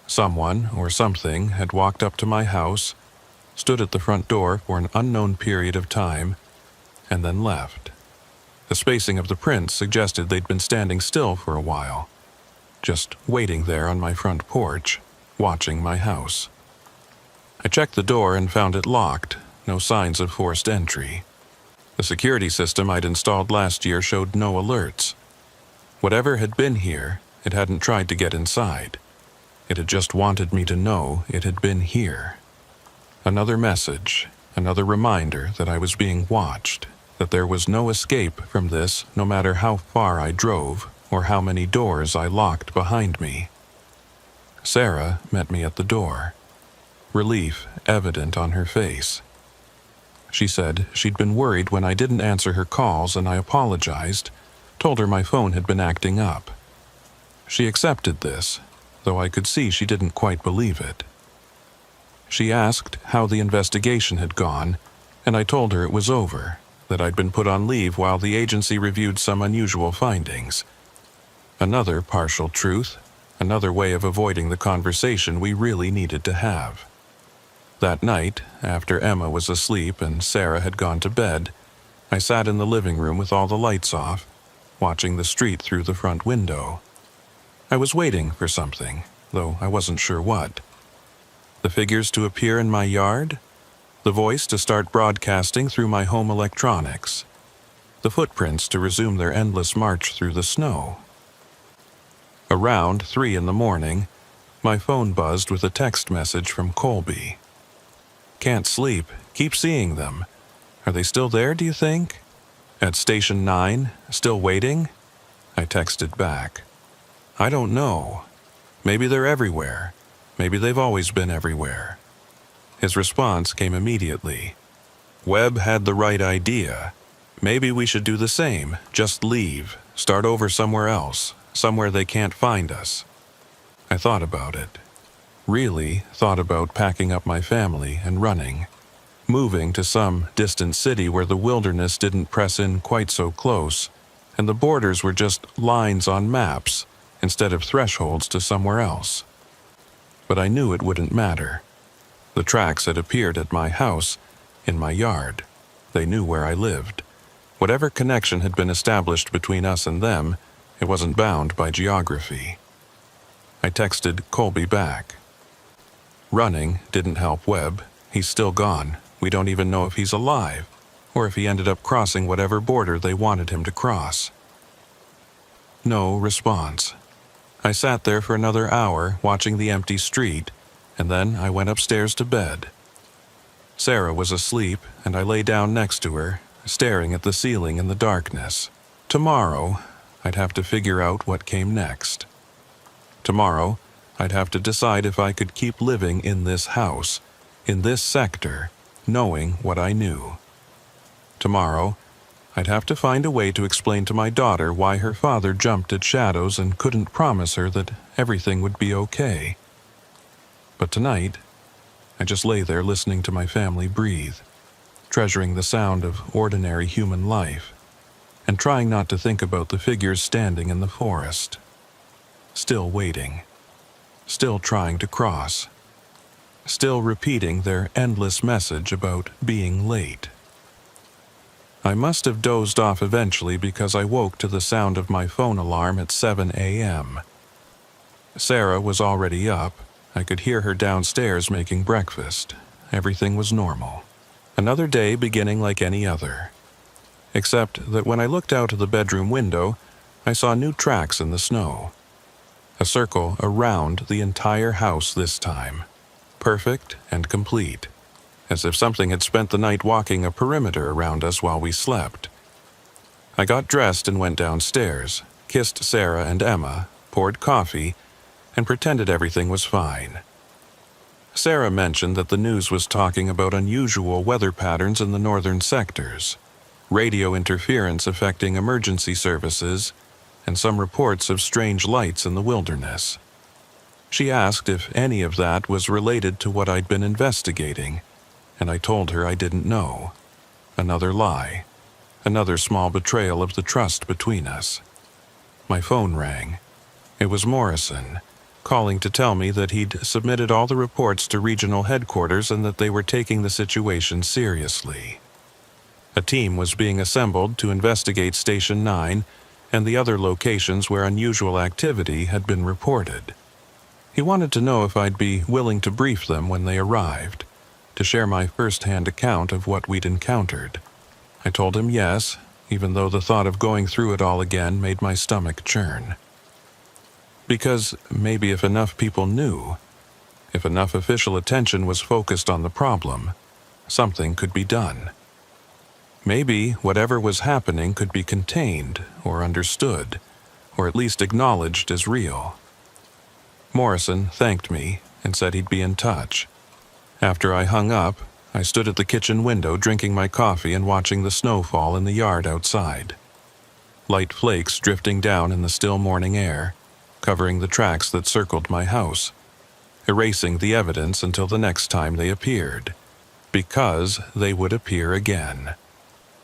Someone or something had walked up to my house, stood at the front door for an unknown period of time, and then left. The spacing of the prints suggested they'd been standing still for a while, just waiting there on my front porch, watching my house. I checked the door and found it locked, no signs of forced entry. The security system I'd installed last year showed no alerts. Whatever had been here, it hadn't tried to get inside. It had just wanted me to know it had been here. Another message, another reminder that I was being watched, that there was no escape from this no matter how far I drove or how many doors I locked behind me. Sarah met me at the door, relief evident on her face. She said she'd been worried when I didn't answer her calls, and I apologized, told her my phone had been acting up. She accepted this, though I could see she didn't quite believe it. She asked how the investigation had gone, and I told her it was over, that I'd been put on leave while the agency reviewed some unusual findings. Another partial truth, another way of avoiding the conversation we really needed to have. That night, after Emma was asleep and Sarah had gone to bed, I sat in the living room with all the lights off, watching the street through the front window. I was waiting for something, though I wasn't sure what. The figures to appear in my yard? The voice to start broadcasting through my home electronics? The footprints to resume their endless march through the snow? Around 3 in the morning, my phone buzzed with a text message from Colby. "Can't sleep. Keep seeing them. Are they still there, do you think? At Station 9? Still waiting?" I texted back. "I don't know. Maybe they're everywhere. Maybe they've always been everywhere." His response came immediately. "Webb had the right idea. Maybe we should do the same. Just leave. Start over somewhere else. Somewhere they can't find us." I thought about it. Really thought about packing up my family and running. Moving to some distant city where the wilderness didn't press in quite so close, and the borders were just lines on maps instead of thresholds to somewhere else. But I knew it wouldn't matter. The tracks had appeared at my house, in my yard. They knew where I lived. Whatever connection had been established between us and them, it wasn't bound by geography. I texted Colby back. Running didn't help Webb. He's still gone. We don't even know if he's alive, or if he ended up crossing whatever border they wanted him to cross. No response. I sat there for another hour watching the empty street, and then I went upstairs to bed. Sarah was asleep, and I lay down next to her, staring at the ceiling in the darkness. Tomorrow, I'd have to figure out what came next. Tomorrow, I'd have to decide if I could keep living in this house, in this sector, knowing what I knew. Tomorrow, I'd have to find a way to explain to my daughter why her father jumped at shadows and couldn't promise her that everything would be okay. But tonight, I just lay there listening to my family breathe, treasuring the sound of ordinary human life, and trying not to think about the figures standing in the forest. Still waiting. Still trying to cross. Still repeating their endless message about being late. I must have dozed off eventually because I woke to the sound of my phone alarm at 7 a.m. Sarah was already up. I could hear her downstairs making breakfast. Everything was normal. Another day beginning like any other. Except that when I looked out of the bedroom window, I saw new tracks in the snow. A circle around the entire house this time. Perfect and complete. As if something had spent the night walking a perimeter around us while we slept. I got dressed and went downstairs, kissed Sarah and Emma, poured coffee, and pretended everything was fine. Sarah mentioned that the news was talking about unusual weather patterns in the northern sectors, radio interference affecting emergency services, and some reports of strange lights in the wilderness. She asked if any of that was related to what I'd been investigating, and I told her I didn't know. Another lie. Another small betrayal of the trust between us. My phone rang. It was Morrison, calling to tell me that he'd submitted all the reports to regional headquarters and that they were taking the situation seriously. A team was being assembled to investigate Station 9 and the other locations where unusual activity had been reported. He wanted to know if I'd be willing to brief them when they arrived, to share my first-hand account of what we'd encountered. I told him yes, even though the thought of going through it all again made my stomach churn. Because maybe if enough people knew, if enough official attention was focused on the problem, something could be done. Maybe whatever was happening could be contained or understood, or at least acknowledged as real. Morrison thanked me and said he'd be in touch. After I hung up, I stood at the kitchen window drinking my coffee and watching the snow fall in the yard outside. Light flakes drifting down in the still morning air, covering the tracks that circled my house, erasing the evidence until the next time they appeared, because they would appear again.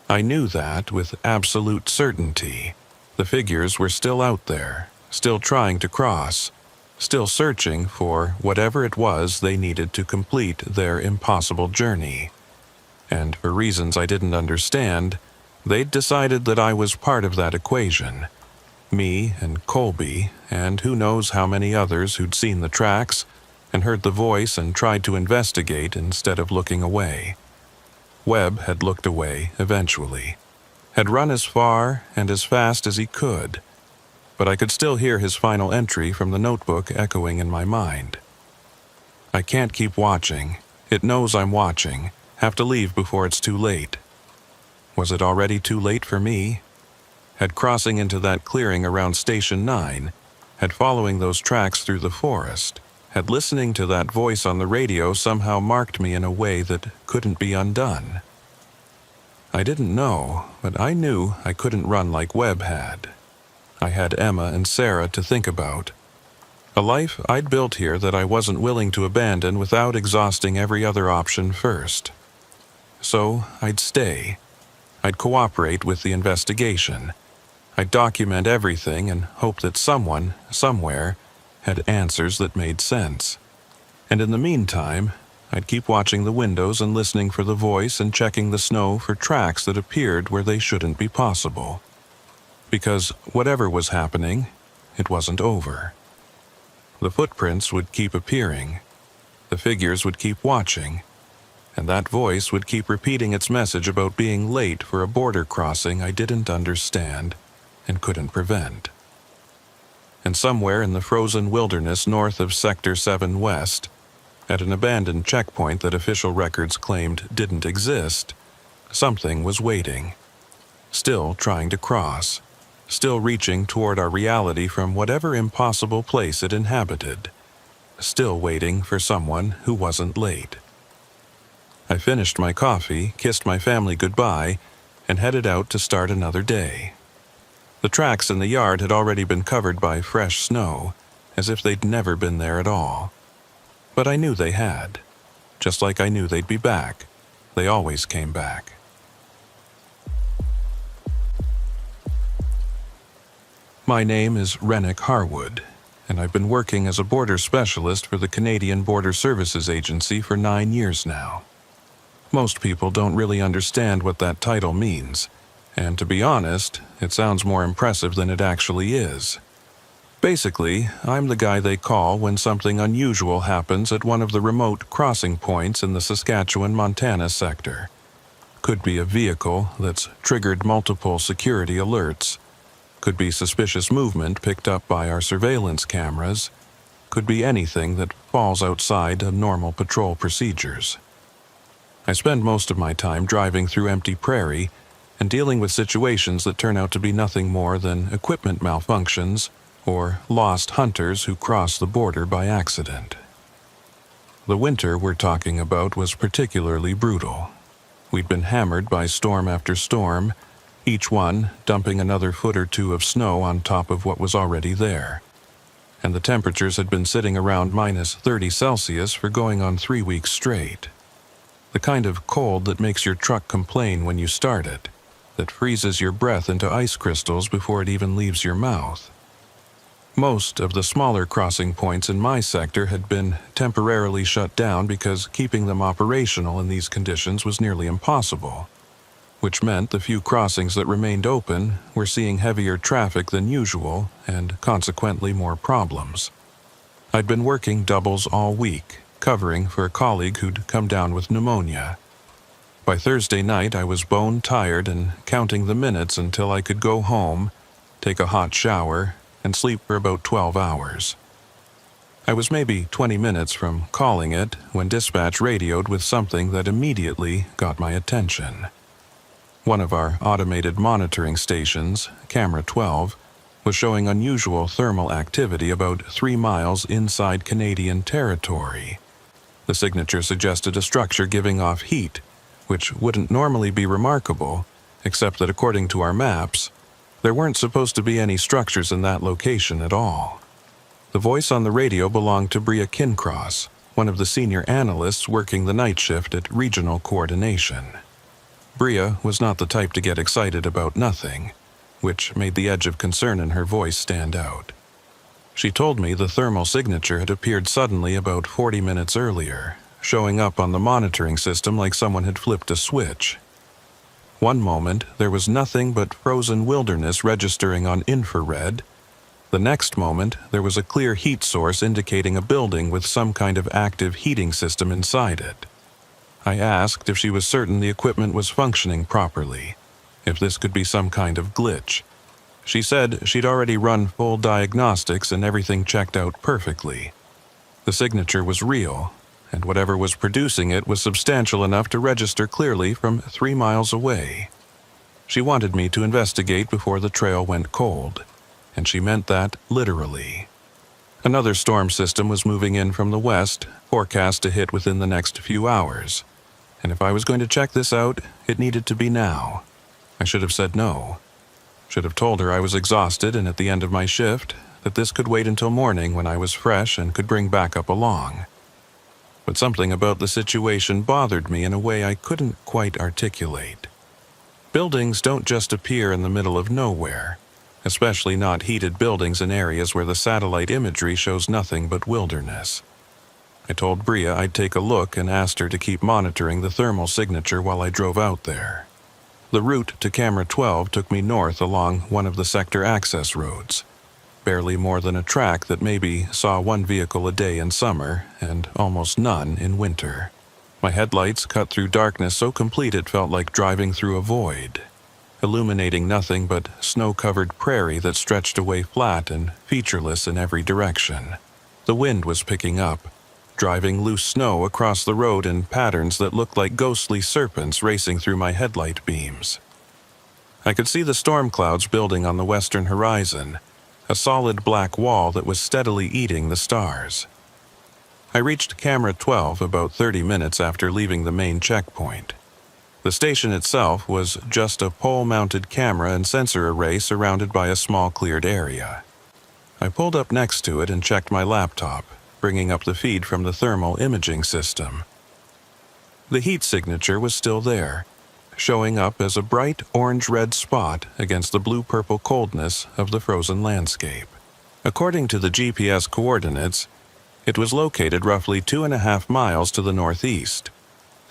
I knew that with absolute certainty. The figures were still out there, still trying to cross, still searching for whatever it was they needed to complete their impossible journey. And for reasons I didn't understand, they'd decided that I was part of that equation. Me and Colby, and who knows how many others who'd seen the tracks and heard the voice and tried to investigate instead of looking away. Webb had looked away eventually, had run as far and as fast as he could, but I could still hear his final entry from the notebook echoing in my mind. I can't keep watching. It knows I'm watching. Have to leave before it's too late. Was it already too late for me? Had crossing into that clearing around Station 9, had following those tracks through the forest, had listening to that voice on the radio somehow marked me in a way that couldn't be undone. I didn't know, but I knew I couldn't run like Webb had. I had Emma and Sarah to think about. A life I'd built here that I wasn't willing to abandon without exhausting every other option first. So I'd stay. I'd cooperate with the investigation. I'd document everything and hope that someone, somewhere, had answers that made sense. And in the meantime, I'd keep watching the windows and listening for the voice and checking the snow for tracks that appeared where they shouldn't be possible. Because whatever was happening, it wasn't over. The footprints would keep appearing. The figures would keep watching. And that voice would keep repeating its message about being late for a border crossing I didn't understand and couldn't prevent. And somewhere in the frozen wilderness north of Sector 7 West, at an abandoned checkpoint that official records claimed didn't exist, something was waiting, still trying to cross, still reaching toward our reality from whatever impossible place it inhabited, still waiting for someone who wasn't late. I finished my coffee, kissed my family goodbye, and headed out to start another day. The tracks in the yard had already been covered by fresh snow, as if they'd never been there at all. But I knew they had. Just like I knew they'd be back. They always came back. My name is Rennick Harwood, and I've been working as a border specialist for the Canadian Border Services Agency for 9 years now. Most people don't really understand what that title means, and to be honest, it sounds more impressive than it actually is. Basically, I'm the guy they call when something unusual happens at one of the remote crossing points in the Saskatchewan-Montana sector. Could be a vehicle that's triggered multiple security alerts. Could be suspicious movement picked up by our surveillance cameras. Could be anything that falls outside of normal patrol procedures. I spend most of my time driving through empty prairie and dealing with situations that turn out to be nothing more than equipment malfunctions or lost hunters who cross the border by accident. The winter we're talking about was particularly brutal. We'd been hammered by storm after storm, each one dumping another foot or two of snow on top of what was already there. And the temperatures had been sitting around minus 30 Celsius for going on 3 weeks straight. The kind of cold that makes your truck complain when you start it, that freezes your breath into ice crystals before it even leaves your mouth. Most of the smaller crossing points in my sector had been temporarily shut down because keeping them operational in these conditions was nearly impossible, which meant the few crossings that remained open were seeing heavier traffic than usual and consequently more problems. I'd been working doubles all week, covering for a colleague who'd come down with pneumonia. By Thursday night, I was bone tired and counting the minutes until I could go home, take a hot shower, and sleep for about 12 hours. I was maybe 20 minutes from calling it when dispatch radioed with something that immediately got my attention. One of our automated monitoring stations, Camera 12, was showing unusual thermal activity about 3 miles inside Canadian territory. The signature suggested a structure giving off heat, which wouldn't normally be remarkable, except that according to our maps, there weren't supposed to be any structures in that location at all. The voice on the radio belonged to Bria Kincross, one of the senior analysts working the night shift at Regional Coordination. Bria was not the type to get excited about nothing, which made the edge of concern in her voice stand out. She told me the thermal signature had appeared suddenly about 40 minutes earlier, showing up on the monitoring system like someone had flipped a switch. One moment, there was nothing but frozen wilderness registering on infrared. The next moment, there was a clear heat source indicating a building with some kind of active heating system inside it. I asked if she was certain the equipment was functioning properly, if this could be some kind of glitch. She said she'd already run full diagnostics and everything checked out perfectly. The signature was real, and whatever was producing it was substantial enough to register clearly from 3 miles away. She wanted me to investigate before the trail went cold, and she meant that literally. Another storm system was moving in from the west, forecast to hit within the next few hours. And if I was going to check this out, it needed to be now. I should have said no. Should have told her I was exhausted and at the end of my shift, that this could wait until morning when I was fresh and could bring backup along. But something about the situation bothered me in a way I couldn't quite articulate. Buildings don't just appear in the middle of nowhere, especially not heated buildings in areas where the satellite imagery shows nothing but wilderness. I told Bria I'd take a look and asked her to keep monitoring the thermal signature while I drove out there. The route to Camera 12 took me north along one of the sector access roads, barely more than a track that maybe saw 1 vehicle a day in summer and almost none in winter. My headlights cut through darkness so complete it felt like driving through a void, illuminating nothing but snow-covered prairie that stretched away flat and featureless in every direction. The wind was picking up, driving loose snow across the road in patterns that looked like ghostly serpents racing through my headlight beams. I could see the storm clouds building on the western horizon, a solid black wall that was steadily eating the stars. I reached Camera 12 about 30 minutes after leaving the main checkpoint. The station itself was just a pole-mounted camera and sensor array surrounded by a small cleared area. I pulled up next to it and checked my laptop, bringing up the feed from the thermal imaging system. The heat signature was still there, showing up as a bright orange-red spot against the blue-purple coldness of the frozen landscape. According to the GPS coordinates, it was located roughly 2.5 miles to the northeast,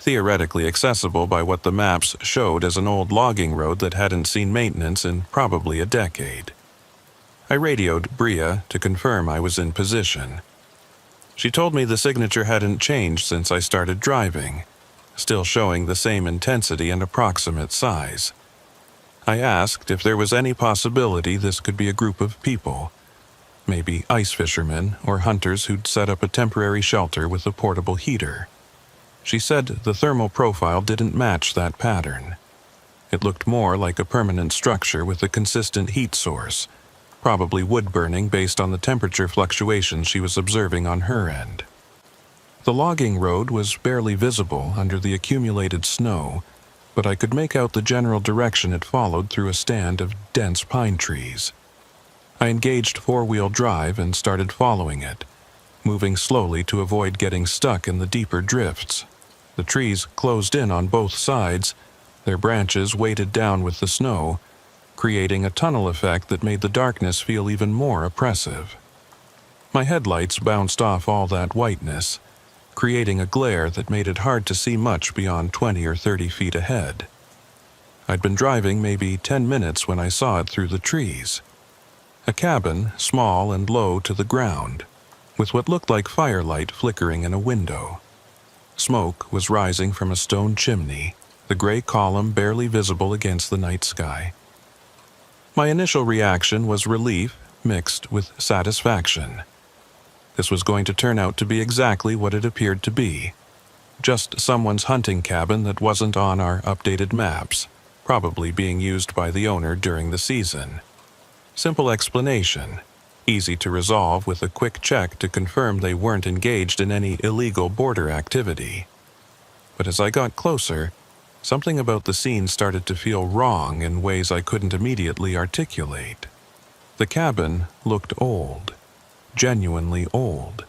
theoretically accessible by what the maps showed as an old logging road that hadn't seen maintenance in probably a decade. I radioed Bria to confirm I was in position. She told me the signature hadn't changed since I started driving, still showing the same intensity and approximate size. I asked if there was any possibility this could be a group of people, maybe ice fishermen or hunters who'd set up a temporary shelter with a portable heater. She said the thermal profile didn't match that pattern. It looked more like a permanent structure with a consistent heat source, probably wood burning based on the temperature fluctuations she was observing on her end. The logging road was barely visible under the accumulated snow, but I could make out the general direction it followed through a stand of dense pine trees. I engaged four-wheel drive and started following it, moving slowly to avoid getting stuck in the deeper drifts. The trees closed in on both sides, their branches weighted down with the snow, creating a tunnel effect that made the darkness feel even more oppressive. My headlights bounced off all that whiteness, creating a glare that made it hard to see much beyond 20 or 30 feet ahead. I'd been driving maybe 10 minutes when I saw it through the trees. A cabin, small and low to the ground, with what looked like firelight flickering in a window. Smoke was rising from a stone chimney, the gray column barely visible against the night sky. My initial reaction was relief mixed with satisfaction. This was going to turn out to be exactly what it appeared to be. Just someone's hunting cabin that wasn't on our updated maps, probably being used by the owner during the season. Simple explanation, easy to resolve with a quick check to confirm they weren't engaged in any illegal border activity. But as I got closer, something about the scene started to feel wrong in ways I couldn't immediately articulate. The cabin looked old, genuinely old,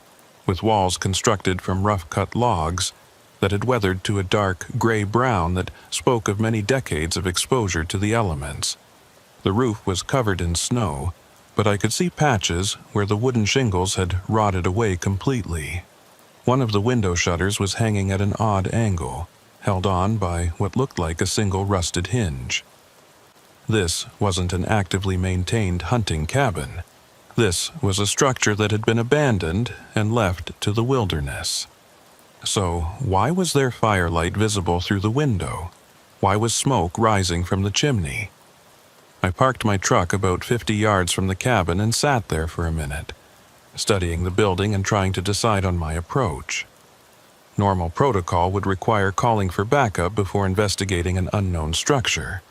with walls constructed from rough-cut logs that had weathered to a dark gray-brown that spoke of many decades of exposure to the elements. The roof was covered in snow, but I could see patches where the wooden shingles had rotted away completely. One of the window shutters was hanging at an odd angle, held on by what looked like a single rusted hinge. This wasn't an actively maintained hunting cabin. This was a structure that had been abandoned and left to the wilderness. So, why was there firelight visible through the window? Why was smoke rising from the chimney? I parked my truck about 50 yards from the cabin and sat there for a minute, studying the building and trying to decide on my approach. Normal protocol would require calling for backup before investigating an unknown structure.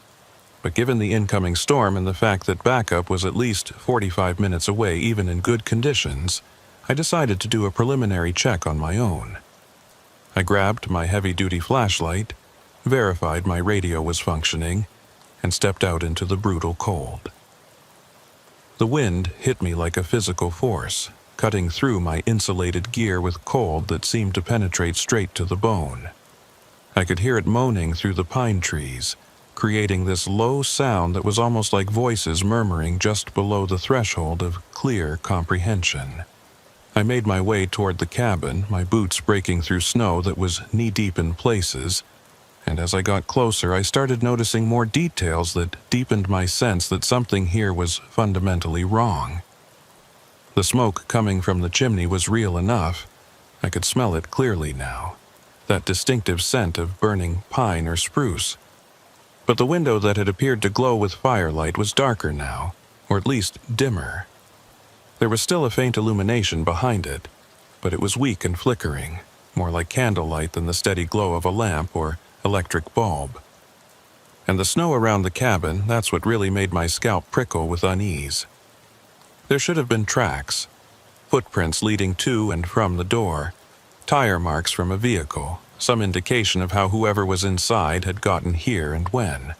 But given the incoming storm and the fact that backup was at least 45 minutes away even in good conditions, I decided to do a preliminary check on my own. I grabbed my heavy-duty flashlight, verified my radio was functioning, and stepped out into the brutal cold. The wind hit me like a physical force, cutting through my insulated gear with cold that seemed to penetrate straight to the bone. I could hear it moaning through the pine trees, creating this low sound that was almost like voices murmuring just below the threshold of clear comprehension. I made my way toward the cabin, my boots breaking through snow that was knee-deep in places, and as I got closer I started noticing more details that deepened my sense that something here was fundamentally wrong. The smoke coming from the chimney was real enough. I could smell it clearly now, that distinctive scent of burning pine or spruce. But the window that had appeared to glow with firelight was darker now, or at least dimmer. There was still a faint illumination behind it, but it was weak and flickering, more like candlelight than the steady glow of a lamp or electric bulb. And the snow around the cabin, that's what really made my scalp prickle with unease. There should have been tracks, footprints leading to and from the door, tire marks from a vehicle, some indication of how whoever was inside had gotten here and when.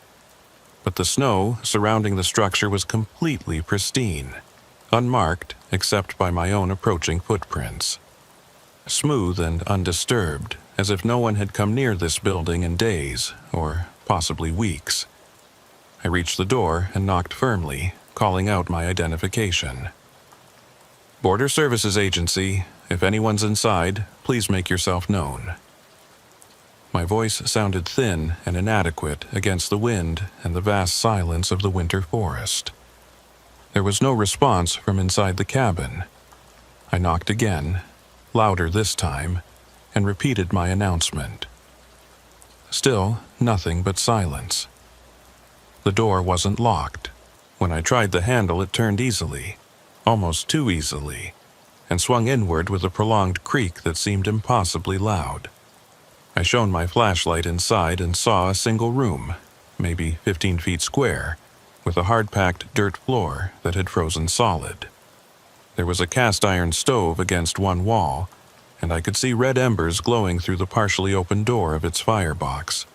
But the snow surrounding the structure was completely pristine, unmarked except by my own approaching footprints. Smooth and undisturbed, as if no one had come near this building in days, or possibly weeks. I reached the door and knocked firmly, calling out my identification. "Border Services Agency, if anyone's inside, please make yourself known." My voice sounded thin and inadequate against the wind and the vast silence of the winter forest. There was no response from inside the cabin. I knocked again, louder this time, and repeated my announcement. Still, nothing but silence. The door wasn't locked. When I tried the handle, it turned easily, almost too easily, and swung inward with a prolonged creak that seemed impossibly loud. I shone my flashlight inside and saw a single room, maybe 15 feet square, with a hard-packed dirt floor that had frozen solid. There was a cast-iron stove against one wall, and I could see red embers glowing through the partially open door of its firebox.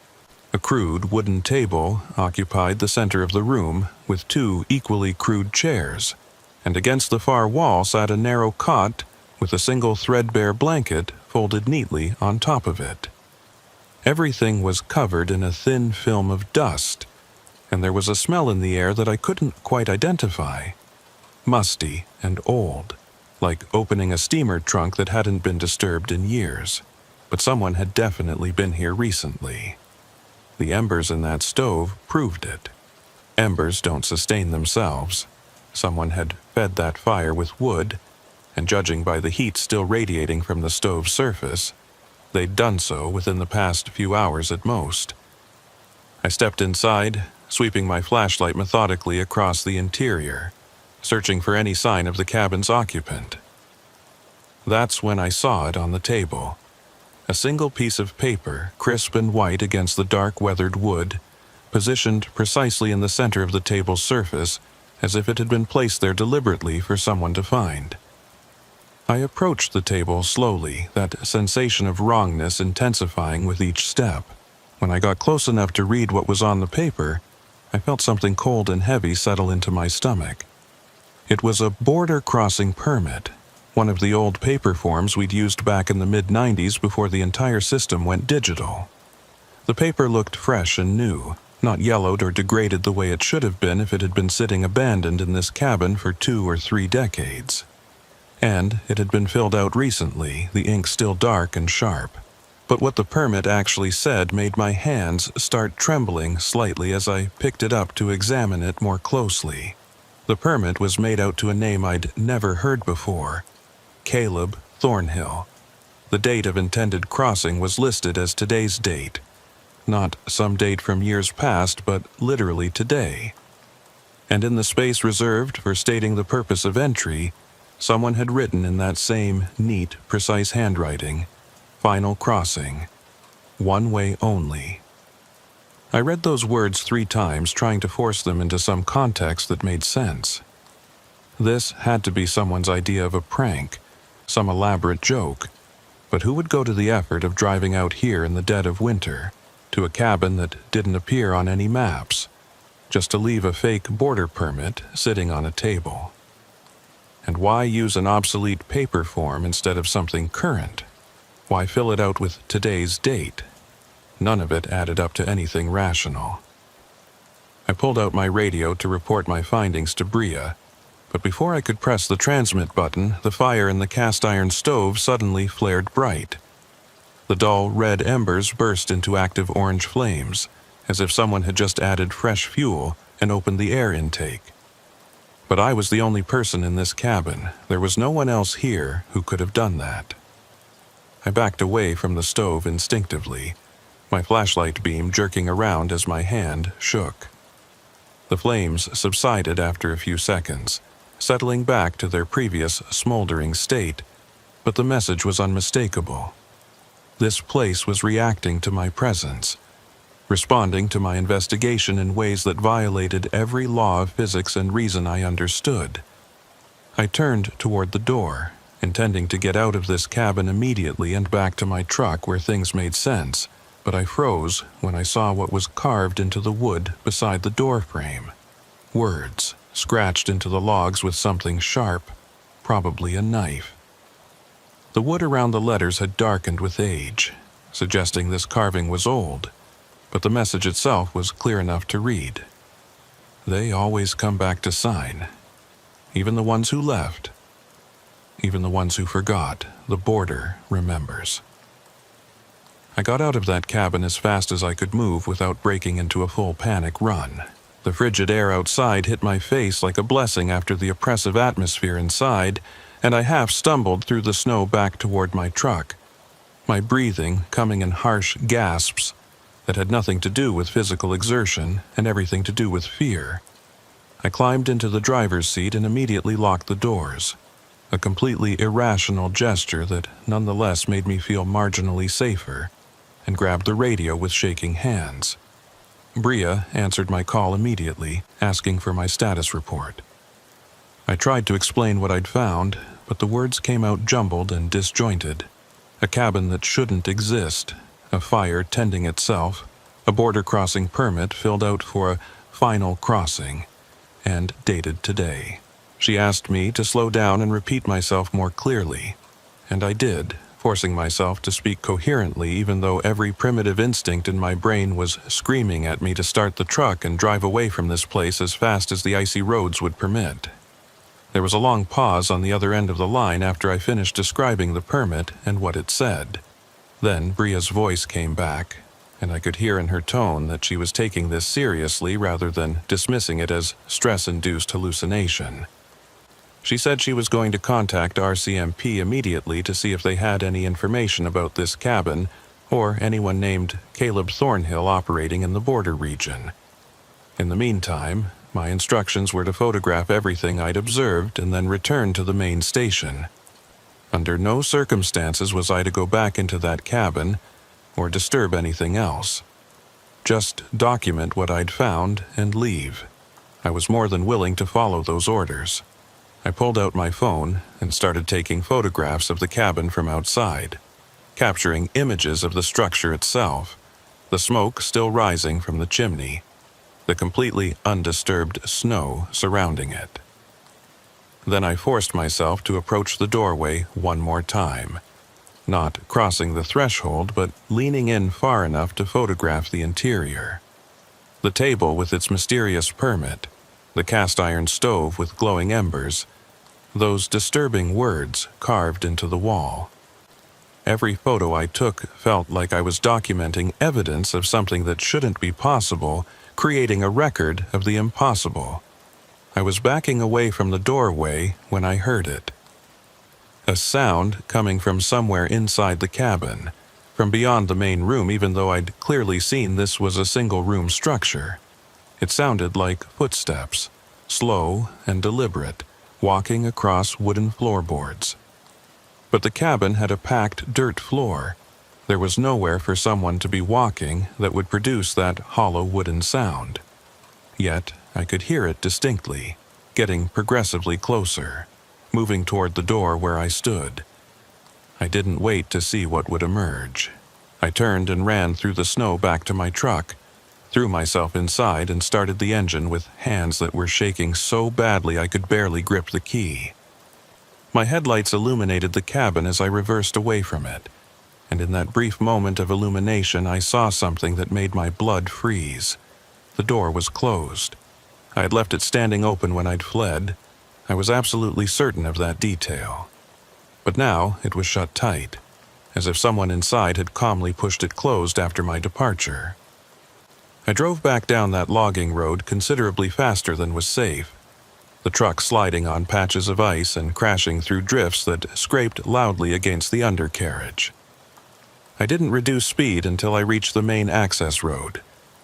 A crude wooden table occupied the center of the room with two equally crude chairs, and against the far wall sat a narrow cot with a single threadbare blanket folded neatly on top of it. Everything was covered in a thin film of dust, and there was a smell in the air that I couldn't quite identify. Musty and old, like opening a steamer trunk that hadn't been disturbed in years, but someone had definitely been here recently. The embers in that stove proved it. Embers don't sustain themselves. Someone had fed that fire with wood, and judging by the heat still radiating from the stove's surface, they'd done so within the past few hours at most. I stepped inside, sweeping my flashlight methodically across the interior, searching for any sign of the cabin's occupant. That's when I saw it on the table. A single piece of paper, crisp and white against the dark weathered wood, positioned precisely in the center of the table's surface, as if it had been placed there deliberately for someone to find. I approached the table slowly, that sensation of wrongness intensifying with each step. When I got close enough to read what was on the paper, I felt something cold and heavy settle into my stomach. It was a border crossing permit, one of the old paper forms we'd used back in the mid-90s before the entire system went digital. The paper looked fresh and new, not yellowed or degraded the way it should have been if it had been sitting abandoned in this cabin for 2 or 3 decades. And it had been filled out recently, the ink still dark and sharp. But what the permit actually said made my hands start trembling slightly as I picked it up to examine it more closely. The permit was made out to a name I'd never heard before: Caleb Thornhill. The date of intended crossing was listed as today's date. Not some date from years past, but literally today. And in the space reserved for stating the purpose of entry, someone had written in that same neat, precise handwriting, "Final crossing. One way only." I read those words 3 times, trying to force them into some context that made sense. This had to be someone's idea of a prank, some elaborate joke. But who would go to the effort of driving out here in the dead of winter, to a cabin that didn't appear on any maps, just to leave a fake border permit sitting on a table? And why use an obsolete paper form instead of something current? Why fill it out with today's date? None of it added up to anything rational. I pulled out my radio to report my findings to Bria, but before I could press the transmit button, the fire in the cast iron stove suddenly flared bright. The dull red embers burst into active orange flames, as if someone had just added fresh fuel and opened the air intake. But I was the only person in this cabin. There was no one else here who could have done that. I backed away from the stove instinctively, my flashlight beam jerking around as my hand shook. The flames subsided after a few seconds, settling back to their previous smoldering state, but the message was unmistakable. This place was reacting to my presence, responding to my investigation in ways that violated every law of physics and reason I understood. I turned toward the door, intending to get out of this cabin immediately and back to my truck where things made sense, but I froze when I saw what was carved into the wood beside the door frame. Words, scratched into the logs with something sharp, probably a knife. The wood around the letters had darkened with age, suggesting this carving was old, but the message itself was clear enough to read. They always come back to sign. Even the ones who left. Even the ones who forgot, the border remembers. I got out of that cabin as fast as I could move without breaking into a full panic run. The frigid air outside hit my face like a blessing after the oppressive atmosphere inside, and I half stumbled through the snow back toward my truck, my breathing coming in harsh gasps that had nothing to do with physical exertion and everything to do with fear. I climbed into the driver's seat and immediately locked the doors, a completely irrational gesture that nonetheless made me feel marginally safer, and grabbed the radio with shaking hands. Bria answered my call immediately, asking for my status report. I tried to explain what I'd found, but the words came out jumbled and disjointed. A cabin that shouldn't exist, a fire tending itself, a border crossing permit filled out for a final crossing, and dated today. She asked me to slow down and repeat myself more clearly, and I did, forcing myself to speak coherently even though every primitive instinct in my brain was screaming at me to start the truck and drive away from this place as fast as the icy roads would permit. There was a long pause on the other end of the line after I finished describing the permit and what it said. Then Bria's voice came back, and I could hear in her tone that she was taking this seriously rather than dismissing it as stress-induced hallucination. She said she was going to contact RCMP immediately to see if they had any information about this cabin or anyone named Caleb Thornhill operating in the border region. In the meantime, my instructions were to photograph everything I'd observed and then return to the main station. Under no circumstances was I to go back into that cabin or disturb anything else. Just document what I'd found and leave. I was more than willing to follow those orders. I pulled out my phone and started taking photographs of the cabin from outside, capturing images of the structure itself, the smoke still rising from the chimney, the completely undisturbed snow surrounding it. Then I forced myself to approach the doorway one more time, not crossing the threshold, but leaning in far enough to photograph the interior. The table with its mysterious permit, the cast-iron stove with glowing embers, those disturbing words carved into the wall. Every photo I took felt like I was documenting evidence of something that shouldn't be possible, creating a record of the impossible. I was backing away from the doorway when I heard it. A sound coming from somewhere inside the cabin, from beyond the main room, even though I'd clearly seen this was a single-room structure. It sounded like footsteps, slow and deliberate, walking across wooden floorboards. But the cabin had a packed dirt floor. There was nowhere for someone to be walking that would produce that hollow wooden sound. Yet I could hear it distinctly, getting progressively closer, moving toward the door where I stood. I didn't wait to see what would emerge. I turned and ran through the snow back to my truck, threw myself inside and started the engine with hands that were shaking so badly I could barely grip the key. My headlights illuminated the cabin as I reversed away from it, and in that brief moment of illumination I saw something that made my blood freeze. The door was closed. I had left it standing open when I'd fled. I was absolutely certain of that detail. But now it was shut tight, as if someone inside had calmly pushed it closed after my departure. I drove back down that logging road considerably faster than was safe, the truck sliding on patches of ice and crashing through drifts that scraped loudly against the undercarriage. I didn't reduce speed until I reached the main access road,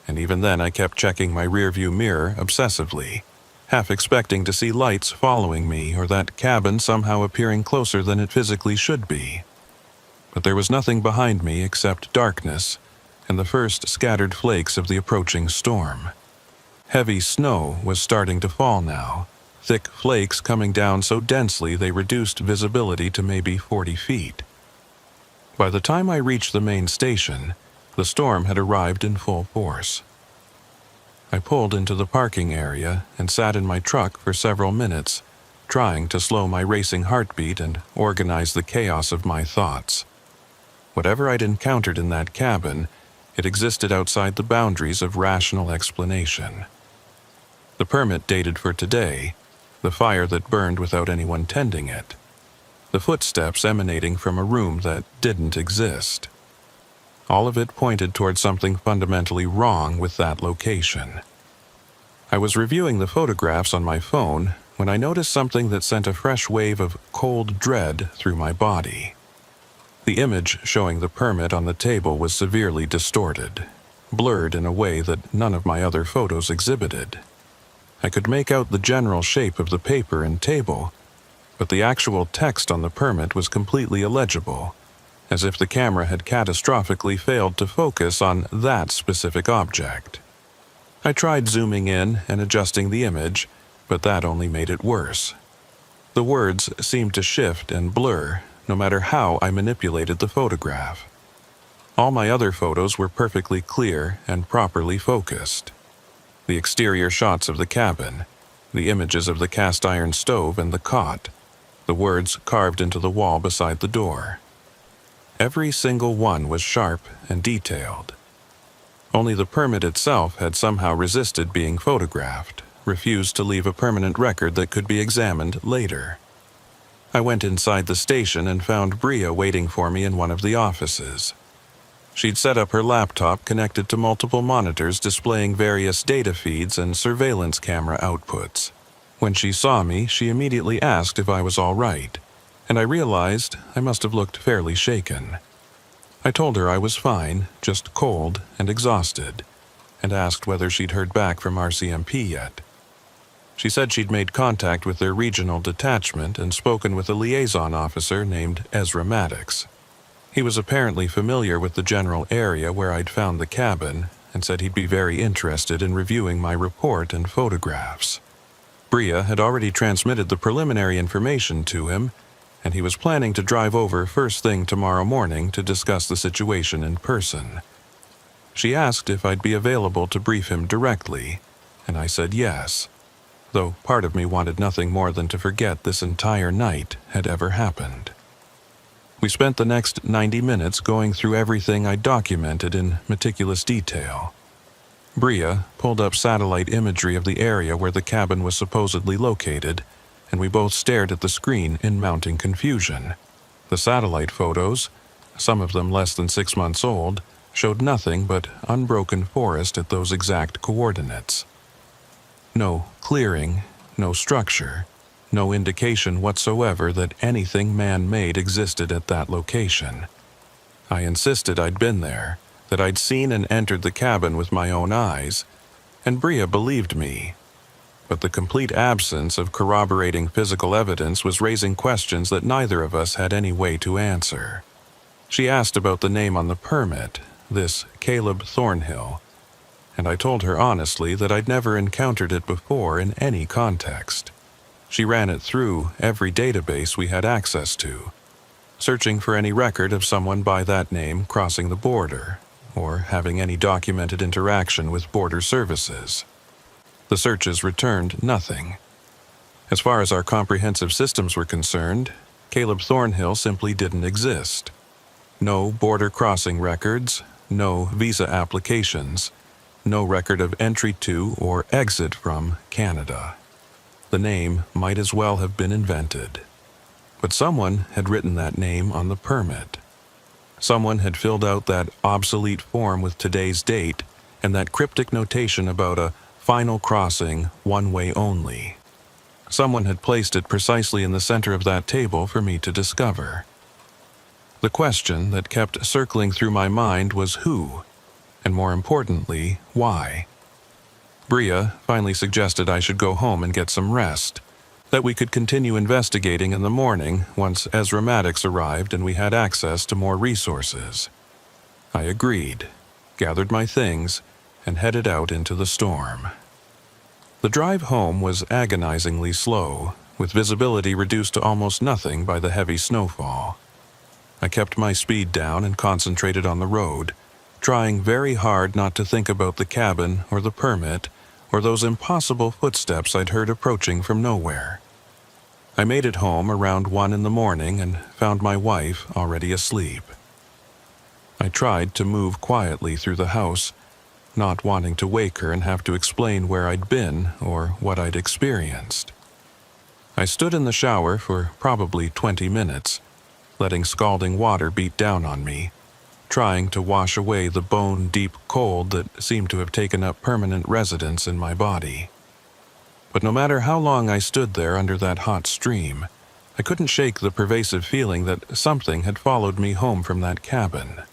and even then I kept checking my rearview mirror obsessively, half expecting to see lights following me or that cabin somehow appearing closer than it physically should be. But there was nothing behind me except darkness and the first scattered flakes of the approaching storm. Heavy snow was starting to fall now, thick flakes coming down so densely they reduced visibility to maybe 40 feet. By the time I reached the main station, the storm had arrived in full force. I pulled into the parking area and sat in my truck for several minutes, trying to slow my racing heartbeat and organize the chaos of my thoughts. Whatever I'd encountered in that cabin, it existed outside the boundaries of rational explanation. The permit dated for today, the fire that burned without anyone tending it, the footsteps emanating from a room that didn't exist. All of it pointed toward something fundamentally wrong with that location. I was reviewing the photographs on my phone when I noticed something that sent a fresh wave of cold dread through my body. The image showing the permit on the table was severely distorted, blurred in a way that none of my other photos exhibited. I could make out the general shape of the paper and table, but the actual text on the permit was completely illegible, as if the camera had catastrophically failed to focus on that specific object. I tried zooming in and adjusting the image, but that only made it worse. The words seemed to shift and blur, no matter how I manipulated the photograph. All my other photos were perfectly clear and properly focused. The exterior shots of the cabin, the images of the cast-iron stove and the cot, the words carved into the wall beside the door. Every single one was sharp and detailed. Only the permit itself had somehow resisted being photographed, refused to leave a permanent record that could be examined later. I went inside the station and found Bria waiting for me in one of the offices. She'd set up her laptop connected to multiple monitors displaying various data feeds and surveillance camera outputs. When she saw me, she immediately asked if I was all right, and I realized I must have looked fairly shaken. I told her I was fine, just cold and exhausted, and asked whether she'd heard back from RCMP yet. She said she'd made contact with their regional detachment and spoken with a liaison officer named Ezra Maddox. He was apparently familiar with the general area where I'd found the cabin and said he'd be very interested in reviewing my report and photographs. Bria had already transmitted the preliminary information to him, and he was planning to drive over first thing tomorrow morning to discuss the situation in person. She asked if I'd be available to brief him directly, and I said yes. though part of me wanted nothing more than to forget this entire night had ever happened. We spent the next 90 minutes going through everything I documented in meticulous detail. Bria pulled up satellite imagery of the area where the cabin was supposedly located, and we both stared at the screen in mounting confusion. The satellite photos, some of them less than 6 months old, showed nothing but unbroken forest at those exact coordinates. No clearing, no structure, no indication whatsoever that anything man-made existed at that location. I insisted I'd been there, that I'd seen and entered the cabin with my own eyes, and Bria believed me. But the complete absence of corroborating physical evidence was raising questions that neither of us had any way to answer. She asked about the name on the permit, this Caleb Thornhill, and I told her honestly that I'd never encountered it before in any context. She ran it through every database we had access to, searching for any record of someone by that name crossing the border, or having any documented interaction with border services. The searches returned nothing. As far as our comprehensive systems were concerned, Caleb Thornhill simply didn't exist. No border crossing records, no visa applications, no record of entry to or exit from Canada. The name might as well have been invented. But someone had written that name on the permit. Someone had filled out that obsolete form with today's date and that cryptic notation about a final crossing, one way only. Someone had placed it precisely in the center of that table for me to discover. The question that kept circling through my mind was who, and more importantly, why. Bria finally suggested I should go home and get some rest, that we could continue investigating in the morning once Ezra Maddox arrived and we had access to more resources. I agreed, gathered my things, and headed out into the storm. The drive home was agonizingly slow, with visibility reduced to almost nothing by the heavy snowfall. I kept my speed down and concentrated on the road, trying very hard not to think about the cabin or the permit or those impossible footsteps I'd heard approaching from nowhere. I made it home around 1 in the morning and found my wife already asleep. I tried to move quietly through the house, not wanting to wake her and have to explain where I'd been or what I'd experienced. I stood in the shower for probably 20 minutes, letting scalding water beat down on me, trying to wash away the bone-deep cold that seemed to have taken up permanent residence in my body. But no matter how long I stood there under that hot stream, I couldn't shake the pervasive feeling that something had followed me home from that cabin.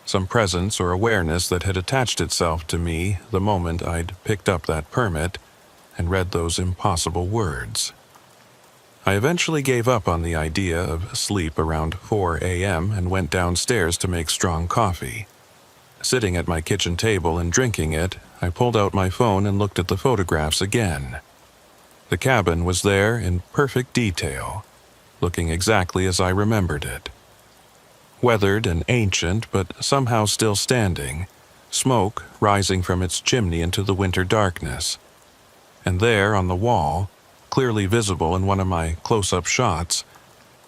Some presence or awareness that had attached itself to me the moment I'd picked up that permit and read those impossible words. I eventually gave up on the idea of sleep around 4 a.m. and went downstairs to make strong coffee. Sitting at my kitchen table and drinking it, I pulled out my phone and looked at the photographs again. The cabin was there in perfect detail, looking exactly as I remembered it. Weathered and ancient, but somehow still standing, smoke rising from its chimney into the winter darkness. And there on the wall, clearly visible in one of my close-up shots,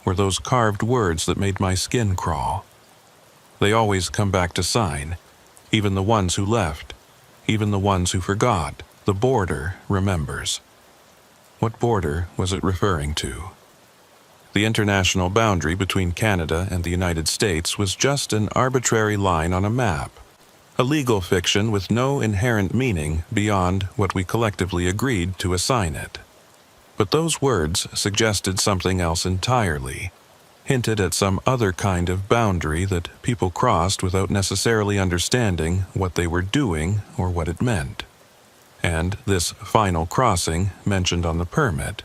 were those carved words that made my skin crawl. They always come back to sign, even the ones who left, even the ones who forgot. The border remembers. What border was it referring to? The international boundary between Canada and the United States was just an arbitrary line on a map, a legal fiction with no inherent meaning beyond what we collectively agreed to assign it. But those words suggested something else entirely, hinted at some other kind of boundary that people crossed without necessarily understanding what they were doing or what it meant. And this final crossing mentioned on the permit,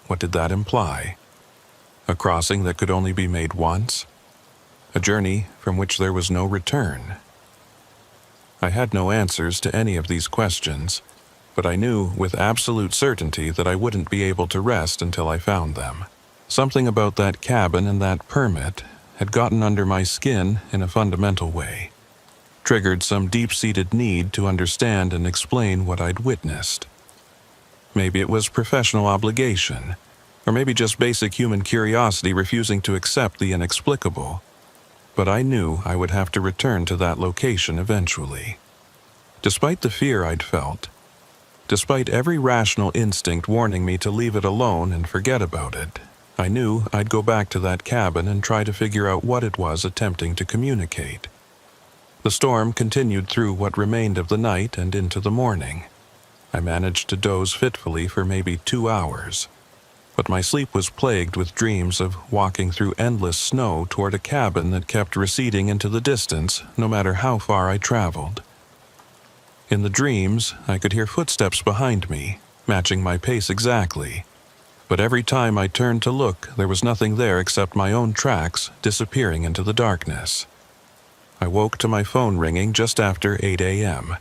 what did that imply? A crossing that could only be made once? A journey from which there was no return? I had no answers to any of these questions, but I knew with absolute certainty that I wouldn't be able to rest until I found them. Something about that cabin and that permit had gotten under my skin in a fundamental way, triggered some deep-seated need to understand and explain what I'd witnessed. Maybe it was professional obligation, or maybe just basic human curiosity refusing to accept the inexplicable. But I knew I would have to return to that location eventually. Despite the fear I'd felt, despite every rational instinct warning me to leave it alone and forget about it, I knew I'd go back to that cabin and try to figure out what it was attempting to communicate. The storm continued through what remained of the night and into the morning. I managed to doze fitfully for maybe 2 hours, but my sleep was plagued with dreams of walking through endless snow toward a cabin that kept receding into the distance no matter how far I traveled. In the dreams, I could hear footsteps behind me, matching my pace exactly, but every time I turned to look, there was nothing there except my own tracks disappearing into the darkness. I woke to my phone ringing just after 8 a.m.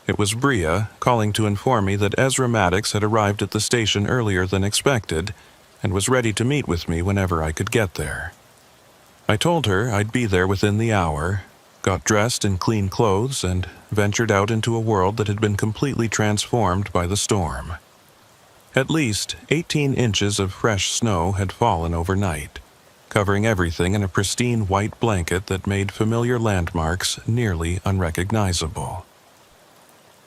It was Bria calling to inform me that Ezra Maddox had arrived at the station earlier than expected and was ready to meet with me whenever I could get there. I told her I'd be there within the hour, got dressed in clean clothes, and ventured out into a world that had been completely transformed by the storm. At least 18 inches of fresh snow had fallen overnight, covering everything in a pristine white blanket that made familiar landmarks nearly unrecognizable.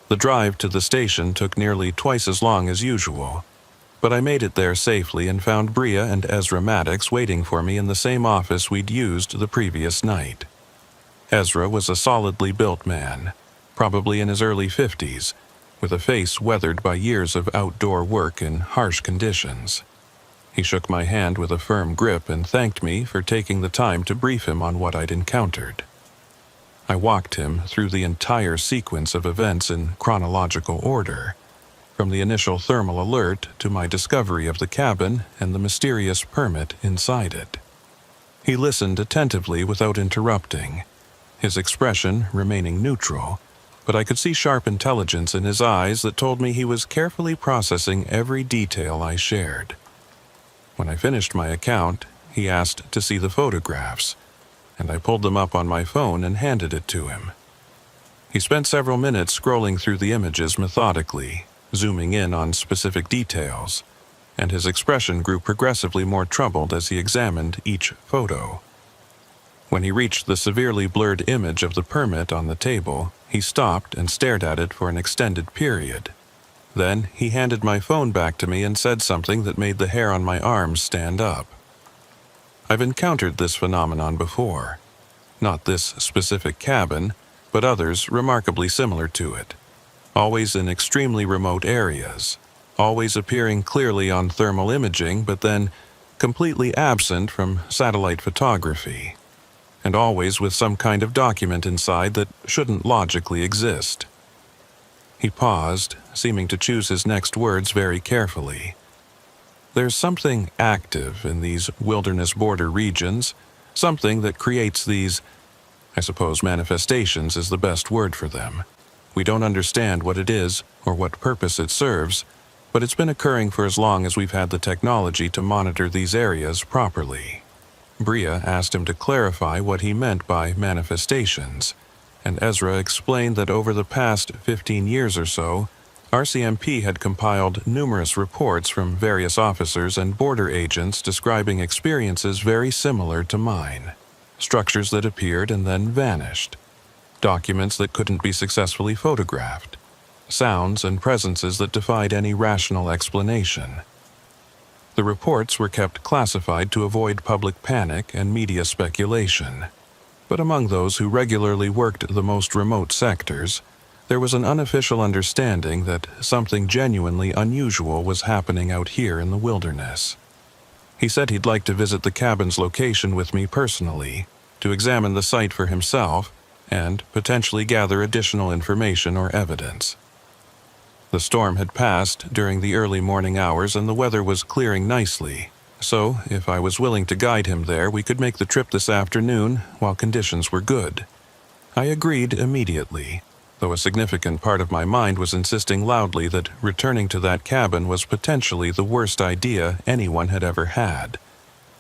The drive to the station took nearly twice as long as usual, but I made it there safely and found Bria and Ezra Maddox waiting for me in the same office we'd used the previous night. Ezra was a solidly built man, probably in his early 50s, with a face weathered by years of outdoor work in harsh conditions. He shook my hand with a firm grip and thanked me for taking the time to brief him on what I'd encountered. I walked him through the entire sequence of events in chronological order, from the initial thermal alert to my discovery of the cabin and the mysterious permit inside it. He listened attentively without interrupting, his expression remaining neutral, but I could see sharp intelligence in his eyes that told me he was carefully processing every detail I shared. When I finished my account, he asked to see the photographs, and I pulled them up on my phone and handed it to him. He spent several minutes scrolling through the images methodically, zooming in on specific details, and his expression grew progressively more troubled as he examined each photo. When he reached the severely blurred image of the permit on the table, he stopped and stared at it for an extended period. Then he handed my phone back to me and said something that made the hair on my arms stand up. I've encountered this phenomenon before. Not this specific cabin, but others remarkably similar to it. Always in extremely remote areas, always appearing clearly on thermal imaging, but then completely absent from satellite photography, and always with some kind of document inside that shouldn't logically exist. He paused, seeming to choose his next words very carefully. There's something active in these wilderness border regions, something that creates these, I suppose manifestations is the best word for them. We don't understand what it is or what purpose it serves, but it's been occurring for as long as we've had the technology to monitor these areas properly. Bria asked him to clarify what he meant by manifestations, and Ezra explained that over the past 15 years or so, RCMP had compiled numerous reports from various officers and border agents describing experiences very similar to mine, structures that appeared and then vanished, documents that couldn't be successfully photographed, sounds and presences that defied any rational explanation. The reports were kept classified to avoid public panic and media speculation, but among those who regularly worked the most remote sectors, there was an unofficial understanding that something genuinely unusual was happening out here in the wilderness. He said he'd like to visit the cabin's location with me personally, to examine the site for himself, and potentially gather additional information or evidence. The storm had passed during the early morning hours and the weather was clearing nicely, so if I was willing to guide him there, we could make the trip this afternoon while conditions were good. I agreed immediately, though a significant part of my mind was insisting loudly that returning to that cabin was potentially the worst idea anyone had ever had.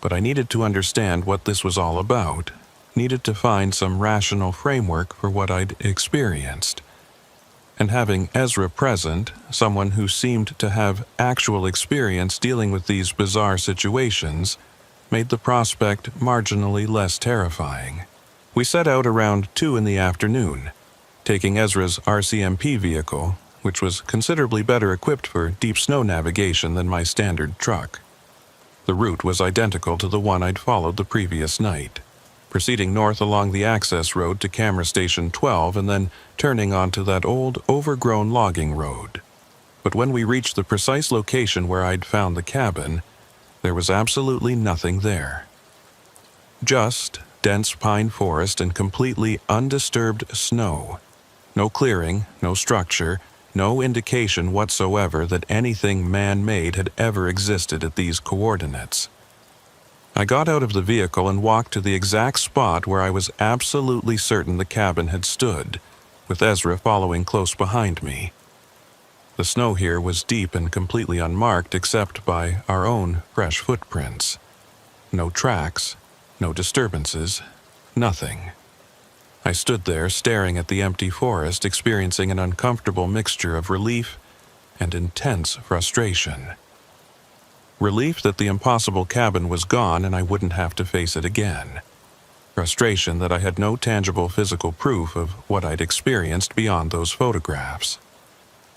But I needed to understand what this was all about, needed to find some rational framework for what I'd experienced. and having Ezra present, someone who seemed to have actual experience dealing with these bizarre situations, made the prospect marginally less terrifying. We set out around 2 in the afternoon, taking Ezra's RCMP vehicle, which was considerably better equipped for deep snow navigation than my standard truck. The route was identical to the one I'd followed the previous night, proceeding north along the access road to Camera Station 12 and then turning onto that old, overgrown logging road. But when we reached the precise location where I'd found the cabin, there was absolutely nothing there. Just dense pine forest and completely undisturbed snow. No clearing, no structure, no indication whatsoever that anything man-made had ever existed at these coordinates. I got out of the vehicle and walked to the exact spot where I was absolutely certain the cabin had stood, with Ezra following close behind me. The snow here was deep and completely unmarked except by our own fresh footprints. No tracks, no disturbances, nothing. I stood there staring at the empty forest, experiencing an uncomfortable mixture of relief and intense frustration. Relief that the impossible cabin was gone and I wouldn't have to face it again. Frustration that I had no tangible physical proof of what I'd experienced beyond those photographs.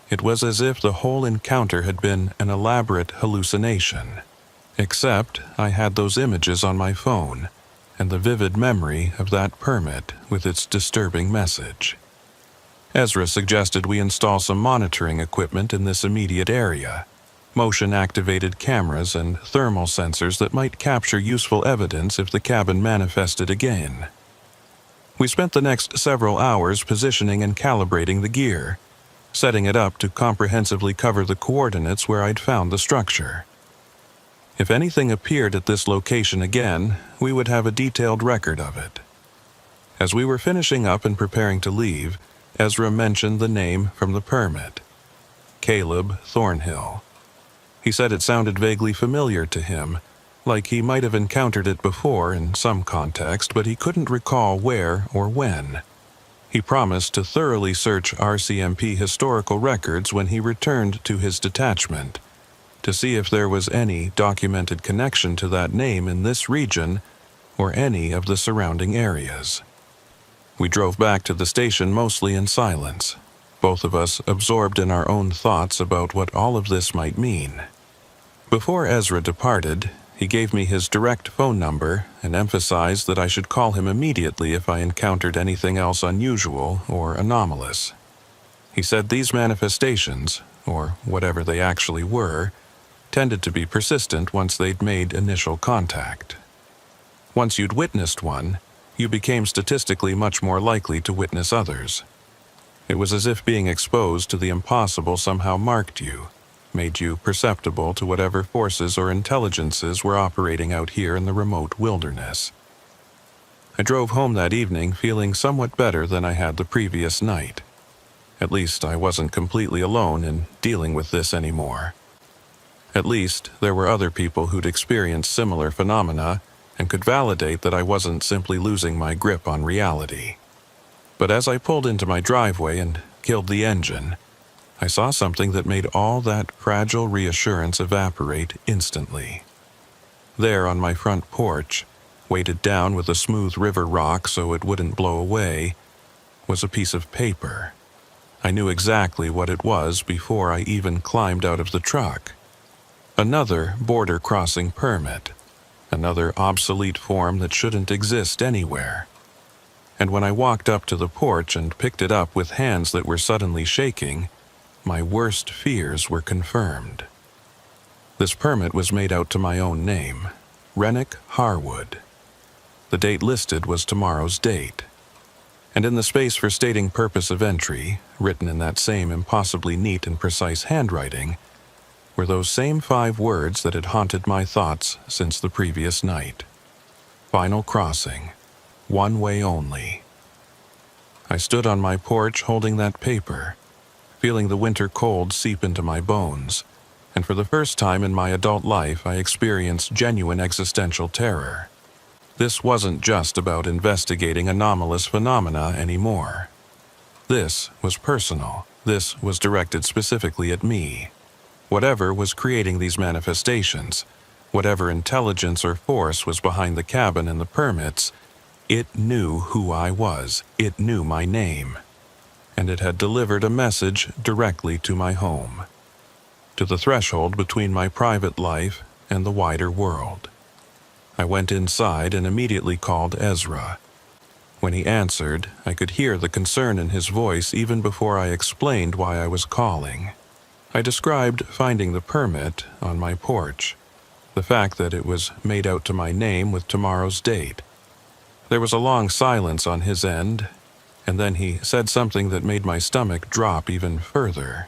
It was as if the whole encounter had been an elaborate hallucination. Except I had those images on my phone, and the vivid memory of that permit with its disturbing message. Ezra suggested we install some monitoring equipment in this immediate area, motion-activated cameras and thermal sensors that might capture useful evidence if the cabin manifested again. We spent the next several hours positioning and calibrating the gear, setting it up to comprehensively cover the coordinates where I'd found the structure. If anything appeared at this location again, we would have a detailed record of it. As we were finishing up and preparing to leave, Ezra mentioned the name from the permit, Caleb Thornhill. He said it sounded vaguely familiar to him, like he might have encountered it before in some context, but he couldn't recall where or when. He promised to thoroughly search RCMP historical records when he returned to his detachment, to see if there was any documented connection to that name in this region or any of the surrounding areas. We drove back to the station mostly in silence, both of us absorbed in our own thoughts about what all of this might mean. Before Ezra departed, he gave me his direct phone number and emphasized that I should call him immediately if I encountered anything else unusual or anomalous. He said these manifestations, or whatever they actually were, tended to be persistent once they'd made initial contact. Once you'd witnessed one, you became statistically much more likely to witness others. It was as if being exposed to the impossible somehow marked you, made you perceptible to whatever forces or intelligences were operating out here in the remote wilderness. I drove home that evening feeling somewhat better than I had the previous night. At least I wasn't completely alone in dealing with this anymore. At least there were other people who'd experienced similar phenomena and could validate that I wasn't simply losing my grip on reality. But as I pulled into my driveway and killed the engine, I saw something that made all that fragile reassurance evaporate instantly. There on my front porch, weighted down with a smooth river rock so it wouldn't blow away, was a piece of paper. I knew exactly what it was before I even climbed out of the truck. Another border crossing permit, another obsolete form that shouldn't exist anywhere. And when I walked up to the porch and picked it up with hands that were suddenly shaking, my worst fears were confirmed. This permit was made out to my own name, Rennick Harwood. The date listed was tomorrow's date. And in the space for stating purpose of entry, written in that same impossibly neat and precise handwriting, were those same 5 words that had haunted my thoughts since the previous night. Final crossing. One way only. I stood on my porch holding that paper, feeling the winter cold seep into my bones, and for the first time in my adult life I experienced genuine existential terror. This wasn't just about investigating anomalous phenomena anymore. This was personal, This was directed specifically at me. Whatever was creating these manifestations, whatever intelligence or force was behind the cabin and the permits, it knew who I was, it knew my name, and it had delivered a message directly to my home, to the threshold between my private life and the wider world. I went inside and immediately called Ezra. When he answered, I could hear the concern in his voice even before I explained why I was calling. I described finding the permit on my porch, the fact that it was made out to my name with tomorrow's date. There was a long silence on his end, and then he said something that made my stomach drop even further.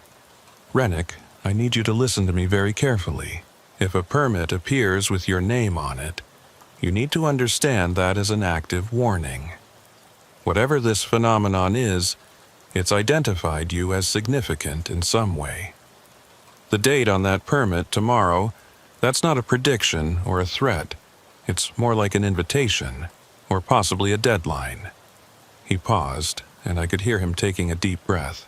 "Rennick, I need you to listen to me very carefully. If a permit appears with your name on it, you need to understand that as an active warning. Whatever this phenomenon is, it's identified you as significant in some way. The date on that permit, tomorrow, that's not a prediction or a threat. It's more like an invitation, or possibly a deadline." He paused, and I could hear him taking a deep breath.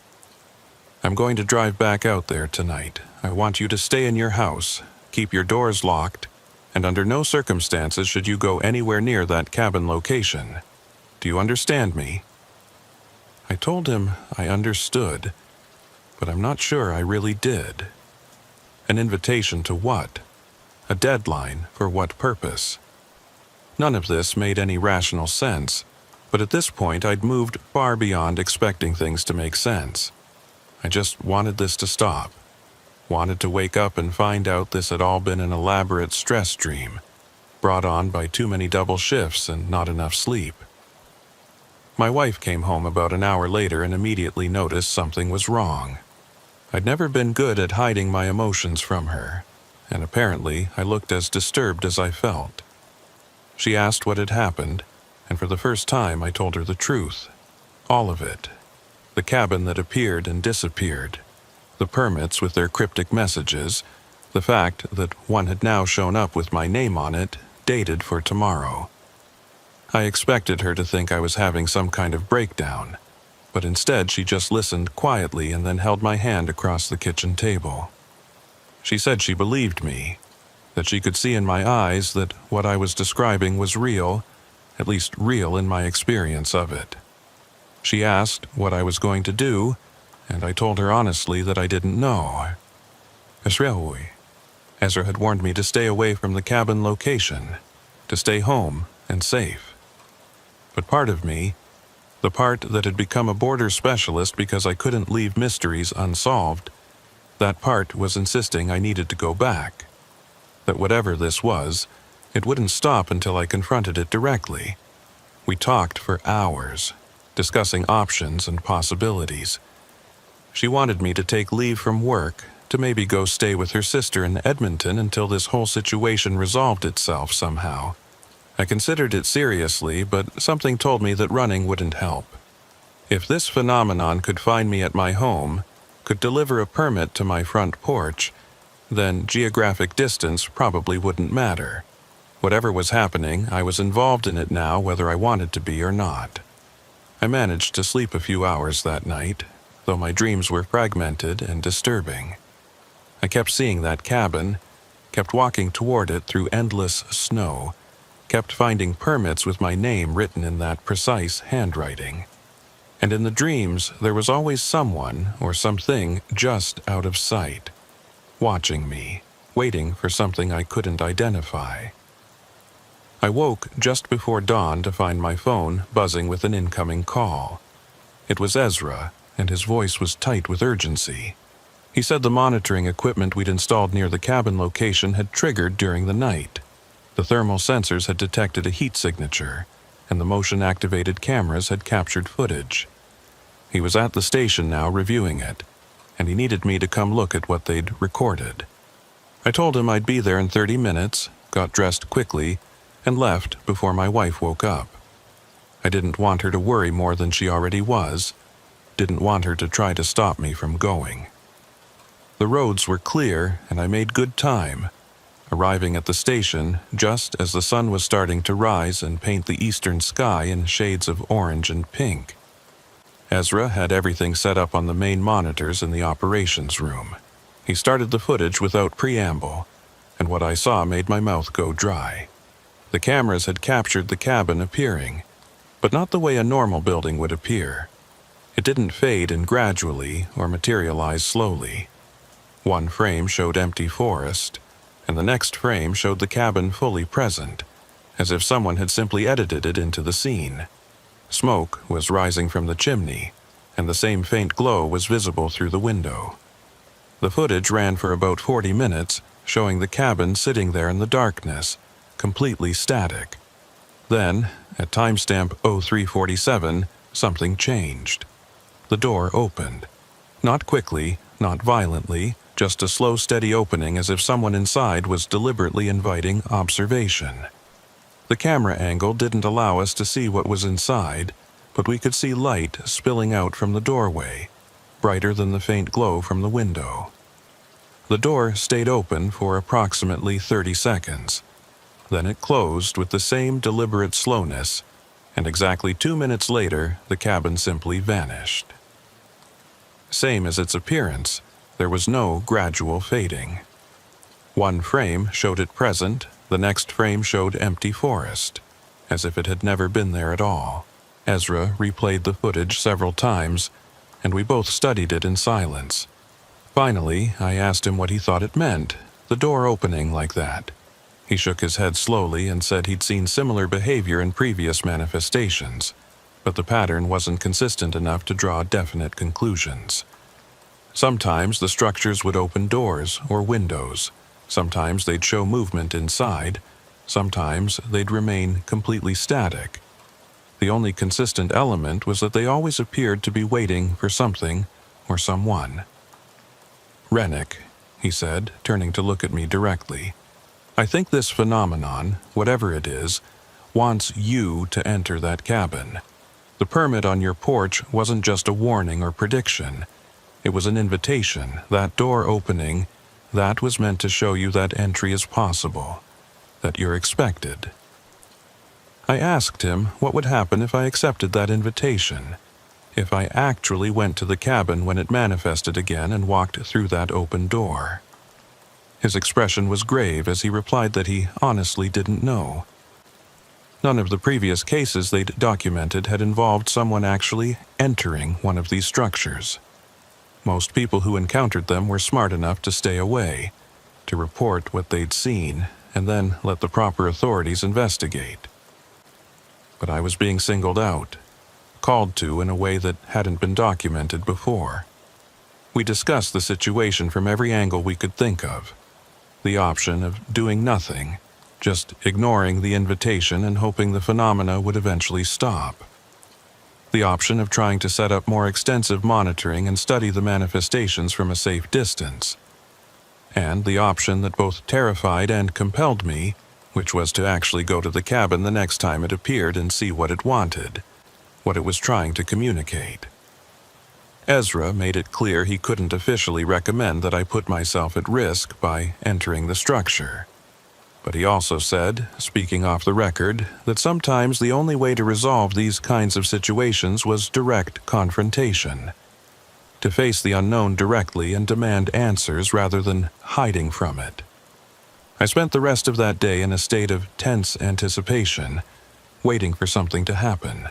"I'm going to drive back out there tonight. I want you to stay in your house, keep your doors locked, and under no circumstances should you go anywhere near that cabin location. Do you understand me?" I told him I understood, but I'm not sure I really did. An invitation to what? A deadline for what purpose? None of this made any rational sense, but at this point I'd moved far beyond expecting things to make sense. I just wanted this to stop. Wanted to wake up and find out this had all been an elaborate stress dream, brought on by too many double shifts and not enough sleep. My wife came home about an hour later and immediately noticed something was wrong. I'd never been good at hiding my emotions from her, and apparently I looked as disturbed as I felt. She asked what had happened, and for the first time I told her the truth. All of it. The cabin that appeared and disappeared, the permits with their cryptic messages, the fact that one had now shown up with my name on it, dated for tomorrow. I expected her to think I was having some kind of breakdown, but instead she just listened quietly and then held my hand across the kitchen table. She said she believed me, that she could see in my eyes that what I was describing was real, at least real in my experience of it. She asked what I was going to do, and I told her honestly that I didn't know. Ezra had warned me to stay away from the cabin location, to stay home and safe. But part of me, the part that had become a border specialist because I couldn't leave mysteries unsolved, that part was insisting I needed to go back. That whatever this was, it wouldn't stop until I confronted it directly. We talked for hours, discussing options and possibilities. She wanted me to take leave from work, to maybe go stay with her sister in Edmonton until this whole situation resolved itself somehow. I considered it seriously, but something told me that running wouldn't help. If this phenomenon could find me at my home, could deliver a permit to my front porch, then geographic distance probably wouldn't matter. Whatever was happening, I was involved in it now whether I wanted to be or not. I managed to sleep a few hours that night, though my dreams were fragmented and disturbing. I kept seeing that cabin, kept walking toward it through endless snow, kept finding permits with my name written in that precise handwriting. And in the dreams, there was always someone or something just out of sight, watching me, waiting for something I couldn't identify. I woke just before dawn to find my phone buzzing with an incoming call. It was Ezra, and his voice was tight with urgency. He said the monitoring equipment we'd installed near the cabin location had triggered during the night. The thermal sensors had detected a heat signature, and the motion-activated cameras had captured footage. He was at the station now reviewing it, and he needed me to come look at what they'd recorded. I told him I'd be there in 30 minutes, got dressed quickly, and left before my wife woke up. I didn't want her to worry more than she already was, didn't want her to try to stop me from going. The roads were clear, and I made good time, arriving at the station just as the sun was starting to rise and paint the eastern sky in shades of orange and pink. Ezra had everything set up on the main monitors in the operations room. He started the footage without preamble, and what I saw made my mouth go dry. The cameras had captured the cabin appearing, but not the way a normal building would appear. It didn't fade in gradually or materialize slowly. One frame showed empty forest, and the next frame showed the cabin fully present, as if someone had simply edited it into the scene. Smoke was rising from the chimney, and the same faint glow was visible through the window. The footage ran for about 40 minutes, showing the cabin sitting there in the darkness, completely static. Then, at timestamp 0347, something changed. The door opened. Not quickly, not violently, just a slow, steady opening as if someone inside was deliberately inviting observation. The camera angle didn't allow us to see what was inside, but we could see light spilling out from the doorway, brighter than the faint glow from the window. The door stayed open for approximately 30 seconds. Then it closed with the same deliberate slowness, and exactly 2 minutes later, the cabin simply vanished. Same as its appearance, there was no gradual fading. One frame showed it present, the next frame showed empty forest, as if it had never been there at all. Ezra replayed the footage several times, and we both studied it in silence. Finally, I asked him what he thought it meant, the door opening like that. He shook his head slowly and said he'd seen similar behavior in previous manifestations, but the pattern wasn't consistent enough to draw definite conclusions. Sometimes the structures would open doors or windows. Sometimes they'd show movement inside. Sometimes they'd remain completely static. The only consistent element was that they always appeared to be waiting for something or someone. "Rennick," he said, turning to look at me directly, "I think this phenomenon, whatever it is, wants you to enter that cabin. The permit on your porch wasn't just a warning or prediction. It was an invitation, that door opening, that was meant to show you that entry is possible, that you're expected." I asked him what would happen if I accepted that invitation, if I actually went to the cabin when it manifested again and walked through that open door. His expression was grave as he replied that he honestly didn't know. None of the previous cases they'd documented had involved someone actually entering one of these structures. Most people who encountered them were smart enough to stay away, to report what they'd seen, and then let the proper authorities investigate. But I was being singled out, called to in a way that hadn't been documented before. We discussed the situation from every angle we could think of. The option of doing nothing, just ignoring the invitation and hoping the phenomena would eventually stop. The option of trying to set up more extensive monitoring and study the manifestations from a safe distance. And the option that both terrified and compelled me, which was to actually go to the cabin the next time it appeared and see what it wanted, what it was trying to communicate. Ezra made it clear he couldn't officially recommend that I put myself at risk by entering the structure. But he also said, speaking off the record, that sometimes the only way to resolve these kinds of situations was direct confrontation. To face the unknown directly and demand answers rather than hiding from it. I spent the rest of that day in a state of tense anticipation, waiting for something to happen.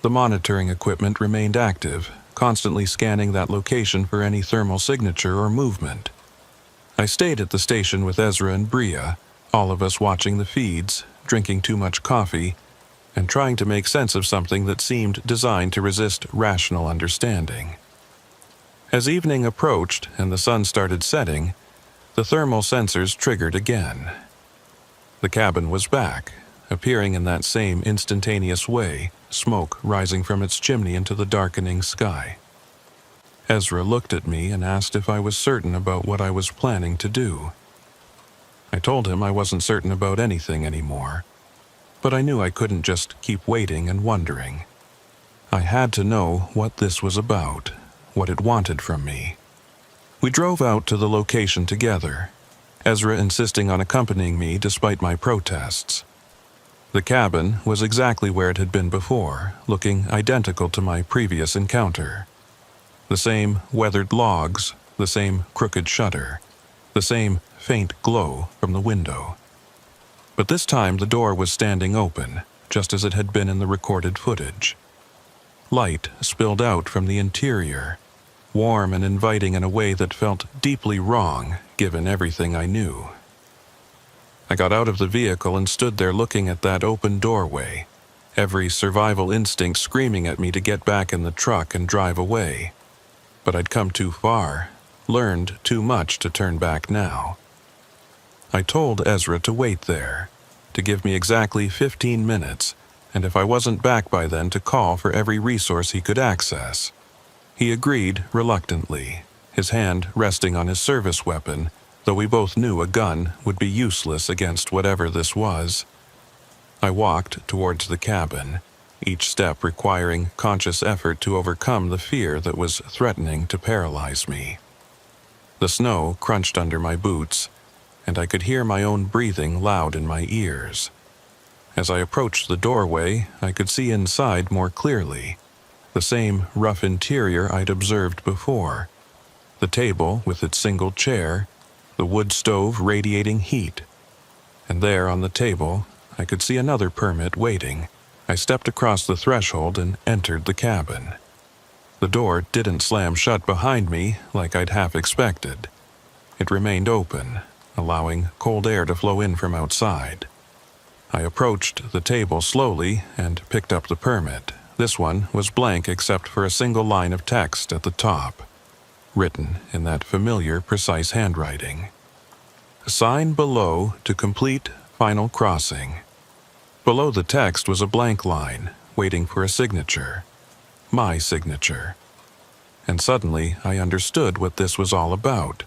The monitoring equipment remained active, constantly scanning that location for any thermal signature or movement. I stayed at the station with Ezra and Bria, all of us watching the feeds, drinking too much coffee, and trying to make sense of something that seemed designed to resist rational understanding. As evening approached and the sun started setting, the thermal sensors triggered again. The cabin was back, appearing in that same instantaneous way, smoke rising from its chimney into the darkening sky. Ezra looked at me and asked if I was certain about what I was planning to do. I told him I wasn't certain about anything anymore, but I knew I couldn't just keep waiting and wondering. I had to know what this was about, what it wanted from me. We drove out to the location together, Ezra insisting on accompanying me despite my protests. The cabin was exactly where it had been before, looking identical to my previous encounter. The same weathered logs, the same crooked shutter, the same faint glow from the window. But this time the door was standing open, just as it had been in the recorded footage. Light spilled out from the interior, warm and inviting in a way that felt deeply wrong, given everything I knew. I got out of the vehicle and stood there looking at that open doorway, every survival instinct screaming at me to get back in the truck and drive away. But I'd come too far, learned too much to turn back now. I told Ezra to wait there, to give me exactly 15 minutes, and if I wasn't back by then to call for every resource he could access. He agreed reluctantly, his hand resting on his service weapon, though we both knew a gun would be useless against whatever this was. I walked towards the cabin, each step requiring conscious effort to overcome the fear that was threatening to paralyze me. The snow crunched under my boots, and I could hear my own breathing loud in my ears. As I approached the doorway, I could see inside more clearly, the same rough interior I'd observed before. The table with its single chair, the wood stove radiating heat. And there on the table, I could see another permit waiting. I stepped across the threshold and entered the cabin. The door didn't slam shut behind me like I'd half expected. It remained open, allowing cold air to flow in from outside. I approached the table slowly and picked up the permit. This one was blank except for a single line of text at the top, written in that familiar, precise handwriting. Sign below to complete final crossing. Below the text was a blank line, waiting for a signature. My signature. And suddenly I understood what this was all about,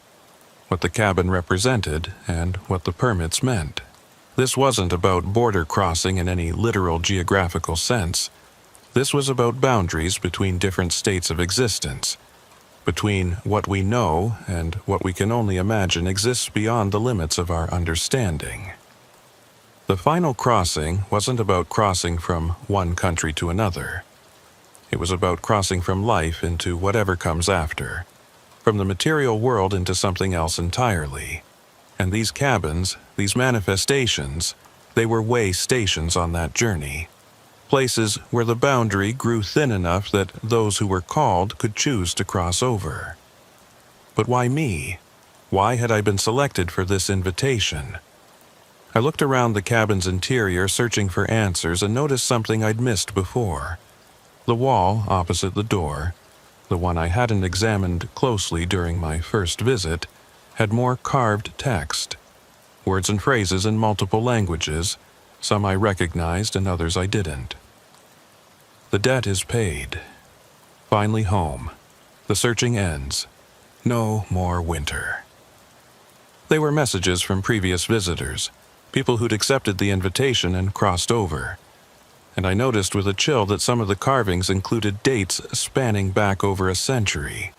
what the cabin represented, and what the permits meant. This wasn't about border crossing in any literal geographical sense. This was about boundaries between different states of existence, between what we know and what we can only imagine exists beyond the limits of our understanding. The final crossing wasn't about crossing from one country to another. It was about crossing from life into whatever comes after, from the material world into something else entirely. And these cabins, these manifestations, they were way stations on that journey. Places where the boundary grew thin enough that those who were called could choose to cross over. But why me? Why had I been selected for this invitation? I looked around the cabin's interior searching for answers and noticed something I'd missed before. The wall opposite the door, the one I hadn't examined closely during my first visit, had more carved text, words and phrases in multiple languages, some I recognized and others I didn't. The debt is paid. Finally home. The searching ends. No more winter. They were messages from previous visitors, people who'd accepted the invitation and crossed over. And I noticed with a chill that some of the carvings included dates spanning back over a century.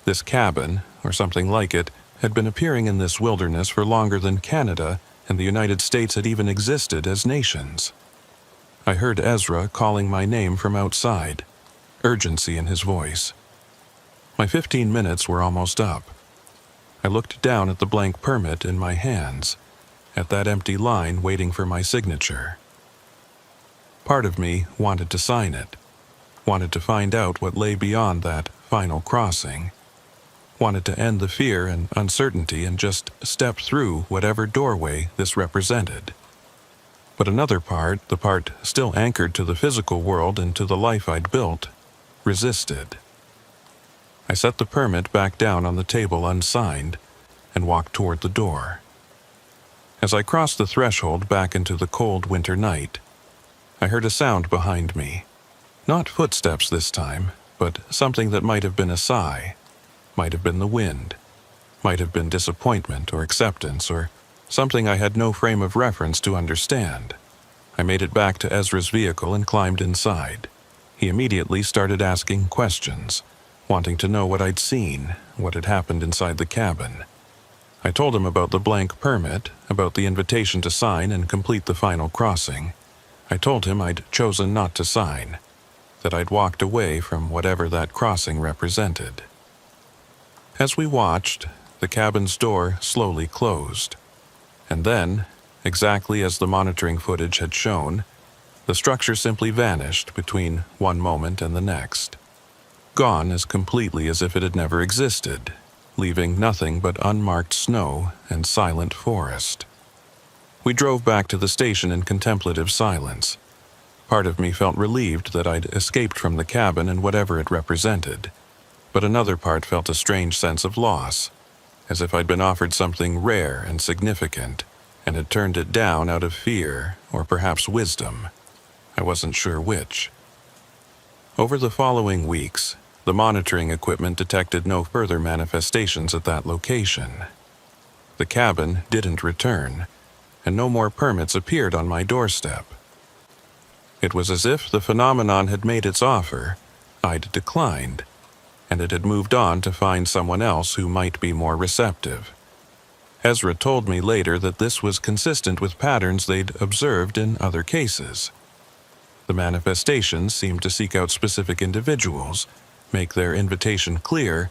This cabin, or something like it, had been appearing in this wilderness for longer than Canada and the United States had even existed as nations. I heard Ezra calling my name from outside, urgency in his voice. My 15 minutes were almost up. I looked down at the blank permit in my hands, at that empty line waiting for my signature. Part of me wanted to sign it, wanted to find out what lay beyond that final crossing, wanted to end the fear and uncertainty and just step through whatever doorway this represented. But another part, the part still anchored to the physical world and to the life I'd built, resisted. I set the permit back down on the table unsigned and walked toward the door. As I crossed the threshold back into the cold winter night, I heard a sound behind me. Not footsteps this time, but something that might have been a sigh. Might have been the wind, might have been disappointment or acceptance or something I had no frame of reference to understand. I made it back to Ezra's vehicle and climbed inside. He immediately started asking questions, wanting to know what I'd seen, what had happened inside the cabin. I told him about the blank permit, about the invitation to sign and complete the final crossing, I told him I'd chosen not to sign, that I'd walked away from whatever that crossing represented. As we watched, the cabin's door slowly closed, and then, exactly as the monitoring footage had shown, the structure simply vanished between one moment and the next, gone as completely as if it had never existed, leaving nothing but unmarked snow and silent forest. We drove back to the station in contemplative silence. Part of me felt relieved that I'd escaped from the cabin and whatever it represented, but another part felt a strange sense of loss, as if I'd been offered something rare and significant, and had turned it down out of fear or perhaps wisdom. I wasn't sure which. Over the following weeks, the monitoring equipment detected no further manifestations at that location. The cabin didn't return, and no more permits appeared on my doorstep. It was as if the phenomenon had made its offer, I'd declined, and it had moved on to find someone else who might be more receptive. Ezra told me later that this was consistent with patterns they'd observed in other cases. The manifestations seemed to seek out specific individuals, make their invitation clear,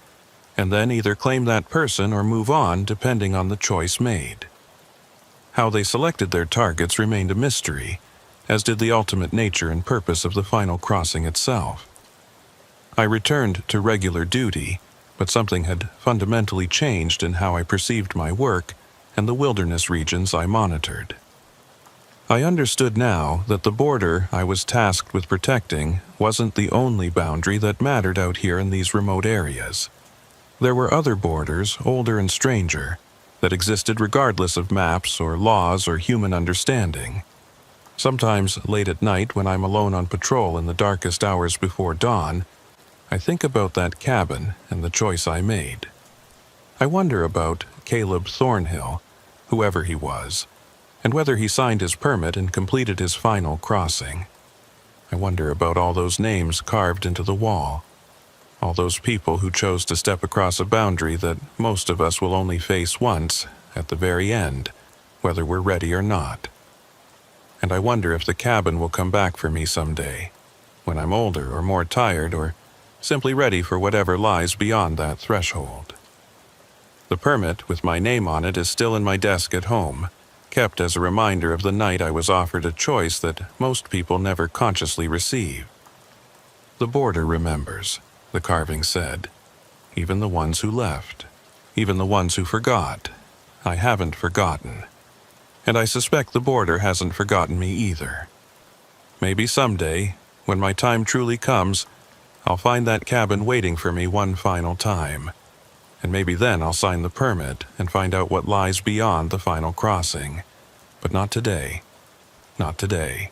and then either claim that person or move on depending on the choice made. How they selected their targets remained a mystery, as did the ultimate nature and purpose of the final crossing itself. I returned to regular duty, but something had fundamentally changed in how I perceived my work and the wilderness regions I monitored. I understood now that the border I was tasked with protecting wasn't the only boundary that mattered out here in these remote areas. There were other borders, older and stranger, that existed regardless of maps or laws or human understanding. Sometimes late at night when I'm alone on patrol in the darkest hours before dawn, I think about that cabin and the choice I made. I wonder about Caleb Thornhill, whoever he was, and whether he signed his permit and completed his final crossing. I wonder about all those names carved into the wall, all those people who chose to step across a boundary that most of us will only face once, at the very end, whether we're ready or not. And I wonder if the cabin will come back for me someday, when I'm older or more tired or simply ready for whatever lies beyond that threshold. The permit with my name on it is still in my desk at home, kept as a reminder of the night I was offered a choice that most people never consciously receive. The border remembers, the carving said. Even the ones who left. Even the ones who forgot. I haven't forgotten. And I suspect the border hasn't forgotten me either. Maybe someday, when my time truly comes, I'll find that cabin waiting for me one final time. And maybe then I'll sign the permit and find out what lies beyond the final crossing. But not today. Not today.